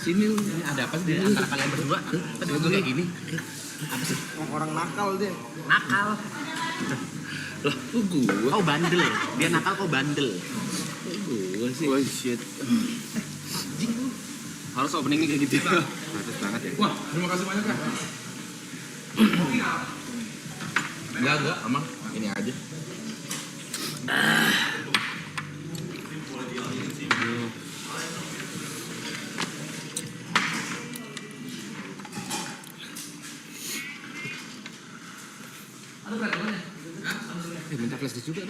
Sini lu. Ada apa sih di antara kalian berdua? Tadi gue kayak gini. Apa sih? Orang nakal dia. Nakal. Lah, gue. Kau bandel ya? Dia nakal, kau bandel. Gue sih. Oh shit. Harus openingnya kayak gitu. Bagus banget ya. Wah, terima kasih banyak ya. Enggak, emang ini aja. Minta flash disk juga.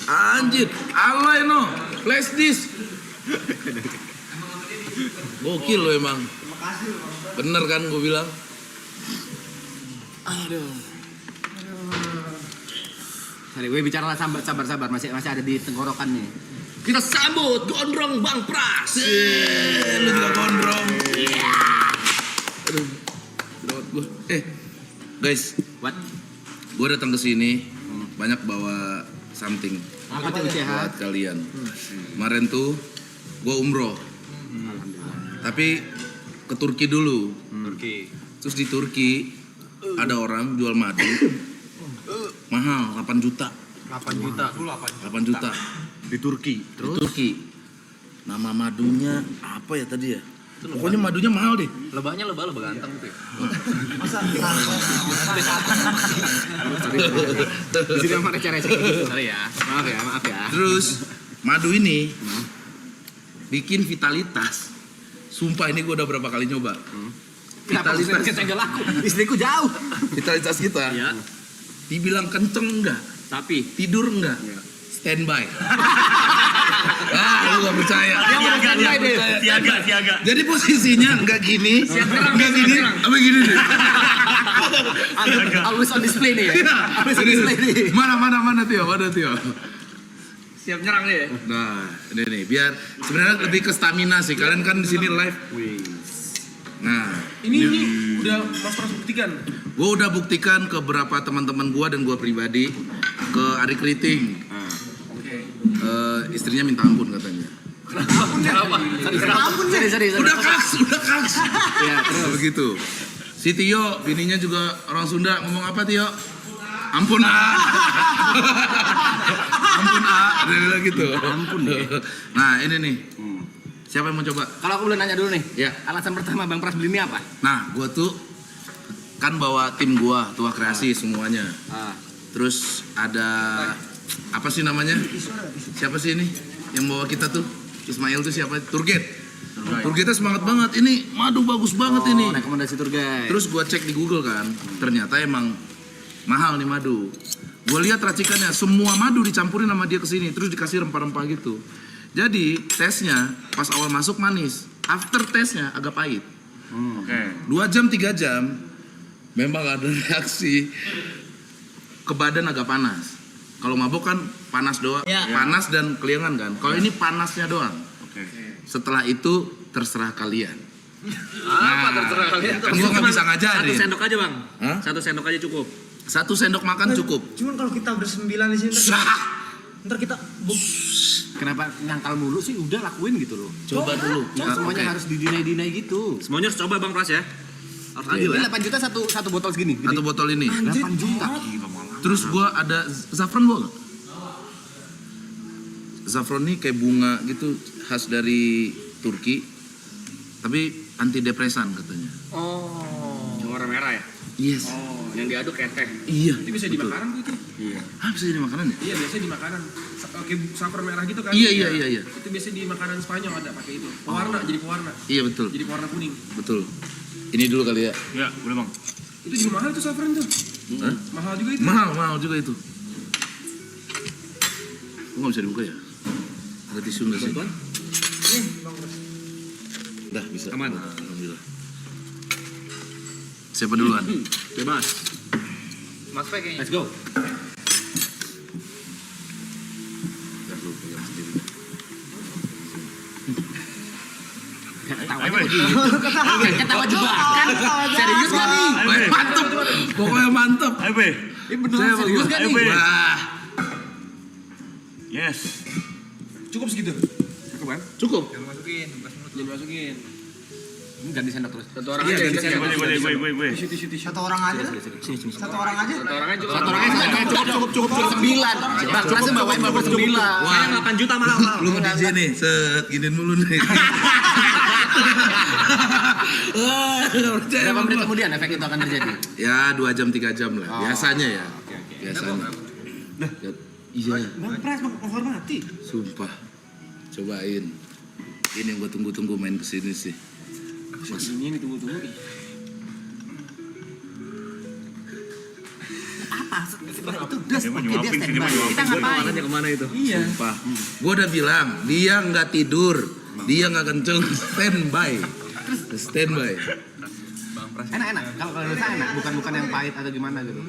Anjir, alay no. Flash disk. Gokil lo emang. Bener kan gue bilang? Aduh. Sorry, gue bicara lah sabar, masih ada di tenggorokan nih. Kita sambut Gondrong Bang Pras. Lu juga gondrong. Aduh, lewat gue. Guys, What? gue datang ke sini banyak bawa something Apa tuh sehat? buat kalian. Kemarin tuh gue umroh. Tapi ke Turki dulu. Turki. Terus di Turki ada orang jual madu mahal 8 juta. 8 juta. 8 juta Di Turki. di Turki. Nama madunya apa ya tadi ya? Pokoknya madunya mahal deh. Lebahnya lebah ganteng tuh. Di sini sama receh-receh gitu. Sorry ya. Maaf ya. Terus madu ini bikin vitalitas. Sumpah ini gue udah berapa kali nyoba. Kenapa Vitalitas, kita enggak laku? Istriku jauh. vitalitas kita. Ya. Dibilang kenceng enggak? Tapi Tidur enggak? Standby. Lu gak percaya. Siaga. Jadi posisinya enggak gini, enggak gini, apa gini deh. always on display nih ya. Always on display nih. Mana Tio? Siap nyerang nih. Nah, ini nih, biar sebenarnya lebih ke stamina sih. Kalian kan di sini live. Nah, Ini udah Mas Pras buktikan. gue udah buktikan ke beberapa teman-teman gue dan gue pribadi, ke Ari Kriting. Istrinya minta ampun katanya. Sorry. Udah kaks. Ya, terus. Begitu. Si Tio, bininya juga orang Sunda, ngomong apa Tio? Ampun Ampun dia bilang gitu. Ampun deh. Nah ini nih, siapa yang mau coba? Kalau aku boleh nanya dulu nih. Ya. Alasan pertama Bang Pras beli ini apa? Nah, gua tuh kan bawa tim gua, Tua Kreasi semuanya. Terus ada apa sih namanya? Siapa sih ini yang bawa kita tuh? Ismail tuh siapa? Turget. Turgetnya semangat banget. Ini madu bagus banget ini. Rekomendasi tour guide. Terus gua cek di Google kan, ternyata emang mahal nih madu. Gue lihat racikannya, semua madu dicampurin sama dia kesini, terus dikasih rempah-rempah gitu. Jadi tesnya pas awal masuk manis, after tesnya agak pahit. 2 jam 3 jam, memang ada reaksi ke badan agak panas. Kalau mabuk kan panas doang, panas dan keliangan kan. Kalau ini panasnya doang. Setelah itu terserah kalian. Apa terserah kalian? Kan gue nggak bisa ngajarin. 1 sendok aja Bang. Hah? 1 sendok aja cukup. 1 sendok makan cukup. Cuman kalau kita bersembilan di sini ntar kita Kenapa nyangkal mulu sih? Udah lakuin gitu loh. Coba dulu. Semuanya Oke. harus didinai-dinai gitu. Semuanya harus coba Bang Pras ya. Harus adil Ini ya. 8 juta satu botol segini. Satu botol ini. 8 juta. Terus gua ada saffron gua nggak? Saffron ini kayak bunga gitu, khas dari Turki. Tapi antidepresan katanya. Oh. Yang warna merah ya. Yes. Oh, yang diaduk kayak teh. Iya. Itu bisa betul. dimakanan tuh itu. Iya. Ah, bisa jadi makanan ya? Iya, biasanya di makanan. Kayak saffron merah gitu kan. Iya. Itu biasanya di makanan Spanyol ada pakai itu. Pewarna, jadi pewarna. Iya betul. Jadi pewarna kuning. Betul. Ini dulu kali ya. Ya, boleh Bang. Itu juga mahal tuh saffron tuh. Hah? Mahal juga itu. Mahal juga itu. Kok nggak bisa dibuka ya? Ada tisu nggak sih? Dah bisa. Aman. Alhamdulillah. Siapa duluan? Bebas. Mas Fe kayaknya. Let's go. Dah lu pegang sendiri. Ketawanya begitu. Ketawa jebakan. Serius gak nih? Mantap. Pokoknya mantep. Ayo, Be. Ini beneran serius kan Ayo, nih? Be. Wah, Yes. Cukup segitu. Cukup kan? cukup. Jangan masukin, bekas mulut. Jangan masukin. Ini ganti sendok terus. Satu orang Iya, aja. ganti sendok. Gue. Tisu. Satu orang aja. Satu orang aja. Satu orang aja. Satu orangnya cukup 9. Bang, kelasnya bawain bawa 9. Saya 8 juta mahal. Lu nge-DJ nih, set giniin mulu nih. Berapa menit kemudian efek itu akan terjadi? Ya 2 jam 3 jam lah, biasanya ya. Biasanya. Iya, Bang Pras menghormati. sumpah. Cobain. Ini yang gue tunggu-tunggu main kesini sih. Ini tunggu-tunggu. Itu das, oke dia standby. Kita ngapain? Kemana itu? Iya. Sumpah. Gue udah bilang, dia nggak tidur, dia nggak kenceng, standby. Standby. Enak. Kalau rasa enak, bukan yang pahit atau gimana gitu.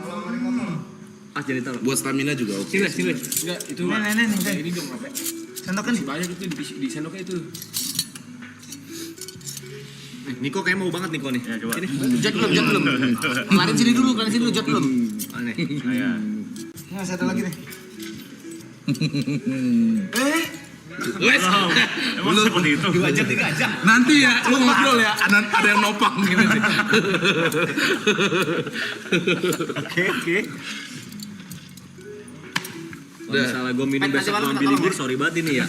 Jadi taruh. Buat stamina juga oke. Sini. Enggak, itu Nih. ini dong apa? Sendoknya nih. Banyak itu di sendoknya itu. Niko kayak mau banget Niko nih. Ya, coba. Sini. Jod belum. Kelarin sini dulu, Jod belum. Aneh. Iya. Nah, satu lagi nih. Wes, Emang seperti itu. 2 jam 3 jam. nanti ya, lu ngobrol ya, ada yang nopang gini sih. Oke. Kalau Udah. misalnya gue minum Nanti besok malam mau kita ambil libur, tolong. sorry banget ini ya.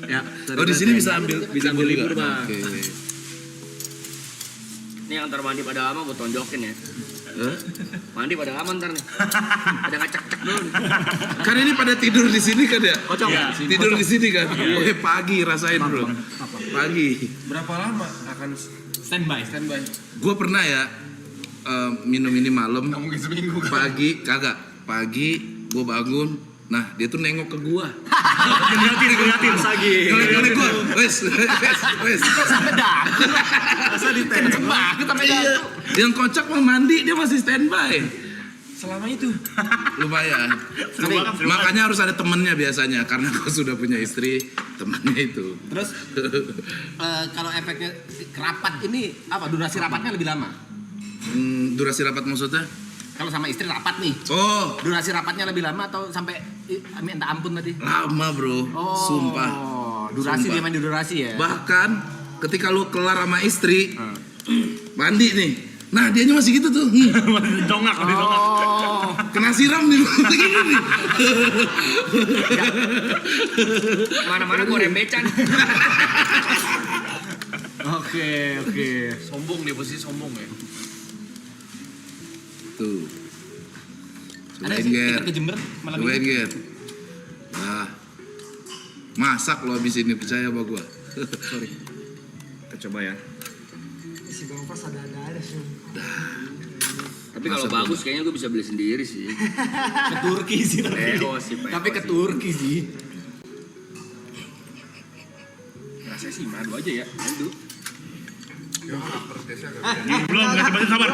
Ya. sorry Oh di banget sini ya. bisa ambil ambil libur juga? Bang. Oke. Ini antar mandi pada lama gue tonjokin ya. Hah? Mandi pada lama ntar nih. Ada ngacak-cak dulu. Kan ini pada tidur di sini kan ya? Kocok. Iya. Tidur di sini kan? Oke, pagi rasain bro. Pagi. Berapa lama akan Standby. Gue pernah ya minum ini malam, Nggak mungkin seminggu kan? pagi gue bangun. Nah dia tuh nengok ke gua, Ngeliatin lagi. ngelek gua, wes. Sampai dagu. Masa ditembak banget sampai dagu. Iya. Yang kocak mau mandi dia masih standby. Selama itu. Lumayan. Makanya harus ada temennya biasanya karena kau sudah punya istri, temannya itu. Terus kalau efeknya rapat ini apa? Durasi rapatnya lebih lama. Durasi rapat maksudnya? Kalau sama istri rapat nih. Oh, Durasi rapatnya lebih lama atau sampai minta ampun tadi? lama bro, sumpah. Durasi Sumpah. dia main di durasi ya. Bahkan ketika lu kelar sama istri, mandi nih. Nah dianya masih gitu tuh. Dongak. Oh. Kena siram nih. Begini nih. Mana-mana gue rembecan. Oke. Sombong dia, posisi sombong ya. Tuh. Ada Cobain sih Ger. tiket ke Jember malam Cobain ini. Ger. Nah. Masak lo abis ini, percaya sama gua. Sorry. Kita coba ya. Si Bang Pras ada sih. Tapi kalau bagus kayaknya gue bisa beli sendiri sih. Ke Turki sih tapi. Tapi ke Turki sih. Rasanya sih madu aja ya. Madu. Belum, sabar.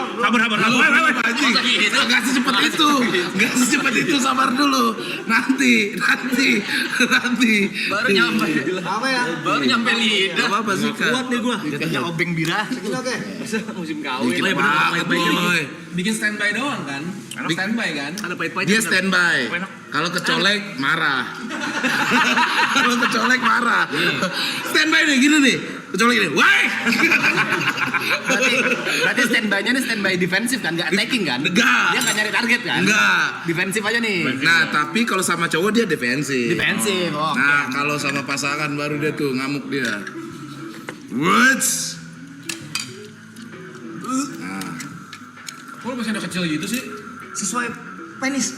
Anjing, nggak secepat itu, sabar dulu. Nanti. Baru nyampe. Apa ya? Baru nyampe lidah. Apa sih Kak? Kuat nih gue. Jatuhnya obeng bira. Ini oke. Musim kawin. Dikit banget boy. Bikin standby doang kan? Standby kan? Ada pahit-pahit. Dia standby. Kalau kecolek marah. Kalau kecolek marah. Standby nih gini nih. Kecolek gini. Woi. Berarti standby-nya nih standby defensif kan, nggak attacking kan? Enggak. Dia nggak nyari target kan? Enggak. Defensif aja nih. Nah, tapi kalau sama cowok dia defensif. Defensif. Oh, Nah, kalau sama pasangan baru dia tuh ngamuk dia. What's? Nah, Kok lu masih ada kecil gitu sih? Sesuai penis.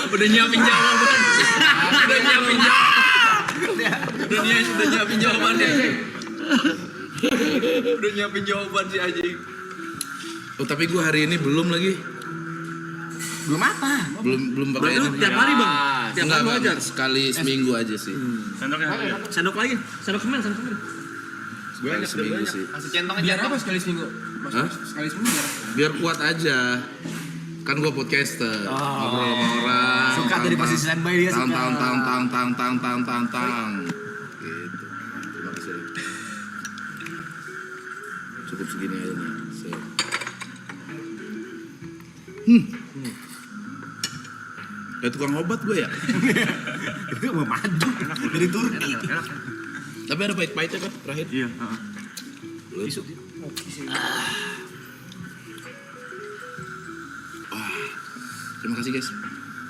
Udah nyiapin jawaban. Udah nyiapin jawabannya. Udah nyiapin jawaban si Aji. oh tapi gua hari ini belum lagi. belum apa? Belum pakai Berarti lu ini. tiap hari bang? Tiap Enggak, hari lu ajar? sekali seminggu aja sih. Sendok lagi? Sendok semen. Sekali seminggu sih. Kasih centong Biar aja. apa sekali seminggu? Maksudnya Hah? sekali seminggu biar apa? Biar kuat aja. Kan gua podcaster. Ngobrol sama orang. Suka dari posisi standby dia suka. Tang. Gitu. Terima kasih. cukup segini aja nih. Kayak tukang obat gue ya. Itu mau madu dari Turki. Tapi ada pahit-pahitnya kan terakhir. Iya, Isu. Terima kasih guys.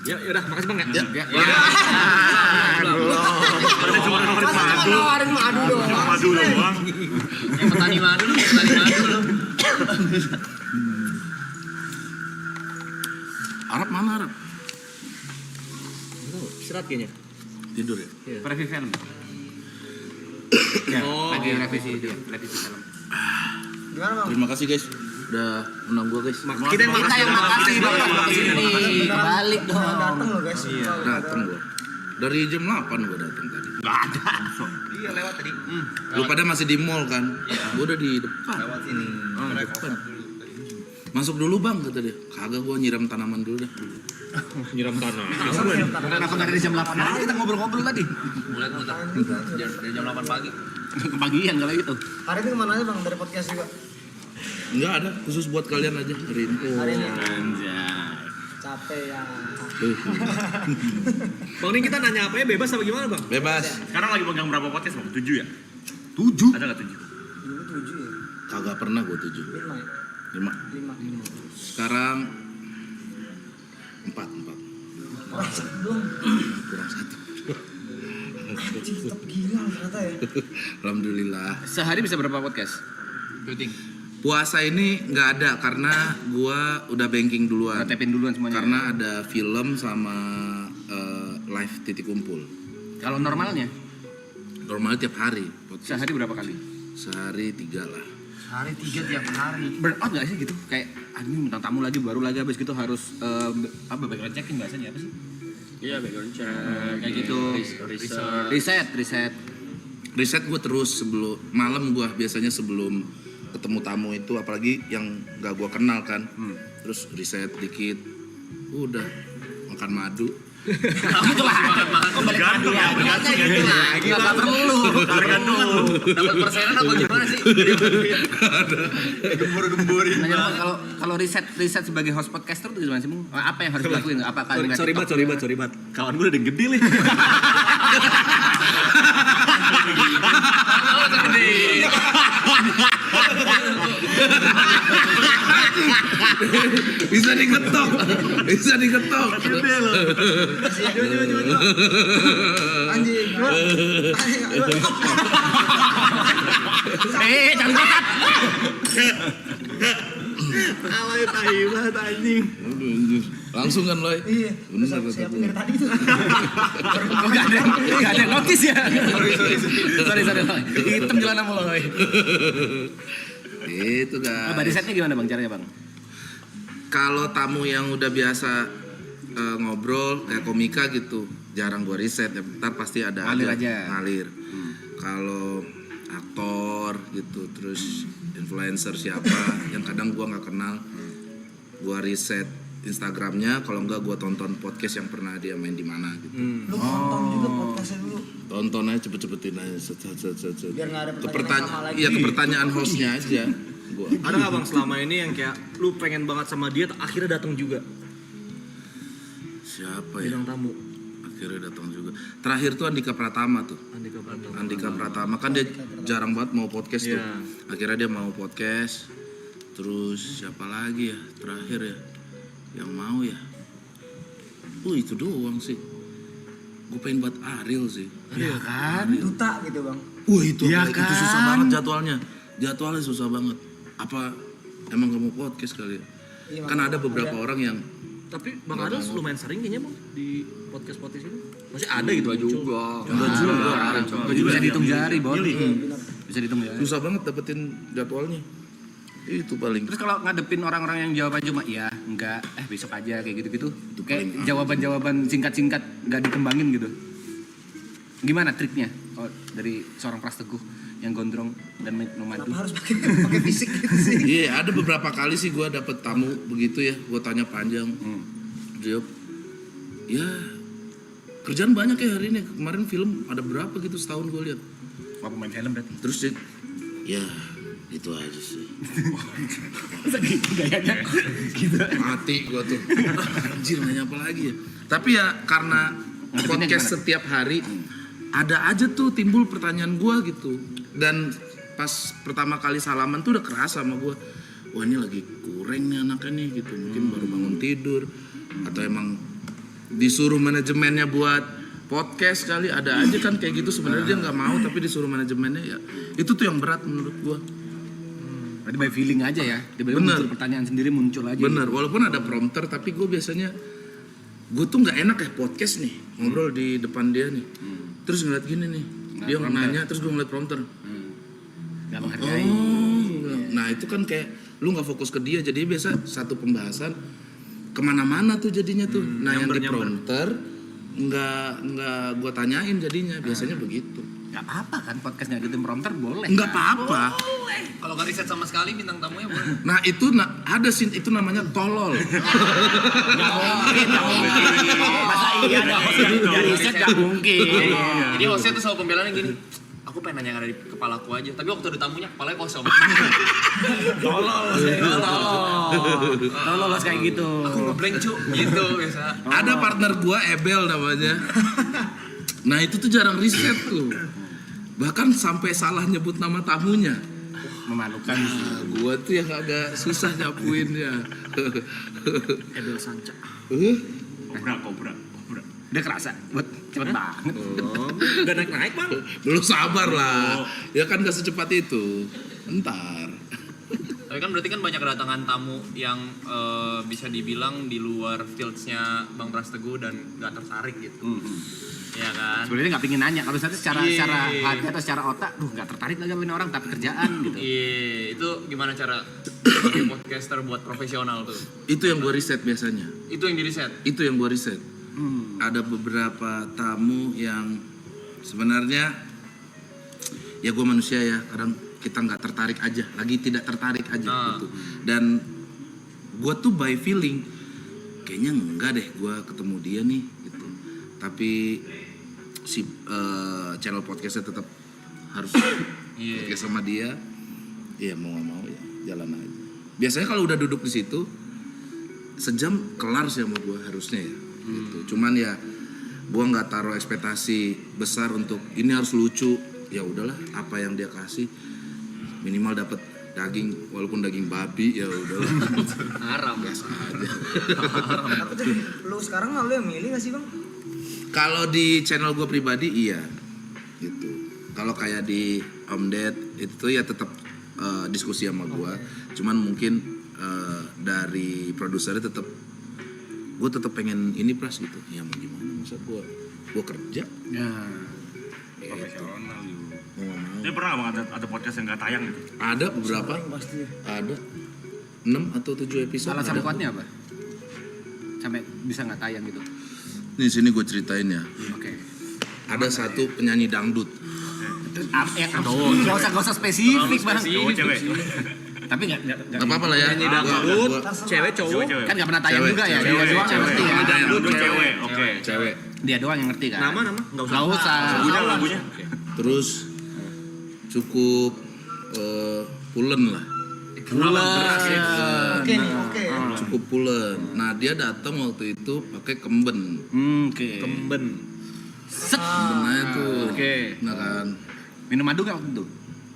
Ya udah, makasih Bang ya. Ya. Nawarin madu dong. Madu doang. Yang petani madu lu, petani madu lu. Arab mana Arab? Istirahat kayaknya. Tidur ya? Preview film. Oh, Lagi revisi dia, revisi film. Gimana Bang? Terima kasih guys. Udah undang gua guys. Kita yang Kita yang makasih Bang kesini. Balik dong. Datang loh guys. Datang gua. Dari jam 8 gua datang tadi. Enggak ada. Iya lewat tadi. Lu pada masih di mall kan? Gua udah di depan. Lewat sini. Depan. Masuk dulu Bang kata dia. Kagak gua nyiram tanaman dulu dah. Nyiram tanah. Kenapa nggak dari jam 8 aja kita ngobrol-ngobrol tadi? Mulai muter. Dari jam 8 pagi. Kebagian kalau itu. Hari ini kemana aja Bang dari podcast juga? Enggak ada, khusus buat kalian aja hari ini. Hari ini Anjay. capek ya. Bang ini kita nanya apa ya bebas apa gimana Bang? Bebas. Sekarang lagi pegang berapa podcast Bang? 7 ya? 7? Ada nggak 7? Dulu 7 ya? Kagak pernah gua 7. 5 ya? 5. 5. Sekarang 4. Belum. Kurang 1. Tetap gila ternyata ya. Alhamdulillah. Sehari bisa berapa podcast? Puasa ini nggak ada karena gua udah banking duluan. Tapin duluan semuanya. Karena ada film sama live titik kumpul. Kalau normalnya Normalnya tiap hari. Podcast. sehari berapa kali? Sehari 3 lah. Hari 3 tiap hari. Burnout nggak sih gitu? Kayak anjing bintang tamu lagi baru lagi habis gitu harus apa background checking bahasanya apa sih? Iya, background check. Kayak gitu. Research. Riset. Riset gue terus sebelum malam gue biasanya sebelum ketemu tamu itu apalagi yang gak gue kenal kan. Terus riset dikit. Udah makan madu. Kamu tuh lah. Balik madu ya. Kayak gitu lah. Gak perlu. Dapat persenan apa gimana sih? Gembur-gemburin. Nanya kalau riset sebagai host podcaster tuh gimana sih, Bung? Apa yang harus dilakuin? Apa kalian Sorry banget. Kawan gue udah ada yang gede nih. Bisa diketok. Anjing. Jangan kotak. Alay tai banget anjing. Langsung kan Loy? Iya. Bener kata Siapin gua. dari tadi tuh. Kok gak ada yang notice ya? Sorry. Hitam jalan sama lo. Itu dah. Risetnya gimana Bang caranya Bang? Kalau tamu yang udah biasa ngobrol kayak komika gitu, jarang gua riset ya. Ntar pasti ada Ngalir aja. Ngalir. Kalau aktor gitu, terus influencer siapa yang kadang gua nggak kenal, gua riset Instagramnya. Kalau enggak gua tonton podcast yang pernah dia main di mana gitu. Lu nonton juga podcastnya dulu. Tonton aja cepet-cepetin aja. Biar nggak ada Ke pertanyaan sama lagi. iya, ke pertanyaan hostnya aja. Gua. Ada nggak Bang selama ini yang kayak lu pengen banget sama dia akhirnya datang juga Siapa ya? bintang tamu? Akhirnya datang juga. Terakhir tuh Andika Pratama tuh. Andika Pratama kan dia jarang banget mau podcast tuh. Iya. Akhirnya dia mau podcast. Terus siapa lagi ya terakhir ya yang mau ya? Itu doang sih. Gue pengen buat Ariel sih. Iya kan? Duta gitu Bang. Itu Iya itu kan? susah banget jadwalnya susah banget. Apa emang gak mau podcast kali ya? Iya, Kan ada beberapa orang yang Tapi Bang Adel lumayan sering kayaknya Bang di podcast ini. Masih ada gitu juga. Bisa dihitung jari, Bon. Bisa dihitung jari. susah banget dapetin jadwalnya. Itu paling. Terus kalau ngadepin orang-orang yang jawaban cuma iya, enggak, besok aja kayak gitu-gitu. Itu Kayak paling jawaban-jawaban singkat-singkat enggak dikembangin gitu. Gimana triknya? Oh, dari seorang Pras Teguh yang gondrong dan memadu. Kenapa harus pakai fisik gitu sih? Iya, ada beberapa kali sih gue dapet tamu begitu ya, gue tanya panjang, jawab, ya kerjaan banyak ya hari ini. Kemarin film ada berapa gitu setahun gue lihat. Mau pemain film berarti. Terus dia, ya Itu aja sih. Segitu gayanya. Gitu. Mati gua tuh. Anjir nanya apa lagi ya. Tapi ya karena Ngadepinnya podcast gimana? setiap hari ada aja tuh timbul pertanyaan gua gitu. Dan pas pertama kali salaman tuh udah kerasa sama gua. Wah ini lagi kurang nih anaknya nih gitu. Mungkin baru bangun tidur atau emang disuruh manajemennya buat podcast kali, ada aja kan kayak gitu. Sebenarnya dia nggak mau tapi disuruh manajemennya, ya itu tuh yang berat menurut gua. Berarti by feeling aja ya. Tiba-tiba Bener. muncul pertanyaan sendiri muncul aja. Bener, walaupun ada prompter tapi gue biasanya gue tuh nggak enak ya podcast nih ngobrol di depan dia nih, terus ngeliat gini nih, dia nanya terus gue ngeliat prompter. Gak menghargai. Nah itu kan kayak lu nggak fokus ke dia, jadi biasa satu pembahasan kemana-mana tuh jadinya tuh. Nah yang di prompter nggak gue tanyain jadinya, biasanya begitu. Gak apa-apa kan podcast nyakitin prompter boleh. Nggak apa-apa. Kalau nggak riset sama sekali bintang tamunya boleh. Nah itu ada sih, itu namanya tolol. Masa iya ada host yang udah riset gak mungkin. Jadi hostnya tuh selalu pembelaannya gini. Aku pengen nanya yang ada di kepalaku aja, tapi waktu ada tamunya kepalanya kosong. Tolol kayak gitu. Aku ngeblank cu, gitu biasa. Ada partner gua Ebel namanya. Nah itu tuh jarang riset tuh. Bahkan sampai salah nyebut nama tamunya. Memalukan. Nah, gua tuh yang agak susah nyapuinnya. Ebel Sanca. Kobra. Udah kerasa buat cepet banget. Gak naik-naik bang. Belum sabar lah. Ya kan gak secepat itu. Entar. Tapi kan berarti kan banyak kedatangan tamu yang bisa dibilang di luar fields-nya Bang Pras Teguh dan gak tertarik gitu. Iya kan? Sebenarnya nggak pingin nanya. Kalau misalnya secara Iya. hati atau secara otak, nggak tertarik lagi sama orang tapi kerjaan gitu. Iya, itu gimana cara sebagai podcaster buat profesional tuh? Itu yang gua riset biasanya. Itu yang di riset. Itu yang gua riset. Ada beberapa tamu yang sebenarnya ya gua manusia ya, kadang kita nggak tertarik aja, lagi tidak tertarik aja gitu. Dan gua tuh by feeling kayaknya enggak deh gua ketemu dia nih gitu. Tapi si channel podcastnya tetap harus podcast sama dia. Ya mau nggak mau ya jalan aja. Biasanya kalau udah duduk di situ sejam kelar sih sama gua harusnya ya. Gitu. Cuman ya gua nggak taruh ekspektasi besar untuk ini harus lucu. Ya udahlah, apa yang dia kasih minimal dapat daging, walaupun daging babi ya udahlah. Haram. Biasa aja. Tapi tuh lu sekarang mah lu yang milih gak sih bang? Kalau di channel gue pribadi iya gitu. Kalau kayak di Om Ded itu ya tetap diskusi sama gue. Cuman mungkin dari produsernya gue tetap pengen ini Pras gitu. Ya mau gimana, masa gue kerja. Ya. Profesional juga. Mau nggak mau. Dia pernah nggak bang ada podcast yang nggak tayang gitu? Ada beberapa. Pasti. Ada 6 atau 7 episode. Alasan ada. kuatnya apa? Sampai bisa nggak tayang gitu. Nih sini gue ceritain ya. Oke. Ada satu penyanyi dangdut. Gak usah spesifik bang. Cowok cewek. Tapi nggak Gak apa-apa lah ya. Gua- Cewek cowok. kan nggak pernah tayang Cewek, juga ya. cewek, Dia doang yang cewek. ngerti ya. Dangdut cewek. Oke. Cewek. Dia doang yang ngerti kan. Nama? Nggak usah. Lagunya. Terus cukup pulen lah. Oke nih, oke. Cukup pulen. Nah dia datang waktu itu pakai kemben. Oke. Kemben. Kemben aja tuh. Oke. Nah kan. Minum madu nggak waktu itu?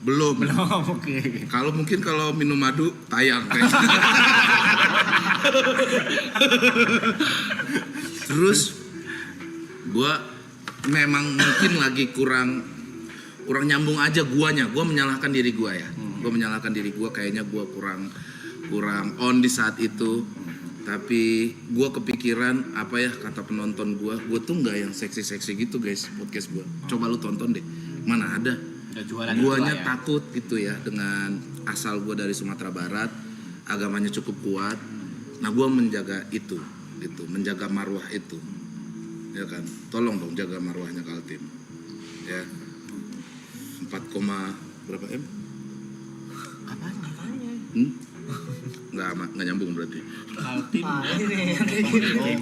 Belum. Oke. Kalau mungkin kalau minum madu tayang. Terus gua memang mungkin lagi kurang nyambung aja gua menyalahkan diri gua ya. Gua menyalahkan diri gua, kayaknya gua kurang on di saat itu. Tapi gua kepikiran apa ya kata penonton gua tuh nggak yang seksi-seksi gitu guys podcast gua. Coba lu tonton deh. Mana ada. Udah jualan Guanya itu lah ya. takut gitu ya dengan asal gua dari Sumatera Barat, agamanya cukup kuat. Nah gua menjaga itu gitu, menjaga marwah itu. Ya kan, tolong dong jaga marwahnya Kaltim. Ya. 4, berapa M? Apanya? Nggak nggak nyambung berarti. Altim. Ini kayak gini.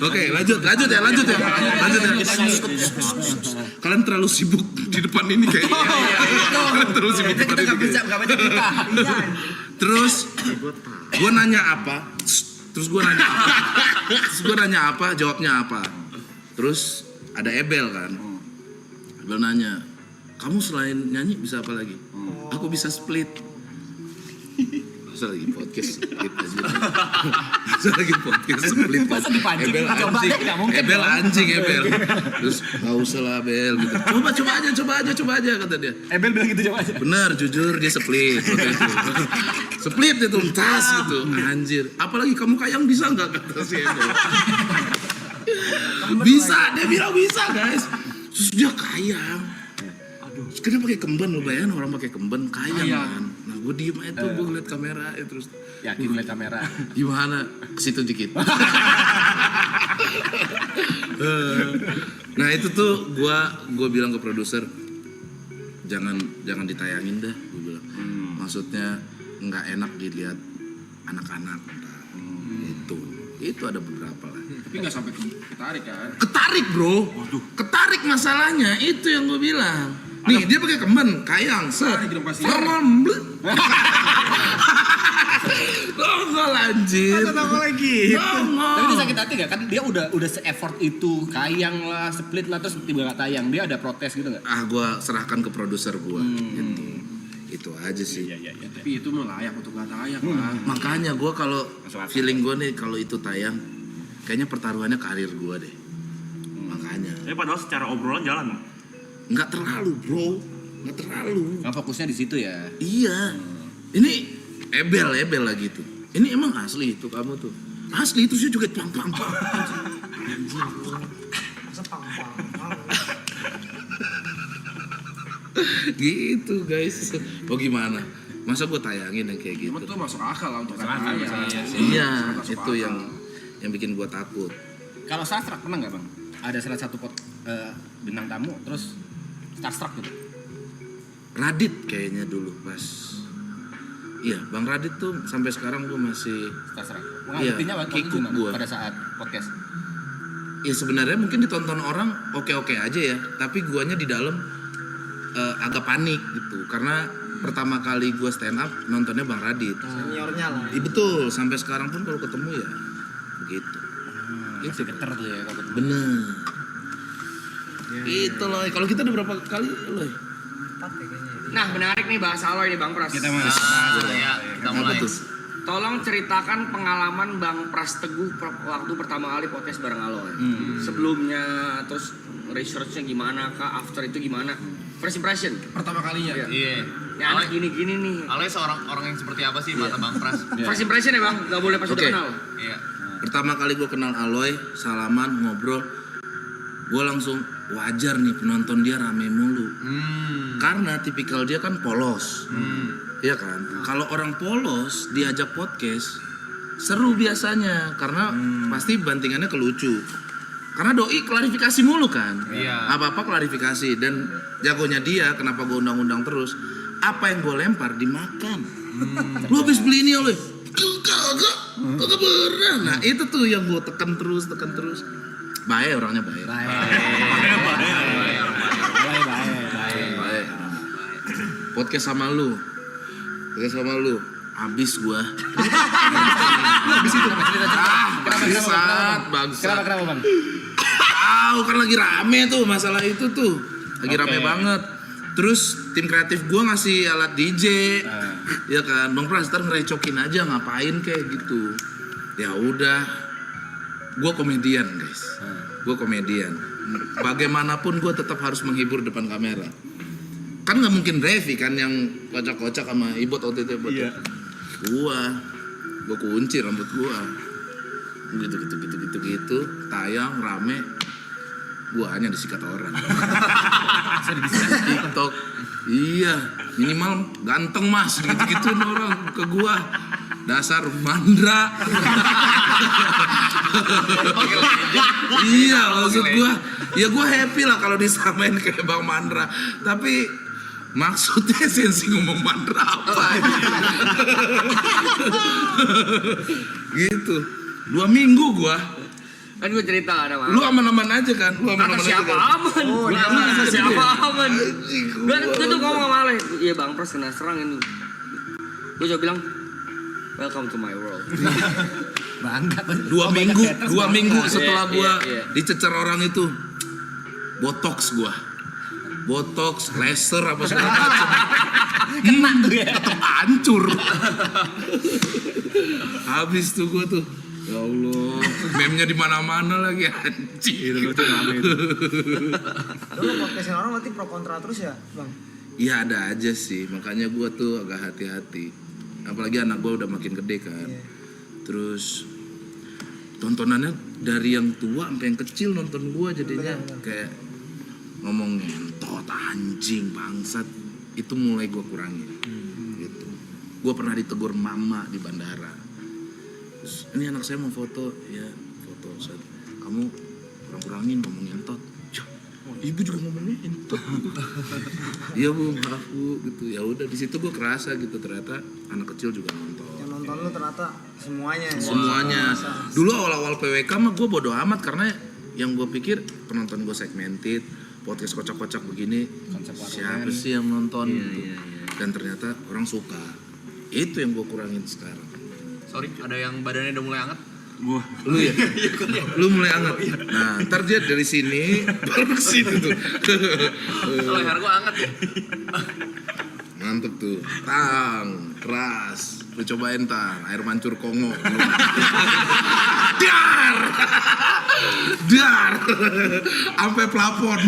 Oke, lanjut ya. Kalian terlalu sibuk di depan ini kayaknya. Kalian terlalu sibuk di depan ini. Nggak baca berita. Terus gue nanya apa? Terus gue nanya apa? Jawabnya apa? Terus ada Ebel kan? Ebel nanya, kamu selain nyanyi bisa apa lagi? Aku bisa split. Masa lagi podcast split aja. Masa dipancing? Ebel Coba anjing. nggak mungkin Ebel dong. anjing Ebel. Terus nggak usah lah Ebel gitu. Coba aja kata dia. Ebel bilang gitu, coba aja. Bener, jujur dia split waktu itu. Split itu tas gitu. Anjir. Apalagi kamu kayang bisa nggak kata si Ebel. Bisa, dia bilang bisa guys. Terus dia kayang. Terus kenapa pakai kemben lo, bayangin orang pakai kemben kayang kan. Nah gue diem aja tuh, gue ngeliat kamera terus Yakin lihat kamera. gimana ke situ dikit. Nah itu tuh gue bilang ke produser, jangan ditayangin dah, gue bilang. Maksudnya nggak enak dilihat anak-anak. Itu ada beberapa lah. Tapi nggak sampai ketarik kan? Ketarik bro, ketarik masalahnya itu yang gue bilang. Nih dia pakai kemben, kayang, set, ngomong, nongol anjir. lagi. Nongol. Tapi dia sakit hati gak? Kan dia udah se-effort itu, kayang lah, split lah, terus tiba gak tayang. Dia ada protes gitu gak? Gue serahkan ke produser gue. Itu aja sih. Tapi itu mah layak untuk nggak tayang lah. Makanya gue kalau feeling gue nih kalau itu tayang, kayaknya pertaruhannya karir gue deh. Makanya. Tapi padahal secara obrolan jalan. Nggak terlalu bro, nggak terlalu. Nah, fokusnya di situ ya. Iya. Ini ebel lah gitu. Ini emang asli itu kamu tuh. Asli itu sih juga pang. Masa pang. Gitu guys. Oh gimana? Masa gue tayangin yang kayak gitu? Cuma tuh masuk akal lah untuk nggak akal, tayang. Iya, Masuk itu akal. yang bikin gue takut. Kalau Starstruck pernah nggak bang? Ada salah satu bintang tamu terus Starstruck gitu. Radit kayaknya dulu pas. Iya, Bang Radit tuh sampai sekarang gue masih. Starstruck. Iya, Buktinya waktu itu kikuk gimana gua. pada saat podcast? Ya sebenarnya mungkin ditonton orang oke aja ya, tapi guanya di dalam agak panik gitu karena pertama kali gue stand up nontonnya Bang Radit. Seniornya lah. Iya betul, sampai sekarang pun kalau ketemu ya begitu. Itu geter tuh ya kalau ketemu. Bener. Itu loh. Kalau kita udah berapa kali loh? 4 kayaknya. Nah menarik nih bahas Aloy nih Bang Pras. Kita mas. Ya, kita Apa mulai. tuh? Tolong ceritakan pengalaman Bang Pras Teguh waktu pertama kali podcast bareng Aloy. Sebelumnya, terus researchnya gimana kah, after itu gimana? First impression. Pertama kalinya. Iya. Ini anak gini-gini nih. Aloy seorang orang yang seperti apa sih mata Bang Pras? First impression ya Bang, nggak boleh pas udah Oke. kenal. Iya. Pertama kali gue kenal Aloy, salaman, ngobrol, gue langsung wajar nih penonton dia rame mulu. Karena tipikal dia kan polos, iya kan? Kalau orang polos diajak podcast, seru biasanya, karena pasti bantingannya ke lucu. Karena doi klarifikasi mulu kan, Iya. apa-apa klarifikasi dan jagonya dia. Kenapa gue undang-undang terus? Apa yang gue lempar dimakan. Lu habis beli ini oleh? Kagak pernah. Nah itu tuh yang gue tekan terus. Baik orangnya baik. Baik. Podcast sama lu. Abis gua. Habis itu cerita. Bangsat. Kenapa bang? Kan lagi rame tuh masalah itu tuh. Lagi rame Oke. banget. Terus tim kreatif gua ngasih alat DJ. Ya kan, Bang Pras ntar ngerecokin aja ngapain kayak gitu. Ya udah. Gua komedian, guys. Gua komedian. Bagaimanapun gua tetap harus menghibur depan kamera. Kan nggak mungkin Revi kan yang kocak-kocak sama Ibot waktu itu. Iya. Gua kunci rambut gua. Gitu. Tayang rame. Gua hanya disikat orang. TikTok. Iya, minimal ganteng mas, gitu orang ke gua. Dasar mandra. Iya, maksud gua, ya gua happy lah kalau disamain kayak Bang Mandra. Tapi Maksudnya sensi ngomong mantra apa? Gitu. 2 minggu gua. Kan gue cerita ada Lu aman-aman aja kan? Lu Kata aman-aman aja siapa kan? aman? Kata siapa aman? Gue tuh ngomong sama Ale, iya Bang Pras kena serang ini. Gue coba bilang, welcome to my world. Bangga. 2 minggu setelah gua Iya. dicecer orang itu, botox gua. Botox, laser apa segala macam. Kena tuh ya. Tetep hancur. Habis tuh gua tuh. Ya Allah, meme-nya di mana-mana lagi anjing. Lu podcastin orang berarti pro kontra terus ya, Bang? Iya ada aja sih, makanya gua tuh agak hati-hati. Apalagi anak gua udah makin gede kan. Iya. Terus tontonannya dari yang tua sampai yang kecil nonton gua jadinya Bener. kayak ngomong ngentot anjing bangsat, itu mulai gua kurangin. Gitu. Gua pernah ditegur mama di bandara. Terus, ini anak saya mau foto, ya foto. Kamu kurang-kurangin ngomong ngentot. Ya, ibu juga ngomongnya ngentot. Iya bu, maaf bu, gitu. Ya udah di situ gua kerasa gitu, ternyata anak kecil juga nonton. Yang nonton lu ternyata semuanya. Semuanya. Dulu awal-awal PWK mah gue bodo amat karena yang gue pikir penonton gue segmented, podcast kocak-kocak begini, Konsep warung siapa sih yang nonton gitu. Dan ternyata orang suka. Itu yang gue kurangin sekarang. Sorry, ada yang badannya udah mulai hangat. Gua Lu ya? Lu mulai anget. Nah, ntar dia dari sini baru ke sini tuh. Leher gua hangat ya. Mantep tuh. Tang, keras. Lu cobain tang, air mancur Kongo. Dar! Dar! Sampai plafon.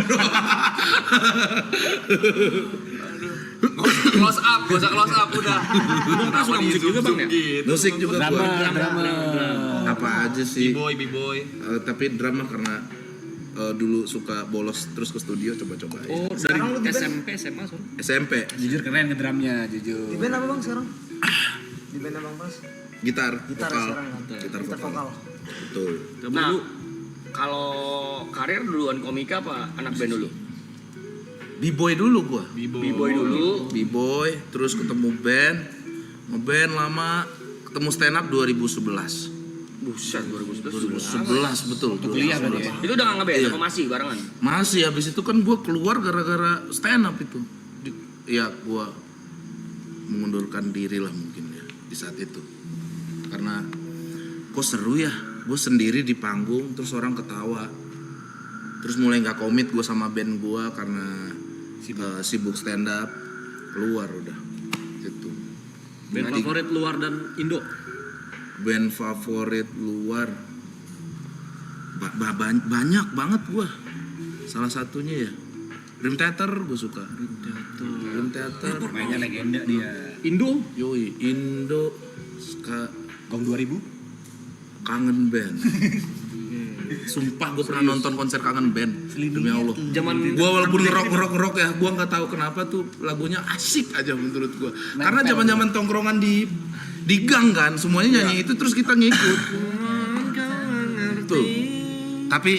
Close up, gak usah close up udah. Kita suka musik juga Bang ya? Musik juga Drama. gua. Apa aja sih? B-boy. Tapi drama karena dulu suka bolos terus ke studio coba-coba. Oh, dari Sekarang lu di band? SMP, SMA sorry. SMP Jujur keren ke drumnya, Di jujur. band apa Bang sekarang? Di band Bang Pras? gitar, Gitar vokal. sekarang kan? Gitar Gitar vokal. vokal. Betul. Nah, kalau karir duluan komika apa anak band dulu? B-boy dulu gua. B-boy dulu. B-boy, terus ketemu band, ngeband lama, ketemu stand up 2011. Buset, 2011 betul. Kuliah berarti ya? Itu udah nggak ngeband Iya. apa masih barengan? Masih habis itu kan gua keluar gara-gara stand up itu. Ya gua mengundurkan diri lah mungkin ya di saat itu. Karena kok seru ya, gue sendiri di panggung terus orang ketawa. Terus mulai nggak komit gue sama band gue karena sibuk stand up, keluar udah itu. Band Jadi, favorit luar dan Indo. band favorit luar banyak banget gue. Salah satunya ya Dream Theater gue suka. Dream Theater. Mainnya legenda dia. Indo? Yoi, Indo, Gong 2000? Kangen Band. Sumpah gue pernah nonton konser Kangen Band. Demi Allah. Zaman Gue walaupun ngerok ya, gue nggak tahu kenapa tuh lagunya asik aja menurut gue. Karena zaman tongkrongan di gang kan, semuanya nyanyi itu terus kita ngikut. Tuh. Tapi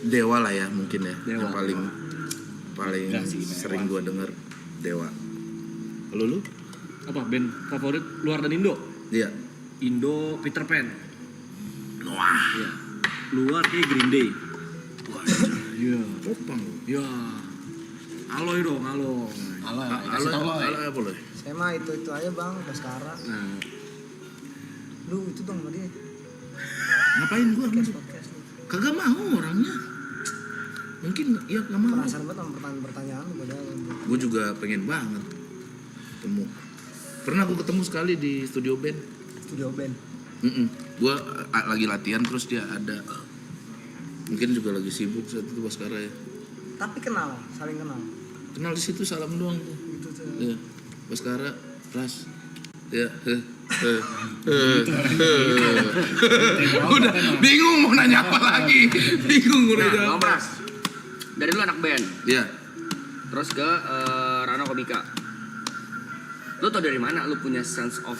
Dewa lah ya mungkin ya, yang paling sering gue denger Dewa. Kalau lu? Apa band favorit luar dan Indo? Iya. Indo Peter Pan. Wah. Iya. Luar kayak Green Day. Iya. Opang. Ya. Aloy dong, Aloy. Halo, kasih tau lo. Apa lo? Saya mah itu aja Bang, Baskara. Nah, Lu itu dong sama dia. Ngapain gue? Podcast lu. Kagak mau orangnya. Mungkin ya nggak mau. Penasaran banget sama pertanyaan-pertanyaan lu padahal. Gue juga pengen banget ketemu. Pernah gue ketemu sekali di studio band. Studio band. Gue lagi latihan terus dia ada. Mungkin juga lagi sibuk saat itu Baskara ya. Tapi kenal, saling kenal. Kenal di situ salam doang tuh. Gitu tuh. Ya. Baskara, Ras. Ya. Udah bingung mau nanya apa lagi. Bingung udah Nah, jawab. Bang Pras. Dari lu anak band, Ya. terus ke ranah komika. Lu tau dari mana lu punya sense of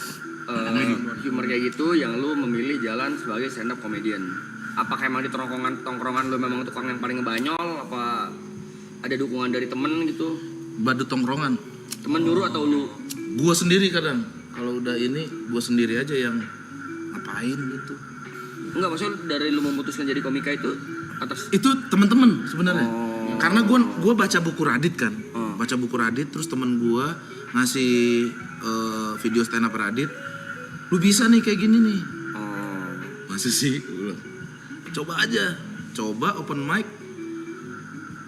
humor kayak gitu yang lu memilih jalan sebagai stand up comedian? Apakah emang di tongkrongan lu memang tukang yang paling ngebanyol, apa ada dukungan dari temen gitu? badut tongkrongan. Temen nyuruh atau lu? Gua sendiri kadang. Kalau udah ini, gua sendiri aja yang ngapain gitu. Enggak, maksudnya dari lu memutuskan jadi komika itu atas Itu teman-teman sebenarnya. Karena gua baca buku Radit kan. Baca buku Radit terus temen gua ngasih video stand up Radit. Lu bisa nih kayak gini nih. Masa sih? Gua bilang, coba aja. Coba open mic.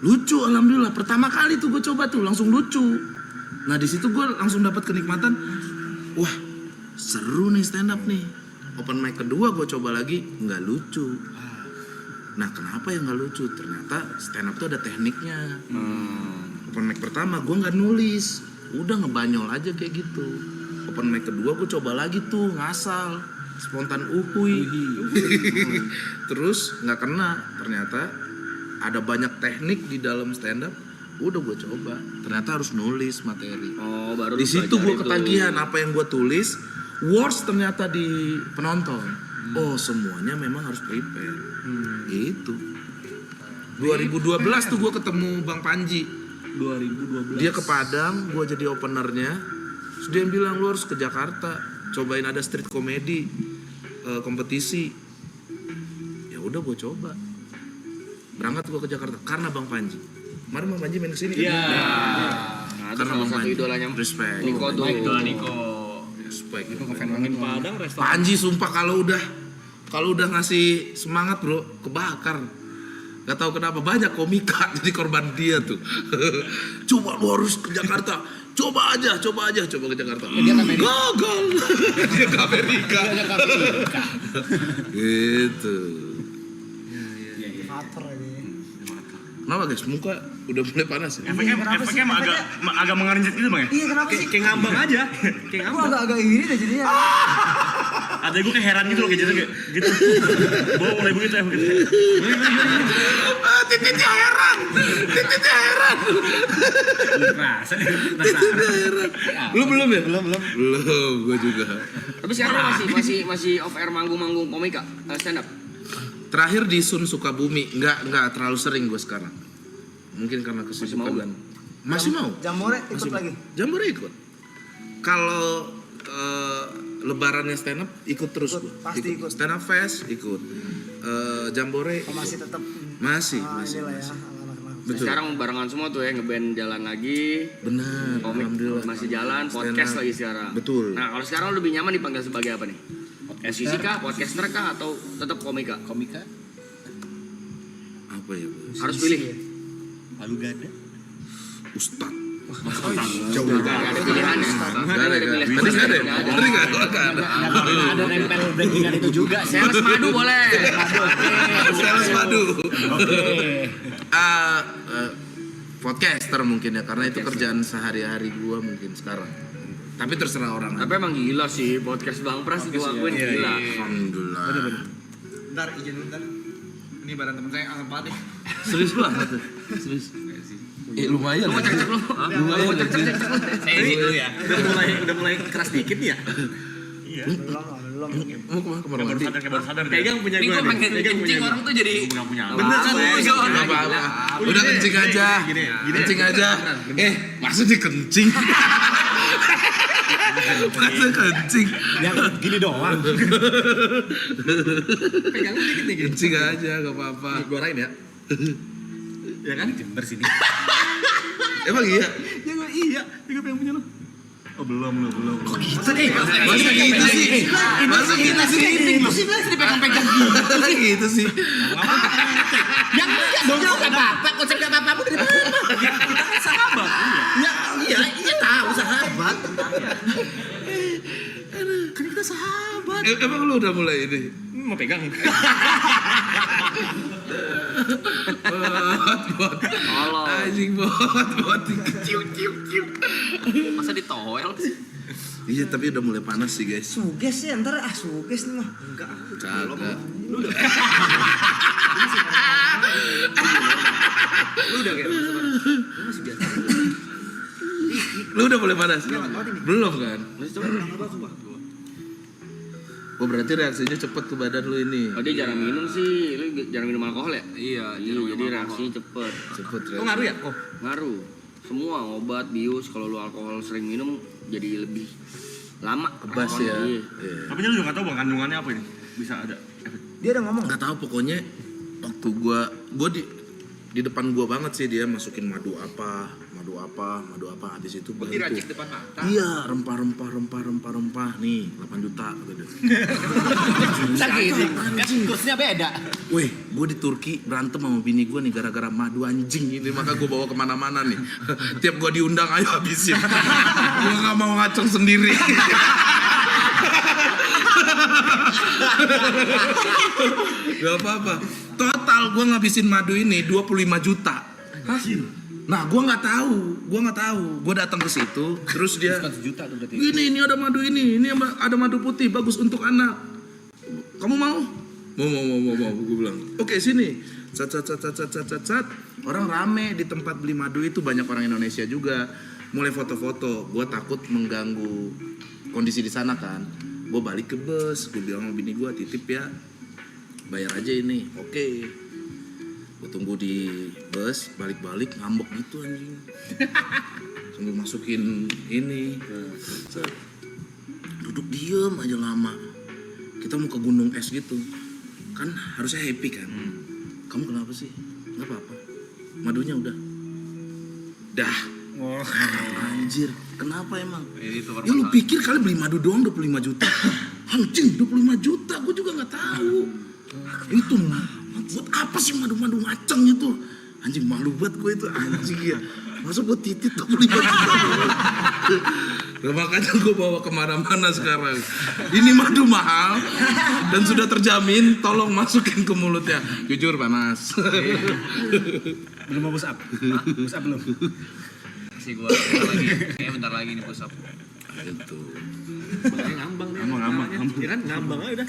Lucu alhamdulillah. Pertama kali tuh gue coba tuh langsung lucu. Nah di situ gue langsung dapat kenikmatan. Wah seru nih stand up nih. Open mic kedua gue coba lagi nggak lucu. Nah kenapa ya nggak lucu? Ternyata stand up tuh ada tekniknya. Open mic pertama gue nggak nulis, udah ngebanyol aja kayak gitu. Open mic kedua gue coba lagi tuh ngasal, spontan uhuy. Terus nggak kena. Ternyata ada banyak teknik di dalam stand up. Udah gue coba. Ternyata harus nulis materi. baru Di lu situ belajar gue itu. ketagihan apa yang gue tulis. Words ternyata di penonton. Oh semuanya memang harus prepare. Gitu. 2012 tuh gue ketemu Bang Panji. 2012. Dia ke Padang, gue jadi openernya. Terus dia bilang lu harus ke Jakarta, cobain ada street comedy kompetisi. Ya udah gue coba. Berangkat gue ke Jakarta karena Bang Panji. Kemarin Bang Panji main kesini. Iya. Nah, itu salah satu idolanya Respect. Niko tuh. Niko. Respect. Padang restoran. Panji sumpah kalau udah ngasih semangat bro, kebakar. Gak tahu kenapa banyak komika jadi korban dia tuh. Coba lu harus ke Jakarta. Coba aja ke Jakarta. Gagal. Dia ke Amerika. Gitu. Motor ini. Kenapa guys? Muka udah mulai panas ya? Efeknya emang agak mengerinjak gitu bang ya? Iya kenapa sih? Kayak ngambang aja. Kayak Gue agak gini deh jadinya. Ada gue kayak heran gitu loh kayak gitu. Bawa mulai begitu ya begitu. Titiknya heran. Rasa nih. Titiknya heran. Lu belum ya? Belum, gue juga. Tapi sekarang masih off air manggung-manggung komika stand up. Terakhir di Sun Sukabumi, nggak terlalu sering gue sekarang. Mungkin karena kesibukan. Masih mau? Jambore ikut lagi. Jambore ikut. Kalau lebarannya stand up ikut terus Ikut, gue. pasti ikut. Stand up fest ikut. Jambore Oh, masih tetap. masih. Inilah ya anak-anak. Betul. Sekarang barengan semua tuh ya ngeband jalan lagi. Benar. Komik Alhamdulillah. masih jalan, Stand podcast up. lagi sekarang. Betul. Nah, kalau sekarang lu lebih nyaman dipanggil sebagai apa nih? Musisi kah, podcaster kah, atau tetap komika? Komika Apa ya? Bos? Harus pilih. lalu gada. Ustad. Gak ada pilihannya. Gak ada. Tadi nggak ada. Ada nempel brandingan itu juga. Sales madu boleh. Sales madu. Oke. Podcaster mungkin ya karena itu kerjaan sehari-hari gua mungkin sekarang. Tapi terserah orang. Tapi emang gila sih podcast Bang Pras gua akuin gila. Alhamdulillah. Bentar izin bentar. Ini barang temen saya angkat banget nih. Serius banget. Serius. Lumayan. Lu mau cek-cek lu? Lumayan. Mau cek-cek lu? Saya isi dulu ya. Udah mulai keras dikit nih ya. Belum. Mau kemana? Kamar mandi. Kayak baru sadar. Pegang punya Ini gue kok nih. pengen kencing orang tuh jadi Punya. Bener kan? Gak apa-apa. Udah kencing aja. Kencing aja. Maksud dikencing. Maksud kencing. Yang gini doang. Pegang dikit nih. Kencing aja gak apa-apa. Gue rain ya. Ya kan? Jember sini. Emang iya? Ya gue iya. Gue pengen punya lu. Oh belum. Masa gitu sih? Masa gitu sih? Itu sih bilang dipegang-pegang. Masa gitu sih? Yang enggak dong, enggak apa-apa. Konsep enggak apa-apa dari mana? Kita kan sahabat. Iya tahu sahabat. Kan kita sahabat. Emang lu udah mulai ini? Mau pegang. Bot. Tolong. Anjing bot. Cium. masa ditowel. Iya tapi udah mulai panas sih guys. Suges sih ntar suges nih mah. Enggak. Kagak. Lu udah kayak masih biasa. Lu udah mulai panas? Belum kan? Masih coba. Oh berarti reaksinya cepet ke badan lu ini. Oh dia jarang minum sih. Lu jarang minum alkohol ya? Iya, Iya, jadi reaksinya cepet. Cepet Oh ngaruh ya? Oh. Ngaruh. Semua obat, bius, kalau lu alkohol sering minum jadi lebih lama. Kebas ya. Iya. Iya. Tapi lu juga nggak tahu bang kandungannya apa ini? Bisa ada efek. Dia udah ngomong. Nggak tahu pokoknya waktu gua di depan gua banget sih dia masukin madu apa habis itu baru Diracik tuh. depan mata. Iya, rempah nih 8 juta gitu. Sakit. Kan kursnya beda. Wih, gue di Turki berantem sama bini gue nih gara-gara madu anjing ini, maka gue bawa kemana-mana nih. Tiap gue diundang, ayo habisin. Gue nggak mau ngaceng sendiri. Gak apa-apa. Total gue ngabisin madu ini 25 juta. Nah, gue nggak tahu. Gue datang ke situ, terus dia, Juta tuh berarti. ini ada madu ini ada madu putih bagus untuk anak. Kamu mau? Mau. Gue bilang, oke sini. Cat. Orang rame di tempat beli madu itu, banyak orang Indonesia juga. Mulai foto-foto. Gue takut mengganggu kondisi di sana kan. Gue balik ke bus. Gue bilang sama bini gue, titip ya. Bayar aja ini. Oke. Gue tunggu di bus, balik-balik ngambek gitu anjing. Sambil masukin ini. Set. Duduk diem aja lama. Kita mau ke gunung es gitu. Kan harusnya happy kan. Kamu kenapa sih? Gak apa-apa. Madunya udah. Dah. Anjir, kenapa emang? Ini tuh Ya lu pikir kali beli madu doang 25 juta? Anjing, 25 juta, gue juga gak tahu. Itu buat apa sih madu-madu ngaceng itu? Anjing, malu banget gue itu, anjing ya. Masa gue titit 25 juta? Nah, makanya gue bawa kemana-mana sekarang. Ini madu mahal dan sudah terjamin, tolong masukin ke mulutnya. Jujur panas. Belum mau push up. Push up belum. sih gua bentar lagi nih push up. Itu Ngambang nih. Ngambang. Ya kan ngambang aja udah.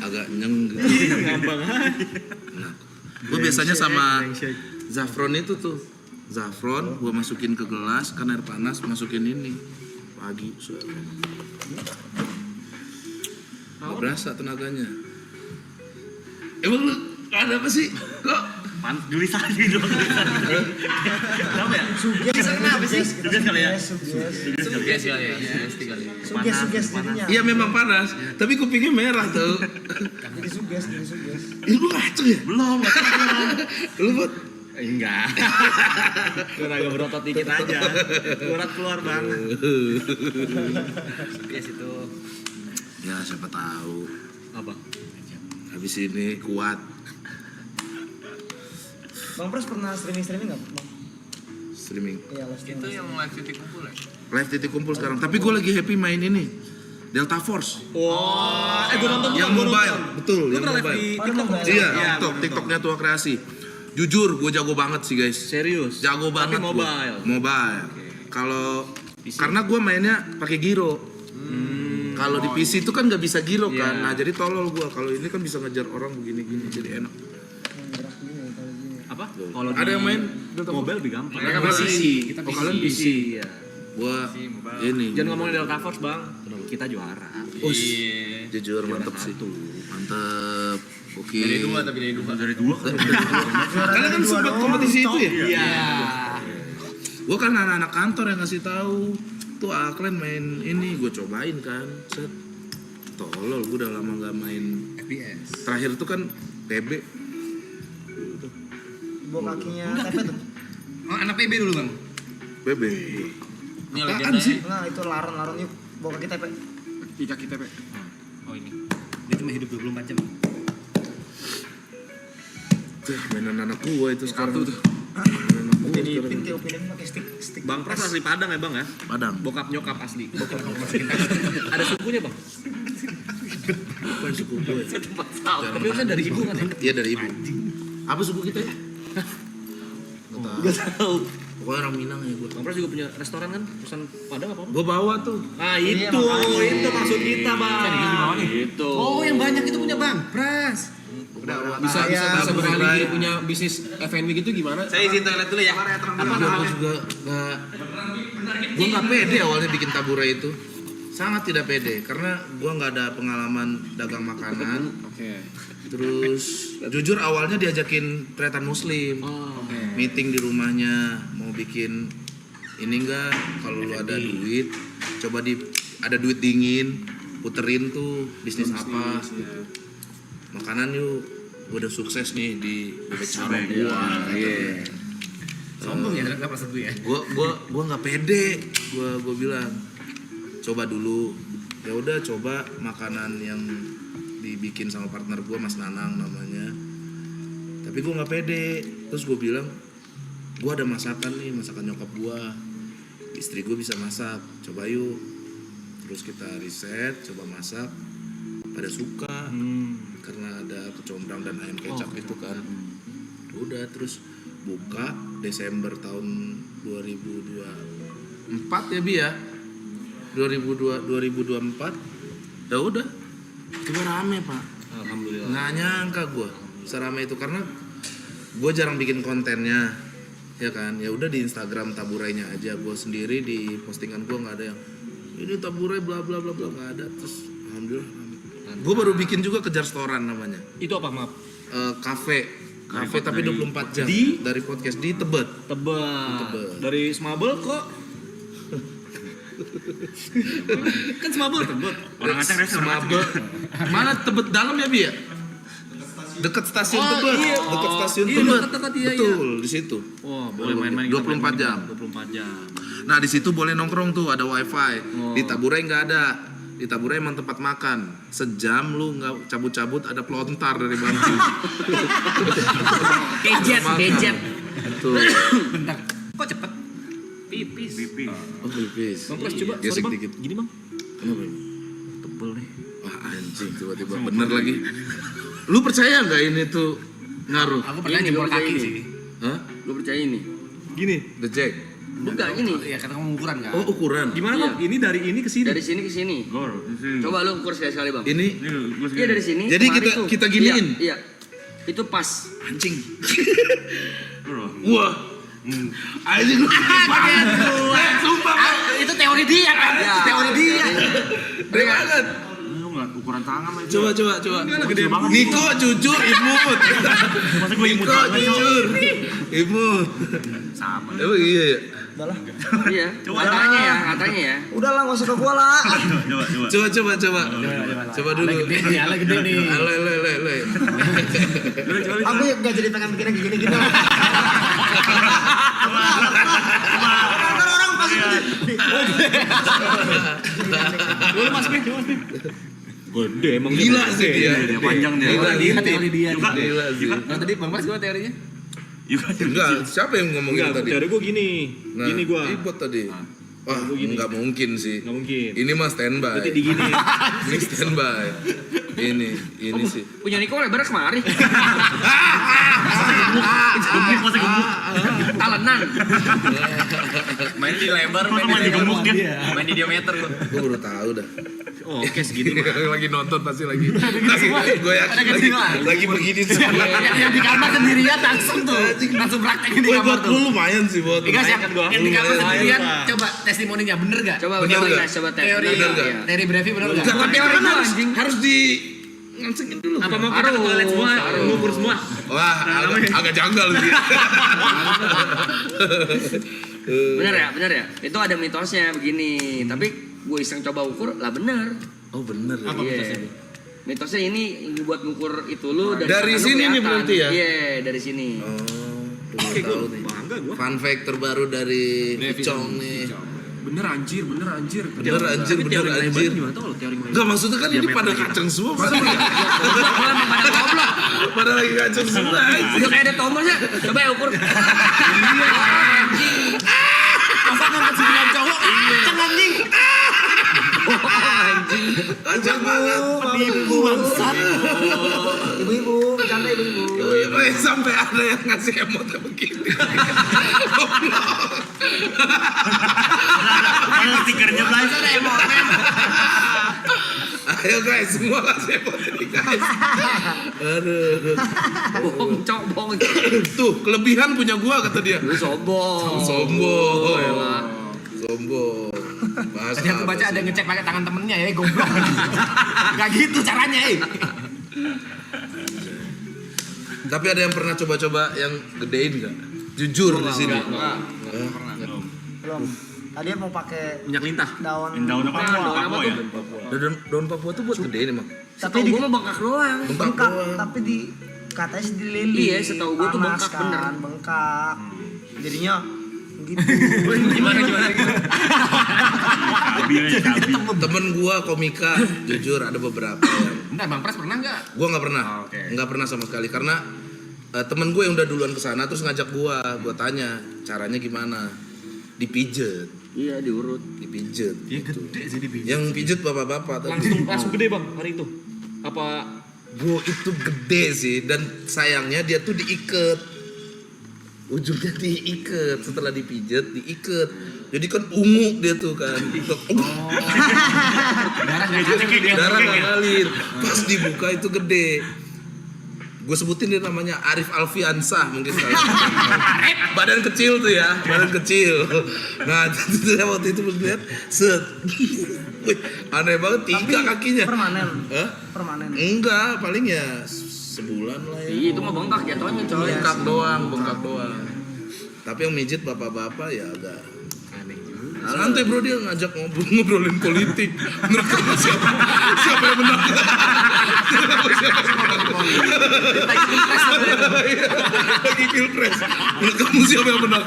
agak nyeng gitu. Ngambang aja. Nah, gue biasanya sama Zafron itu tuh. Zafron gue masukin ke gelas, kan air panas, masukin ini pagi. Gak berasa tenaganya. Emang lu ada apa sih? Kok? Gelisah gitu. Kenapa ya? Suges kenapa sih? Suges kali ya? Suges kali ya. Suges jadinya. Iya memang panas, tapi kupingnya merah tuh. Jadi suges. Ini lu ngaco ya? Belum. Lu buat Enggak. Gue agak berotot dikit aja. Urat keluar bang. Yes itu. ya siapa tahu. Apa? Habis ini kuat. Bang Pras pernah streaming nggak? Bang? Streaming. Iya, live Itu streaming. yang live titik kumpul ya? Live titik kumpul sekarang. Tapi gue lagi happy main ini. Delta Force. Oh, gue nonton Yang mobile, betul, yang pernah live mobile. di Oh, TikTok. mobile. Iya, Iya, TikToknya Tua Kreasi. Jujur, gue jago banget sih guys. Serius. Jago banget. Tapi gua. mobile. Mobile. Kalau karena gue mainnya pakai giro. Kalau di PC itu kan nggak bisa giro kan. Iya. Nah jadi tolol gue. Kalau ini kan bisa ngejar orang begini-gini, jadi enak. Gerak gini kalau gini. Apa? Kalau Ada di yang main? mobile lebih gampang. Mereka PC. Oh kalian PC. Iya. Gue ini. Jangan ngomongin Delta Force bang. Kita juara. Us, Iya. jujur mantep sih. Mantep. Oke. Dari dua tapi dari dua. Dari dua. Kalian kan sempat kompetisi itu ya? Iya. Gue kan anak-anak kantor yang ngasih tahu tuh Aklen main ini, gue cobain kan. Set. Tolol, gue udah lama nggak main FPS. terakhir itu kan PB. Bawa kakinya tepet tuh. Oh, anak PB dulu, Bang. PB. Ini Apaan legendanya. sih? Nah, itu laron yuk. Bawa kaki tepet. Kita P. Oh ini. Dia cuma hidup 24 jam. Tuh, mainan anak gue itu sekarang. Kartu tuh. Mainan anak gue Jadi sekarang. pin kayak upinin pakai stick. Bang Pras asli Padang ya bang ya? Padang. Bokap nyokap asli. Ada sukunya bang? Apa yang suku gue? Tapi kan dari ibu kan ya? Iya dari ibu. Apa suku kita ya? Gak tahu. Pokoknya orang Minang ya gue. Bang Pras juga punya restoran kan? Pesan Padang apa? Gue bawa tuh. Ah Iya, itu, makanya. itu maksud kita bang. Itu. Oh, yang banyak itu punya Bang Pras. Bisa berkali dia punya bisnis F&B gitu gimana? Saya izin toilet dulu ya. Gue juga nggak. Gue nggak pede awalnya bikin tabura itu. Sangat tidak pede karena gue nggak ada pengalaman dagang makanan. Oke. Terus jujur awalnya diajakin tretan muslim. Oke. Meeting di rumahnya mau bikin ini enggak, kalau lu ada duit, coba ada duit dingin, puterin tuh bisnis apa gitu. Makanan yuk, gua udah sukses nih di bebek corong gua. Iya. Sombong ya nggak pas gue ya. Gua nggak pede, gua bilang coba dulu. Ya udah coba makanan yang dibikin sama partner gua, Mas Nanang namanya. Tapi gua nggak pede. Terus gua bilang, gua ada masakan nih, masakan nyokap gua. Istri gua bisa masak, coba yuk. Terus kita riset, coba masak. Pada suka karena ada kecombrang dan ayam kecap itu kan. Udah terus buka Desember tahun 2024 ya Bi ya. 2024 ya udah cuma rame Pak. Alhamdulillah. Nggak nyangka gue serame itu karena gue jarang bikin kontennya ya kan. Ya udah di Instagram Taburainya aja, gue sendiri di postingan gue nggak ada yang ini Taburai bla bla bla bla, nggak ada. Terus alhamdulillah gue baru bikin juga Kejar Storan namanya. Itu apa maaf? Kafe tapi 24 jam dari podcast di Tebet. Tebet. Dari Smabel kok. Kan Smabel Tebet. Orang Aceh rasa Semabel. Mana Tebet dalam ya Bi ya? Dekat stasiun Tebet. iya. Dekat stasiun Iya, Tebet. dekat, iya, Betul, di situ. Wah, boleh main-main 24 jam. 24 jam. Nah, di situ boleh nongkrong tuh, ada wifi. Di Taburai nggak ada. Di Taburai emang tempat makan. Sejam lu nggak cabut-cabut ada pelontar dari bangku. Gadget. Betul. Bentar. Kok cepet? Pipis. Oh, pipis. Bang Pras coba, Gesek sorry Bang. dikit. Gini Bang. Kenapa ini? Tebel nih. Wah anjing, tiba-tiba bener lagi. Lu percaya nggak ini tuh ngaruh? Aku pernah Ini jempol gue kaki ini. sih. Hah? Gue percaya ini. Gini. The Jack? Bukan ini. Iya, kata kamu ukuran kan. Oh ukuran. Gimana Iya. Bang? Ini dari ini ke sini. Dari sini ke sini. Gor, di sini. Coba lu ukur sekali-sekali Bang. Ini Iya dari sini. Jadi kemari kita giniin? Iya. Itu pas. anjing. Bro. Wah. Anjing lu. Sumpah. Itu teori dia kan. Ya. Teori dia. Gede banget. Lu ngeliat ukuran tangan aja. Coba. Gede banget. Niko jujur imut. Masa gue imut Niko banget, Cok? jujur imut. Sama. Emang iya ya? Iya. Katanya ya. Udah lah, nggak usah ke gua lah. Coba. Coba dulu. Gede nih, ala gede nih. Ale. Aku nggak jadi pengen bikin kayak gini-gini. Kan orang pasti Boleh Mas Bim, Mas Bim. Gede emang Gila sih dia. Dia panjang dia. Gila, Dia teori dia. Juga. Gila sih. Nah tadi Bang Pras gimana teorinya? Enggak, siapa yang ngomongin Enggak, tadi? teori gue gini. Nah, Gini gua. Ibot tadi. Wah, Gua gini. nggak mungkin sih. Nggak mungkin. Ini mah standby. Berarti digini. Ini standby. Ini sih. Punya Niko lebar kemari. Masa gemuk. Talenan. Main di lebar, Lu main di gemuk dia. main di diameter gua. Gue baru tahu dah. Oke segitu mah. lagi nonton pasti lagi. Gue yakin lagi begini semua. Yang di kamar sendirian langsung tuh. Langsung praktekin di Woi, kamar buat tuh. lu lumayan sih buat. Iya sih, yang di kamar Lumayan. sendirian coba testimoninya bener gak? Coba Bener coba nggak? tes, coba tes. Teori Bener nggak? nggak? Iya. Teori Brevi bener gak? Tapi teori kan gua, harus anjing. harus di ngansengin dulu. Apa mau kita ke toilet semua? Ngukur semua. Wah, agak janggal sih. Bener ya. Itu ada mitosnya begini. Tapi gue iseng coba ukur, lah bener. Oh bener. Apa Iya. mitosnya? Mitosnya ini buat ngukur itu lu Dari tangan lu sini nih kelihatan. berarti ya? Iya, dari sini. Oh, Oke, tahu gue nih. bangga gue. Fun fact terbaru dari Icong nih. Bener anjir. Bener anjir. Gimana tuh kalau teori main? Enggak maksudnya kan ini pada kacang semua. Masa pada lagi kacang semua. Udah kayak ada tombolnya. Coba ya ukur. Masa ngangkat sembilan cowok? Kacang anjing. Kacang banget. Penipu bangsat. Ibu-ibu, bercanda ibu-ibu. Sampai ada yang ngasih emotnya begini. Mana stikernya Blay? Ayo guys, semua kasih emotnya nih guys. Aduh. Bohong. Tuh, kelebihan punya gua kata dia. Lu sombong. Sombong. Bahasa Tadi aku baca ada yang ngecek pakai tangan temennya ya, goblok. Gak gitu caranya, Tapi ada yang pernah coba-coba yang gedein nggak? Jujur di sini. Lo Belum. Tadi mau pakai Minyak lintah. daun. Daun apa? Daun apa Papua tuh? ya? Daun Papua tuh buat gede ini mah. Setahu gue mah bengkak doang. Bengkak, tapi di katanya sih dililin. Iya, setahu gua tuh Panas bengkak, bener. kan, bengkak. Jadinya gitu. Gimana? Cabi. Temen gua komika, jujur ada beberapa yang Bentar, Bang Pras pernah nggak? gua nggak pernah, nggak pernah sama sekali karena temen gue yang udah duluan kesana terus ngajak gua tanya caranya gimana, dipijet, Iya, diurut. dipijet. Iya gede sih di Yang pijet bapak-bapak tadi. Langsung gede bang hari itu. Apa Bro itu gede sih dan sayangnya dia tuh diikat. Ujungnya diikat, setelah dipijet diikat. Jadi kan ungu dia tuh kan. Darah nggak ngalir. Pas dibuka itu gede. Gue sebutin dia namanya Arif Alfiansah mungkin kalian. Badan kecil tuh ya, badan kecil. Nah, saya waktu itu lihat set. Wih, aneh banget 3 kakinya. Permanen. Hah? Permanen. Enggak, paling ya sebulan lah ya. Iya, itu mah bengkak jatuhnya coy. Bengkak doang, bengkak doang. Tapi yang mijit bapak-bapak ya agak aneh juga. santai bro, dia ngajak ngobrolin politik. Menurut kamu siapa yang menang? Lagi pilpres. Menurut kamu siapa yang menang?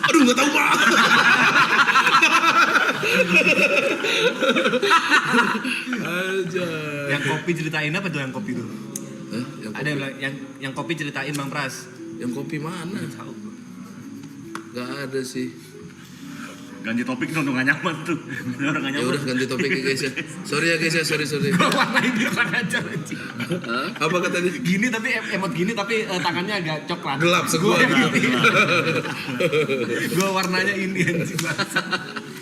Aduh nggak tahu pak. Aja. Yang kopi ceritain apa tuh yang kopi tuh? Yang Ada yang kopi ceritain Bang Pras. yang kopi mana? Gak ada sih. Ganti topik dong nggak nyaman tuh. Orang nggak Ya nyaman. udah ganti topik ya guys ya. Sorry ya guys ya, sorry. Warnain dia kan aja anjing. Apa kata dia? Gini tapi emot gini tapi tangannya agak coklat. Gelap segua. Gua warnanya ini anjing banget.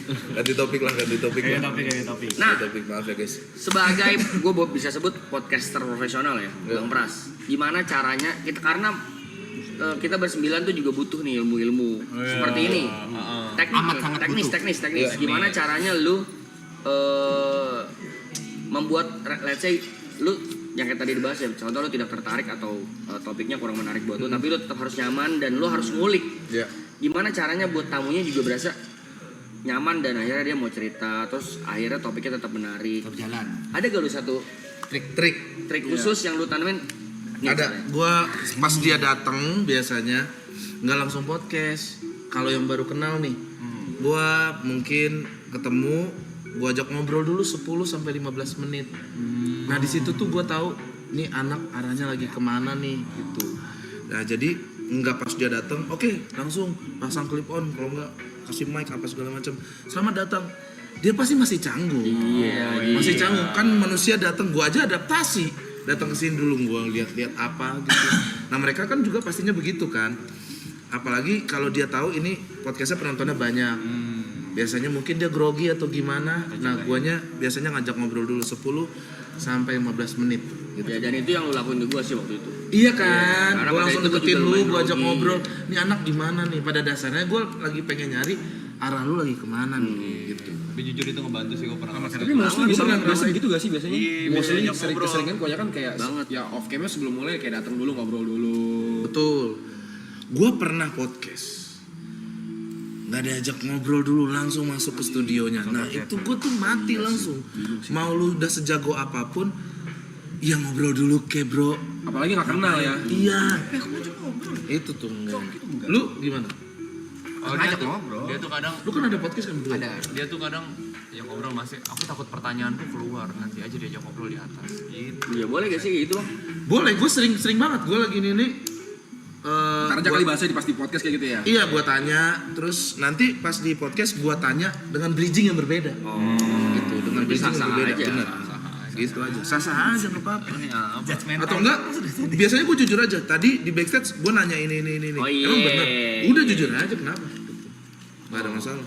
Ganti topik lah. Kayak topik. Nah, Ganti topik, maaf ya guys. sebagai gue bisa sebut podcaster profesional ya, Bang Pras. Gimana caranya kita karena kita bersembilan tuh juga butuh nih ilmu-ilmu seperti ini. Teknis. Gimana caranya lu membuat let's say lu yang kayak tadi dibahas ya, contoh lu tidak tertarik atau topiknya kurang menarik buat lu, tapi lu tetap harus nyaman dan lu harus ngulik. Ya. Gimana caranya buat tamunya juga berasa nyaman dan akhirnya dia mau cerita, terus akhirnya topiknya tetap menarik. Berjalan. Ada gak lu satu trik khusus yang lu tanemin? Nih, Ada. caranya. Gua pas dia datang biasanya nggak langsung podcast. Kalau yang baru kenal nih, gua mungkin ketemu, gua ajak ngobrol dulu 10 sampai 15 menit. Nah, di situ tuh gua tahu nih anak arahnya lagi kemana nih gitu. Nah, jadi nggak pas dia datang, oke, langsung pasang clip on, kalau nggak kasih mic apa segala macam. Selamat datang. Dia pasti masih canggung. Masih canggung kan, manusia datang, gua aja adaptasi. Datang ke sini dulu gua lihat-lihat apa gitu. Nah, mereka kan juga pastinya begitu kan. Apalagi kalau dia tahu ini podcastnya penontonnya banyak. Biasanya mungkin dia grogi atau gimana. Nah, guanya biasanya ngajak ngobrol dulu 10 sampai 15 menit gitu. Ya, dan itu yang lu lakuin ke gua sih waktu itu. Iya kan, Karena gue pada langsung itu gua deketin juga lu, lumayan gue ajak grogi. ngobrol. Ini anak gimana nih? Pada dasarnya gue lagi pengen nyari arah lu lagi kemana nih gitu. Tapi jujur itu ngebantu sih, gue pernah ngerasain. Tapi mostly biasa gitu gak sih biasanya? Iya, Mostly biasanya sering ngobrol. keseringan kebanyakan kayak Banget. ya off camnya sebelum mulai kayak datang dulu ngobrol dulu. Betul. Gue pernah podcast, nggak diajak ngobrol dulu, langsung masuk ke studionya. Nah itu gue tuh mati langsung. Mau lu udah sejago apapun, ya ngobrol dulu ke bro. Apalagi nggak kenal ya. Iya. Itu tuh enggak. Lu gimana? Ngajak ngobrol. Dia tuh kadang Lu kan ada podcast kan berdua? Ada. dia tuh kadang ya ngobrol masih, aku takut pertanyaanku keluar, nanti aja diajak ngobrol di atas gitu. Ya boleh gak sih kayak gitu Bang? Boleh, gue sering banget. Gue lagi ini Ntar aja kali bahasnya di pasti podcast kayak gitu ya. iya, gua tanya, terus nanti pas di podcast gua tanya dengan bridging yang berbeda. Gitu, dengan Berarti bridging yang sah-sah berbeda, aja. bener. Gitu aja. Sah-sah aja enggak apa-apa. Judgmental. Atau enggak, biasanya gua jujur aja. Tadi di backstage gua nanya ini. Oh, Emang iya. bener. Udah jujur aja kenapa? Gitu. Enggak ada masalah.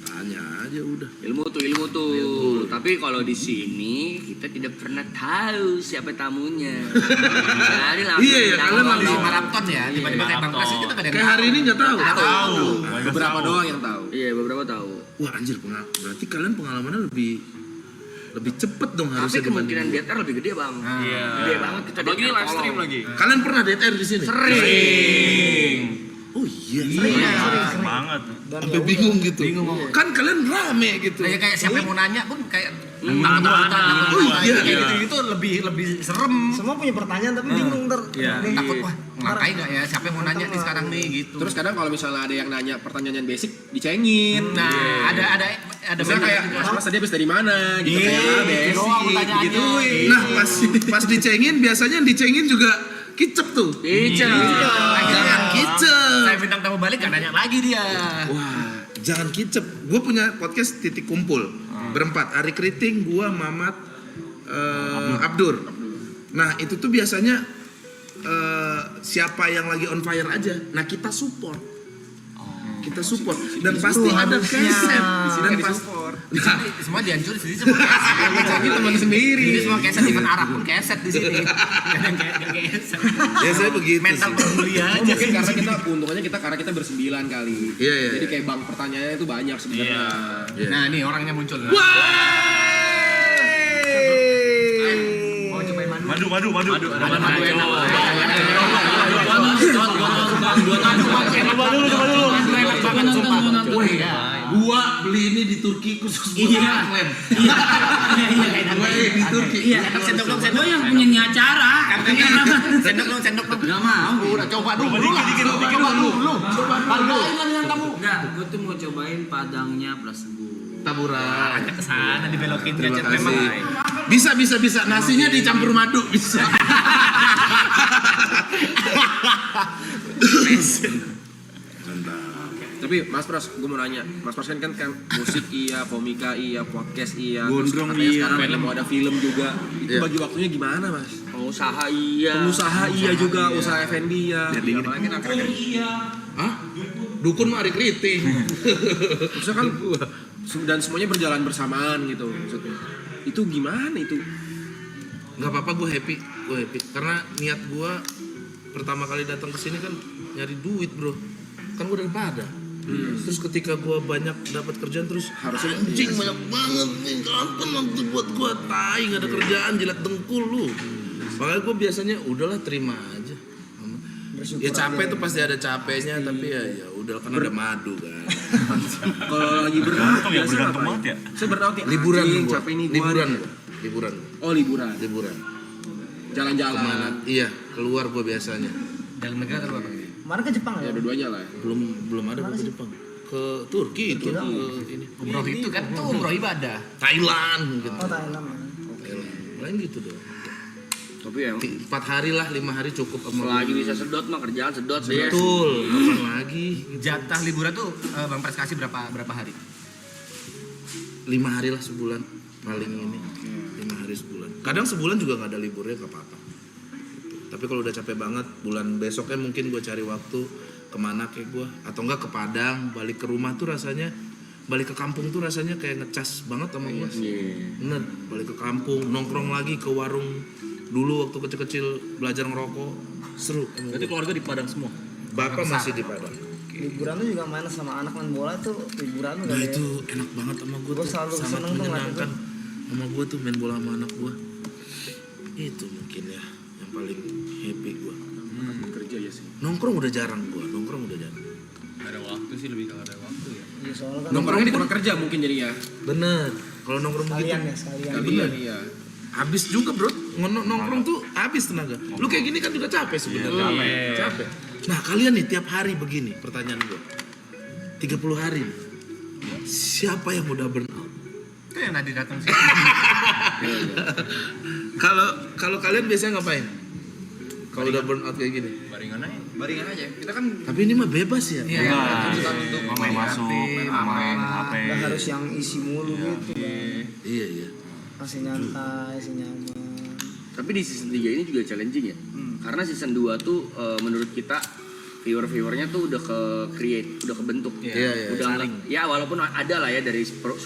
Tanya aja udah. Ilmu tuh. Tapi kalau di sini kita tidak pernah tahu siapa tamunya. Jadi langsung Iya, ya, kalian Kalau di langsung- maraton ya, tiba-tiba kayak Bang Pras itu kita Kayak hari ini enggak tahu. tahu. Beberapa doang yang tahu. Iya, beberapa tahu. Wah, anjir, berarti kalian pengalamannya lebih cepet dong Tapi harusnya kemungkinan dibanding. DTR lebih gede Bang. Iya. Gede banget kita Apalagi DTR, live stream tolong. lagi. Kalian pernah DTR di sini? Sering. Oh iya. Sering. Banget. Dan Sampai ya bingung udah. gitu. Kan kalian rame gitu. Kayak siapa yang mau nanya pun kayak Oh iya. itu lebih serem. Semua punya pertanyaan tapi bingung ntar. Nih, Takut wah ngelangkai gak ya, siapa yang mau nanya nih sekarang nih gitu. Terus kadang kalau misalnya ada yang nanya pertanyaan yang basic, dicengin. Nah, ada Misalnya kayak mas tadi habis dari mana gitu kayak basic doang pertanyaannya. gituin. Nah, pas dicengin biasanya yang dicengin juga kicep tuh. Jangan kicep. Saya bintang tamu balik gak nanya lagi dia. Wah, jangan kicep. Gue punya podcast Titik Kumpul. Berempat, Ari Kriting, gua, Mamat, Abdur. Nah, itu tuh biasanya siapa yang lagi on fire aja. Nah, kita support. Kita support dan pasti ada keset dan pasti Semua dihancurin di sini semua keset. Jadi teman sendiri. Jadi semua keset, even Arab pun keset di sini. Kadang kayak keset. ya saya begitu Mental sih. peduli aja. Mungkin karena kita keuntungannya karena kita bersembilan kali. Iya, iya, Jadi iya. kayak bang pertanyaannya itu banyak sebenarnya. Iya. Nah, nih orangnya muncul. Mau cobain madu. Madu. Madu enak. Coba dulu. Madu enak banget sumpah. Gua beli ini di Turki khusus buat Akhlem. Gua di Turki. Sendok dong. Gue yang punya nih acara. Sendok dong. Gak mau. Udah coba dulu. Dikit dulu. Hargain lah yang kamu. Enggak, gue tuh mau cobain padangnya Prasegu. Taburan. Ke sana dibelokin Terima gadget kasih. memang. Bisa. Nasinya dicampur madu bisa. Tapi Mas Pras, gue mau nanya, Mas Pras kan musik iya, komika iya, podcast iya, Gondrong terus katanya iya. sekarang mau ada film juga. Itu Iya. bagi waktunya gimana Mas? Pengusaha iya. Pengusaha iya juga, usaha F&B iya. Apalagi akhir-akhir ini. Hah? Dukun mah Ari Kriting. Maksudnya kan dan semuanya berjalan bersamaan gitu maksudnya. Itu gimana itu? Nggak apa-apa, gue happy. Karena niat gue pertama kali datang ke sini kan nyari duit, bro. Kan gue dari Padang. Terus ketika gue banyak dapat kerjaan terus harusnya anjing banyak banget nih, kapan waktu buat gue tai nggak ada kerjaan, jilat dengkul lu. Makanya gue biasanya udahlah terima aja. Ya capek tuh pasti ada capeknya, tapi ya udah kan ada madu kan. Kalau lagi burnout Bergantung ya, biasa bergantung ngapain? banget ya. Saya burnout ya. Liburan anjing, gua. capek nih gua. Liburan. Oh liburan. Jalan-jalan. Kemana? Iya, keluar gue biasanya. Dalam negara atau apa? Kemarin ke Jepang Ya ya? dua-duanya lah. Belum ada gue ke Jepang. Ke Turki itu, ke ini. Umroh itu kan tuh umroh ibadah. Thailand gitu. Oh Thailand. Lain gitu dong. Tapi ya 4 hari lah, 5 hari cukup sama selagi bisa sedot mah kerjaan sedot deh. betul, kapan lagi? Jatah liburan tuh Bang Pras kasih berapa hari? 5 hari lah sebulan paling ini. 5 hari sebulan. Kadang sebulan juga nggak ada liburnya, nggak apa-apa. Tapi kalau udah capek banget, bulan besoknya mungkin gue cari waktu kemana kayak gue, atau enggak ke Padang, balik ke rumah tuh rasanya, balik ke kampung tuh rasanya kayak ngecas banget sama gue. Bener, balik ke kampung, nongkrong lagi ke warung dulu waktu kecil-kecil belajar ngerokok, seru. Berarti keluarga di Padang semua. Bapak masih di Padang. Liburan tuh juga main sama anak main bola tuh liburan tuh Nah kali ya. itu enak banget sama gue Gua tuh, selalu sangat seneng tuh ngeliat menyenangkan sama gue tuh main bola sama anak gue. Itu mungkin ya yang paling happy gue. Kerja ya sih. Nongkrong udah jarang gue, Gak Ada waktu sih, lebih kalau ada waktu ya. Iya soalnya kan Nongkrongnya di tempat kerja mungkin jadinya. bener. Kalau nongkrong begitu, sekalian ya sekalian. bener. Iya. Habis juga bro, nongkrong tuh habis tenaga. Lu kayak gini kan juga capek sebenarnya. Capek. Nah kalian nih tiap hari begini, pertanyaan gue. 30 hari nih. Siapa yang udah burn out? Itu yang tadi datang sih. Kalau kalian biasanya ngapain? Kalau udah burn out kayak gini? Baringan aja. Kita kan Tapi ini mah bebas ya. Iya. Main masuk, main HP. Nggak harus yang isi mulu gitu Bang. Iya. Masih nyantai, masih nyaman. Tapi di season 3 ini juga challenging ya. Karena season 2 tuh menurut kita viewernya tuh udah udah kebentuk. Iya. Udah ya walaupun ada lah ya dari 10%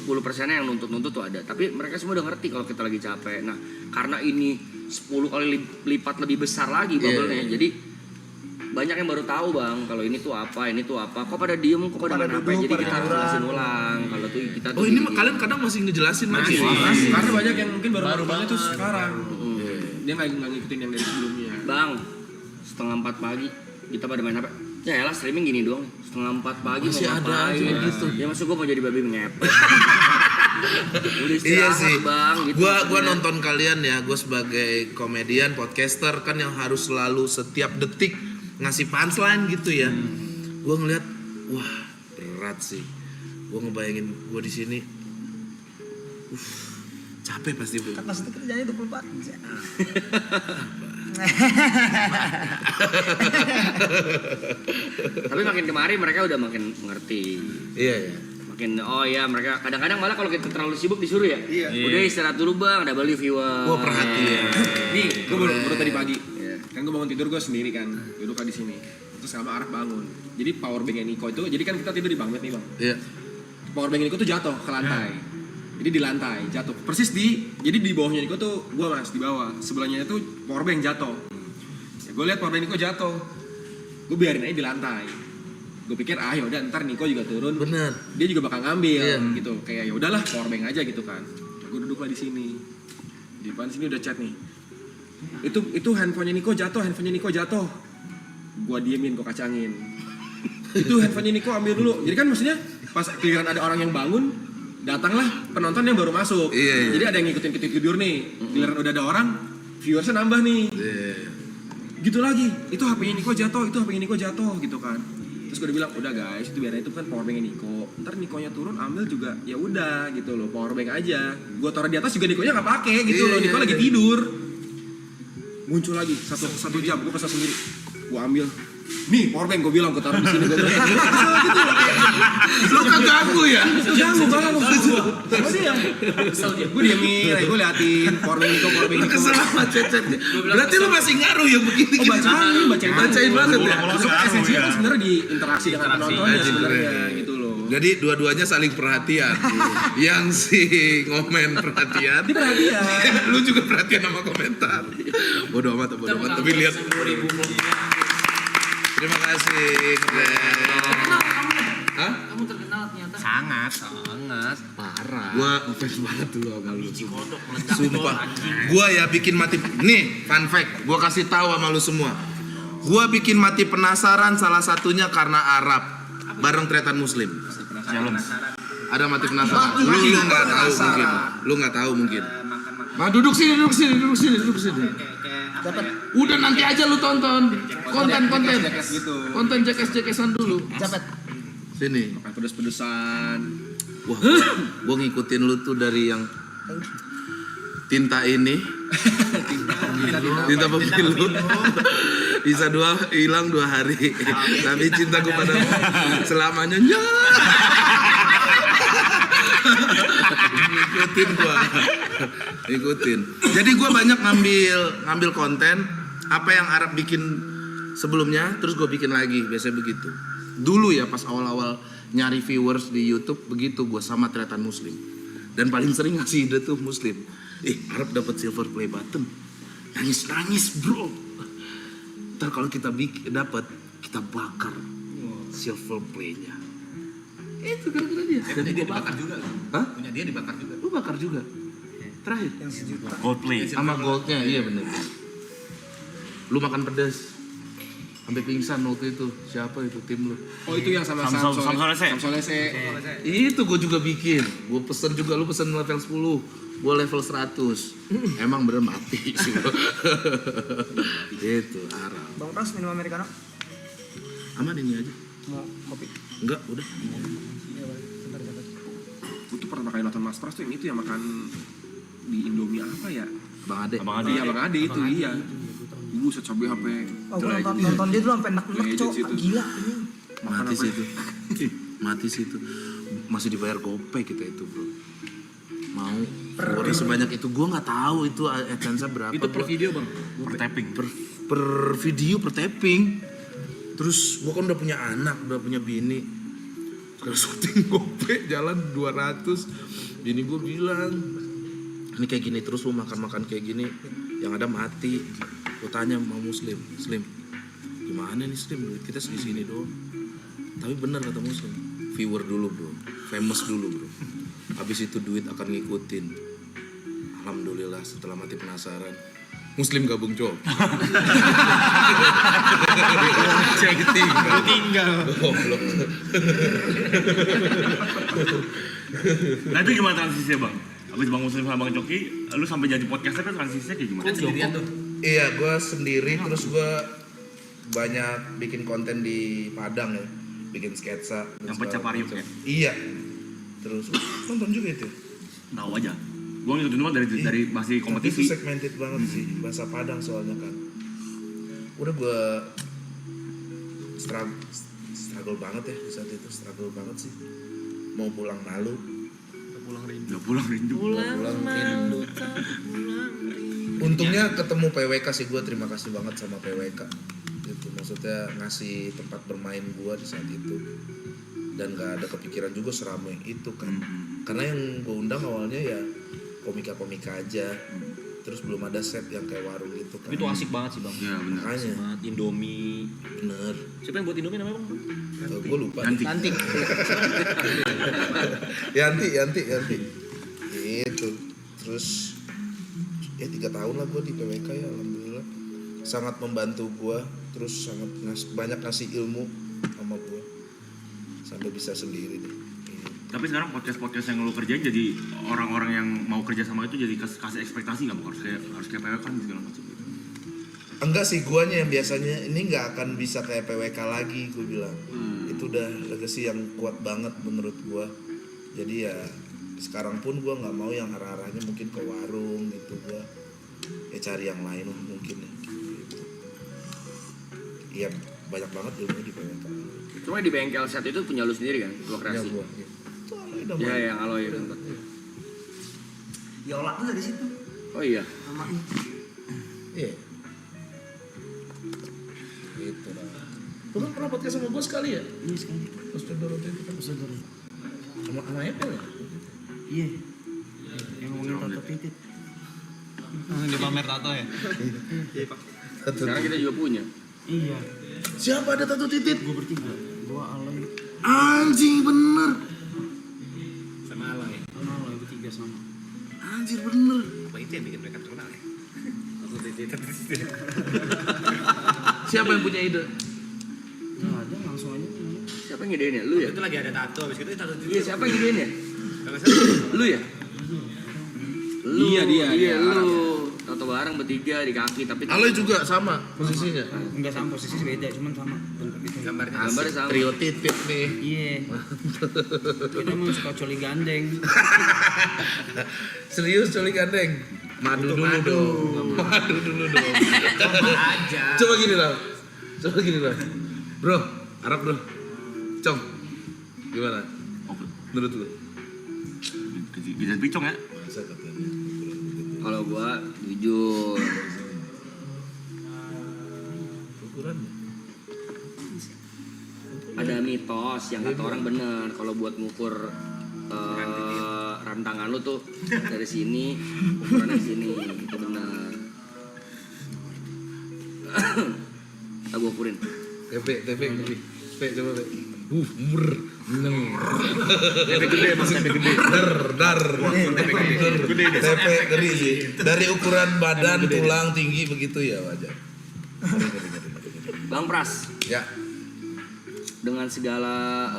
yang nuntut tuh ada. Tapi mereka semua udah ngerti kalau kita lagi capek. Nah, karena ini 10 kali lipat lebih besar lagi bubble-nya. Jadi banyak yang baru tahu Bang kalau ini tuh apa. Kok pada diem, kok pada main apa. Jadi kita harus jelasin ulang kalau tuh kita tuh Oh ini gini, mah kalian kadang masih ngejelasin lagi. karena banyak yang mungkin baru nontonnya tuh sekarang. Dia nggak ngikutin yang dari sebelumnya. Bang, 3:30 pagi kita pada main apa? Ya elah streaming gini doang, 3:30 pagi Masih mau ada ngapain aja ya. gitu. Ya maksud gue mau jadi babi ngepet. Udah Iya istirahat sih. bang gitu. Gua maksudnya. nonton kalian ya, gue sebagai komedian, podcaster kan yang harus selalu setiap detik ngasih punchline gitu ya. Gue ngeliat, wah berat sih. Gue ngebayangin gue di sini, capek pasti bro. Kan maksudnya kerjanya 24 jam. Tapi makin kemari mereka udah makin mengerti. Iya ya. Makin oh ya mereka kadang-kadang malah kalau kita terlalu sibuk disuruh ya. Iya. Udah istirahat dulu bang, ada balik viewer. Gue perhatian. Nih, gue baru tadi pagi. Iya. Kan gue bangun tidur gue sendiri kan, duduk di sini. Terus sama Araf bangun. Jadi power banknya Niko itu, jadi kan kita tidur di bangbed nih bang. Iya. Power bank Niko tuh jatuh ke lantai. Jadi di lantai jatuh. Persis jadi di bawahnya Niko tuh gue mas di bawah. Sebelahnya itu power bank jatuh. Ya, gue lihat power bank Niko jatuh. Gue biarin aja di lantai. Gue pikir ya udah ntar Niko juga turun. Bener. Dia juga bakal ngambil Iya. gitu. Kayak ya udahlah power bank aja gitu kan. Gue duduklah di sini. Di depan sini udah chat nih. Itu handphonenya Niko jatuh. Gua diemin, gua kacangin. Itu handphonenya Niko ambil dulu. Jadi kan maksudnya pas giliran ada orang yang bangun, datanglah penonton yang baru masuk. Iya. Jadi ada yang ngikutin tidur nih. Giliran udah ada orang, viewersnya nambah nih. Iya. Gitu lagi. Itu HP-nya Niko jatuh gitu kan. Terus gue bilang, udah guys, itu biar itu kan powerbanknya Niko. Ntar Nikonya turun ambil juga, ya udah gitu loh, powerbank aja. Gue taruh di atas juga Nikonya nggak pakai gitu loh. Niko lagi tidur. Muncul lagi satu jam, gue pesan sendiri. Gue ambil. Nih powerbank gue bilang, gue taruh di sini. Gue bilang, gitu loh. Lu keganggu ya? Ganggu sama dia. Gue diemin, gue liatin powerbank Niko. Kesel sama cecetnya. Berarti lu masih ngaruh ya begini. Oh bacain banget ya. Masuk Esensinya kan sebenarnya di interaksi dengan penontonnya Anjing, sebenarnya keren. gitu loh. Jadi dua-duanya saling perhatian. Yang si ngomen perhatian. Dia perhatian. Lu juga perhatian sama komentar. Bodoh amat. Tapi lihat. Terima kasih. Keren. Hah? Kamu terkenal ternyata. Sangat. Parah. Gua ngefans banget dulu sama lu. Sumpah. Gua ya bikin mati. Nih, fun fact. Gua kasih tahu sama lu semua. Gua bikin mati penasaran salah satunya karena Arab bareng Tretan Muslim. Ada mati penasaran. Lu nggak tahu mungkin. Lu nggak tahu mungkin. Nah, duduk sini. Udah nanti aja lu tonton. Konten jekes-jekesan dulu. Sini. Makan pedes-pedesan. Wah, gua ngikutin lu tuh dari yang tinta ini. Tinta pemilu. Bisa hilang 2 hari. Tapi cintaku padamu selamanya. Ikutin. Jadi gue banyak ngambil konten apa yang Arab bikin sebelumnya, terus gue bikin lagi, biasanya begitu. Dulu ya pas awal-awal nyari viewers di YouTube begitu gue sama Tretan Muslim. Dan paling sering ngasih ide tuh Muslim. Arab dapat silver play button. Nangis bro. Ntar kalau kita dapat, kita bakar silver play-nya. Itu gara-gara dia. Punya dia dibakar juga. Hah? Punya dia dibakar juga. Lu bakar juga. Terakhir Gold play. sama goldnya, iya bener. Lu makan pedas sampai pingsan waktu itu. Siapa itu tim lu? Oh itu yang sama Samsolese. Itu gue juga bikin. Gue pesen juga, lu pesen level 10. Gue level 100. Emang bener mati sih. Itu Arab. Bang Pras minum americano? Aman ini aja. Mau kopi? Enggak, udah. Gue tuh pertama kali nonton Mas Pras tuh yang itu yang makan di Indomie apa ya? Abang Ade. Iya Bang Ade itu iya. Buset sampai HP. Oh, gue nonton dia dulu sampai enak-enak, Legend cok. situ. Gila ini. Mati sih itu. Mati sih itu. Masih dibayar gopay kita itu, bro. Mau orang sebanyak itu, gue nggak tahu itu AdSense berapa. Itu per video bang. Per tapping. Per video per tapping. Terus gue kan udah punya anak, udah punya bini. Sekarang syuting gopay jalan 200. Bini gue bilang, ini kayak gini terus lu makan kayak gini, yang ada mati. Gue tanya sama Muslim, gimana nih Slim, duit kita segini doang. Tapi bener kata Muslim, viewer dulu bro, famous dulu bro. Habis itu duit akan ngikutin. Alhamdulillah setelah mati penasaran, Muslim gabung cowok. Tinggal. Goblok. Nah itu gimana transisinya bang? Abis Bang Muslim sama Bang Coki, lu sampai jadi podcaster kan transisinya kayak gimana? Iya, gue sendiri terus gue banyak bikin konten di Padang ya, bikin sketsa. dan Yang pecah segala pariuk macam. ya? Iya. Terus nonton juga itu. Tahu aja. Gua ngikutin cuma dari masih Tapi kompetisi. itu segmented banget sih, bahasa Padang soalnya kan. Udah gue struggle banget ya di saat itu, struggle banget sih. Mau pulang malu. Udah pulang rindu. Untungnya ketemu PWK sih, gue terima kasih banget sama PWK gitu, maksudnya ngasih tempat bermain gue di saat itu dan gak ada kepikiran juga seramai itu kan, karena yang gue undang awalnya ya komika-komika aja, terus belum ada set yang kayak warung gitu kan. Tapi itu asik banget sih bang. Iya benar. Makanya Banget, Indomie. bener, Siapa yang buat Indomie namanya bang? gue lupa. Nanti. Yanti gitu. Terus ya 3 tahun lah gue di PWK ya, alhamdulillah sangat membantu gue, terus sangat banyak ngasih ilmu sama gue sampai bisa sendiri deh. Tapi sekarang podcast yang lu kerjain jadi orang-orang yang mau kerja sama itu jadi kasih ekspektasi nggak bang? Harus kayak PWK kan segala macam gitu. Enggak sih, guanya yang biasanya ini nggak akan bisa kayak PWK lagi, gue bilang. Itu udah legacy yang kuat banget menurut gue. Jadi ya sekarang pun gue nggak mau yang arah-arahnya mungkin ke warung gitu, gue ya cari yang lain lah mungkin ya. Gitu. Iya banyak banget ilmu di PWK. Cuma di bengkel set itu punya lu sendiri kan, lo Ya kreasi. gue. Itu ada Ya yang Aloy itu. Yola tuh dari situ. Oh iya. Namanya. Iya. Gitu lah. Lu kan pernah podcast sama gue sekali ya? Iya sekali. Ustaz Dorothy itu kan. Ustaz Dorothy. Sama Epel ya? Iya. Yang ngomongin tato titit. Di pamer tato ya. Sekarang kita juga punya. Iya. Siapa ada tato titit? Gue bertiga. Gue Aloy. Anjing bener. Sama Aloy bertiga sama. Anjir bener. Apa itu yang bikin mereka terkenal ya? Siapa yang punya ide? Nggak ada, langsung aja. Siapa yang ngedein ya? Lu ya? Itu lagi ada tato, habis itu tato Iya, siapa yang ngedein ya? Lu ya? Lu, Iya, dia. Iya, lu. Tato bareng bertiga di kaki, tapi Aloy juga sama posisinya. Enggak sama, posisi beda, cuman sama bentuk itu. gambarnya. gambar sama. Trio titit nih. Iya. Kita emang suka coli gandeng. Serius coli gandeng. Madu dulu dong. Madu dulu dong. aja. Coba gini lah. Bro, Arab bro. Cong. Gimana? Menurut lu? Bisa picong ya? Masa katanya. Kalau gua jujur, Ukurannya. ada mitos yang kata orang bener kalau buat ngukur rantangan lu tuh dari sini ukurannya sini, itu benar. Gua ukurin. TP coba P. Mur. Tapi gede mas, tapi gede. Dar. TP gede sih. Dari ukuran badan, tulang, tinggi begitu ya wajar. Bang Pras, Ya. dengan segala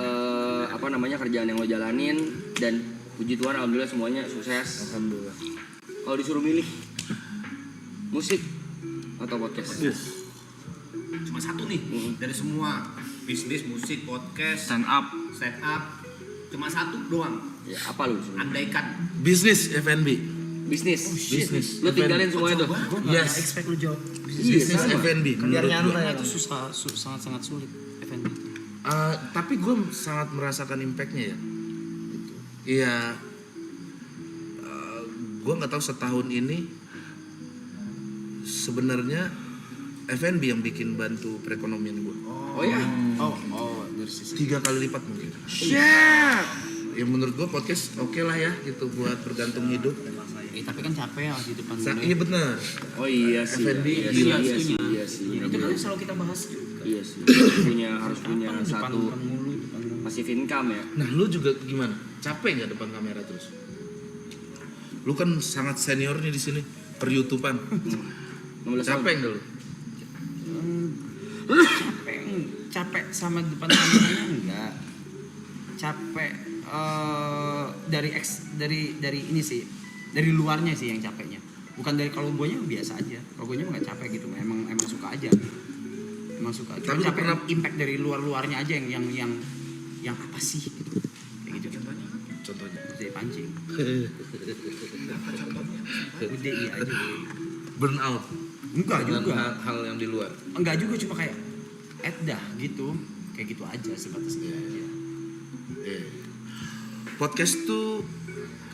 kerjaan yang lo jalanin dan puji Tuhan alhamdulillah semuanya sukses. Alhamdulillah. Kalau disuruh milih musik atau podcast? Cuma satu nih dari semua bisnis, musik, podcast, Stand up. stand up, cuma satu doang. Ya, apa lu? Andaikan. Bisnis F&B. Bisnis. Bisnis. Lu tinggalin semuanya tuh. Yes. Expect lu jawab. Bisnis F&B. Biar menurut gua. nyantai. Itu susah, sangat sulit. F&B. Tapi gue sangat merasakan impactnya ya. Gitu. Iya. Gue nggak tahu setahun ini sebenarnya F&B yang bikin bantu perekonomian gue. Oh ya. Oh, dari sisi. 3 kali lipat mungkin. Ya menurut gue podcast oke lah ya gitu buat bergantung hidup. Tapi kan capek ya di depan. Iya benar. Oh iya sih. F&B Iya gila. sih. Iya sih. Itu kan selalu kita bahas. Iya sih. Harus punya satu passive income ya. Nah lu juga gimana? Capek nggak depan kamera terus? Lu kan sangat senior nih di sini per YouTubean. 15 tahun. Capek enggak lu? Capek sama depan kameranya enggak. Capek dari ini sih. Dari luarnya sih yang capeknya. Bukan dari kalau guanya biasa aja. Kalau guanya enggak capek gitu. Emang suka aja. Emang suka. Cuma Tapi capek pernah impact dari luarnya aja yang apa sih gitu. Kayak gitu Contohnya. Udah pancing. Udah iya aja. Burn out. Enggak Dengan juga. hal yang di luar. Enggak juga, cuma kayak dah gitu. Kayak gitu aja, sebatas itu aja. Podcast tuh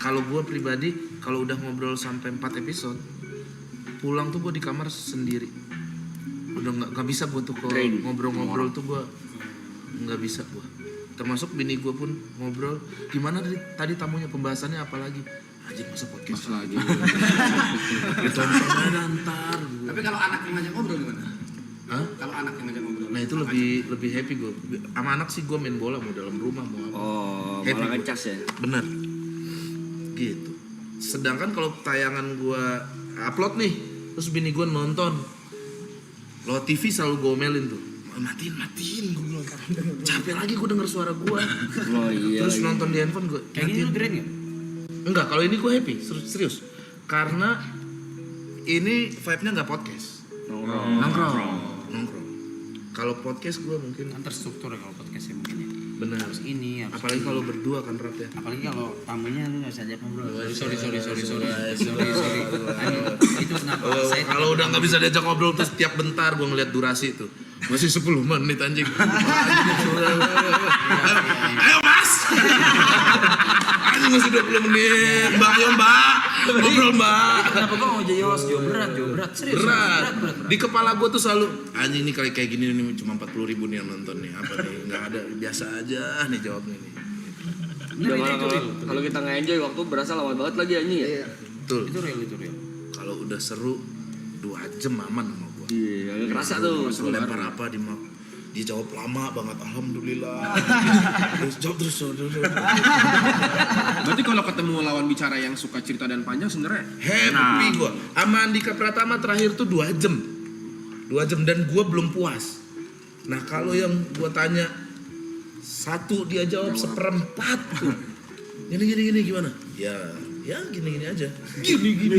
kalau gue pribadi kalau udah ngobrol sampai 4 episode pulang tuh gue di kamar sendiri, udah nggak bisa gue tuh kalau ngobrol-ngobrol tuh gue nggak bisa gue, termasuk bini gue pun ngobrol gimana tadi tamunya pembahasannya apa lagi anjir masa podcast lagi ntar. Tapi kalau anak yang ngajak ngobrol gimana? Hah? Kalau anak yang ngajak ngobrol. Nah itu lebih happy gue sama anak sih, gue main bola mau dalam rumah mau apa. Oh, Happy malah gua. ngecas ya. Bener gitu. Sedangkan kalau tayangan gue upload nih terus bini gue nonton lo TV selalu gue omelin tuh, matiin gue bilang capek lagi gue denger suara gue. Oh iya. Terus lagi. nonton di handphone gue Kayak gini lu drain nggak? enggak, kalau ini gue happy serius karena ini vibe-nya nggak podcast, nongkrong. Kalau podcast gue mungkin Kan terstruktur ya kalau podcastnya mungkin ya. benar, Harus ini, harus apalagi kalau berdua kan rap ya. apalagi kalau tamunya lu nggak bisa ajak ngobrol. Sorry. Itu kenapa saya Kalau udah nggak bisa diajak ngobrol terus tiap bentar gue ngeliat durasi itu masih 10 menit anjing. Ayo mas, anjing masih 20 menit. Mbak, ayo mbak, ngobrol mbak. kenapa gua mau jadi host? Jauh berat, serius. Berat. Di kepala gue tuh selalu anjing ini kayak gini nih cuma 40.000 nih yang nonton nih, apa nih nggak ada, biasa aja nih jawabnya nih. Udah malah kalau kita nggak enjoy waktu berasa lama banget lagi anjing ya. Betul. Itu real. Kalau udah seru 2 jam aman sama gue. Iya, agak kerasa tuh. Gue lempar apa dia jawab lama banget, alhamdulillah. Terus jawab terus. Berarti kalau ketemu lawan bicara yang suka cerita dan panjang sebenarnya Happy gue. Sama Andika Pratama terakhir tuh 2 jam. 2 jam dan gue belum puas. Nah kalau yang gue tanya 1 dia jawab 1/4 tuh. Gini gimana? Ya gini aja. Gini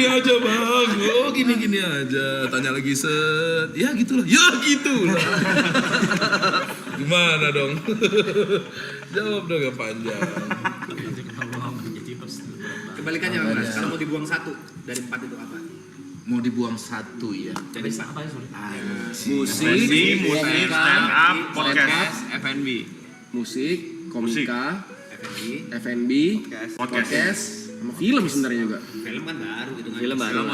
aja bang. Oh gini aja. Tanya lagi set. Ya gitulah. Gimana dong? Jawab dong yang panjang. Kebalikannya Mas, kalau mau dibuang 1 dari 4 itu apa? Mau dibuang 1 ya. Jadi apa ya, sorry? Musik, stand up, podcast. F&B. musik, komika, F&B, Podcast. sama film sebenarnya juga. Film kan baru gitu kan. Film baru.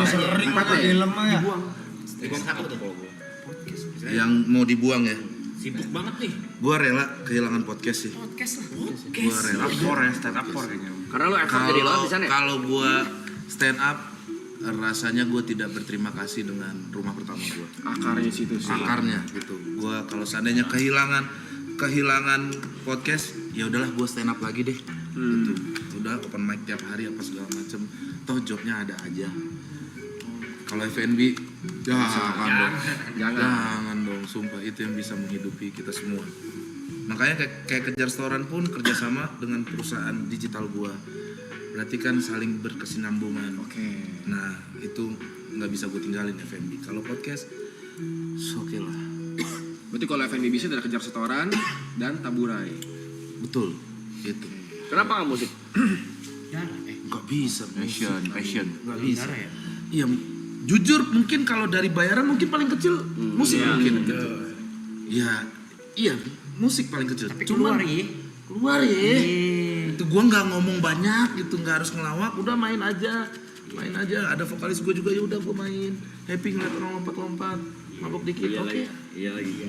Sering 4 ya? film mah ya. Dibuang 1 tuh kalau gua. Yang mau dibuang ya. Sibuk banget nih. Gua rela kehilangan podcast sih. Podcast lah. Gua rela. Stand up kayaknya. Karena lo effort jadi lawan di sana ya. Kalau gua stand up rasanya gue tidak berterima kasih dengan rumah pertama gue. Akarnya situ sih. Akarnya gitu. Gue kalau seandainya kehilangan podcast, ya udahlah gue stand up lagi deh. Gitu. Udah open mic tiap hari apa segala macem. Toh jobnya ada aja. Kalau F&B jangan dong, sumpah itu yang bisa menghidupi kita semua. Makanya kayak Kejar Restoran pun kerjasama dengan perusahaan digital gua. Berarti kan saling berkesinambungan. Oke. Nah itu nggak bisa gue tinggalin F&B. Kalau podcast, oke lah. Berarti kalau F&B bisa dari Kejar Setoran dan Taburai. Betul, itu. Kenapa nggak musik? Jarang Nggak bisa. Passion. Nggak bisa. Jarang ya. Iya, jujur mungkin kalau dari bayaran mungkin paling kecil musik mungkin. Iya, musik paling kecil. Tapi Cuman keluar ya. Itu gue nggak ngomong banyak gitu, nggak harus ngelawak, udah main aja. Ada vokalis gue juga, ya udah gue main, happy ngeliat orang lompat-lompat, mabok dikit, oke. Iya lagi.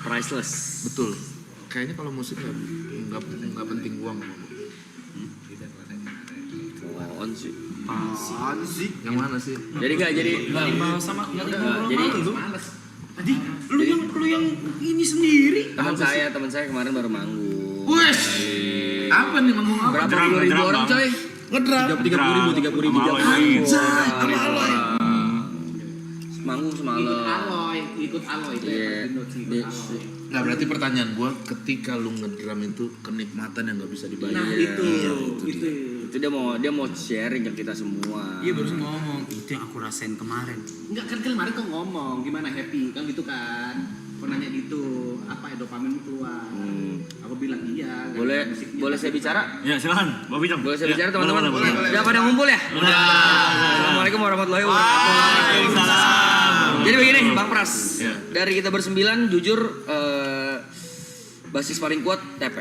Priceless. Betul. Kayaknya kalau musik nggak penting uang. On sih. Yang mana sih? Jadi nggak jadi. sama Jadi lu yang ini sendiri. teman saya kemarin baru manggung. Wes. Apa nih manggung apa? Berapa puluh ribu orang Bang. coy? Ngedram. 30.000 Sama Aloy. Sama Aloy. Manggung semalam. ikut Aloy itu Iya. Nah berarti pertanyaan gua, ketika lu ngedram itu kenikmatan yang nggak bisa dibayar. Nah, Iya, Itu dia mau sharing ke kita semua. Iya baru ngomong itu yang aku rasain kemarin. Enggak kan kemarin kok ngomong gimana happy kan gitu kan. Kau nanya gitu apa ya dopamin keluar. Aku bilang iya. Boleh saya bicara? Ya silakan, Bapak Bijam. Boleh saya Ya, bicara teman-teman? boleh. Udah pada ngumpul ya? Assalamualaikum warahmatullahi wabarakatuh. Jadi begini, Bang Pras. Dari kita bersembilan, jujur basis paling kuat TP.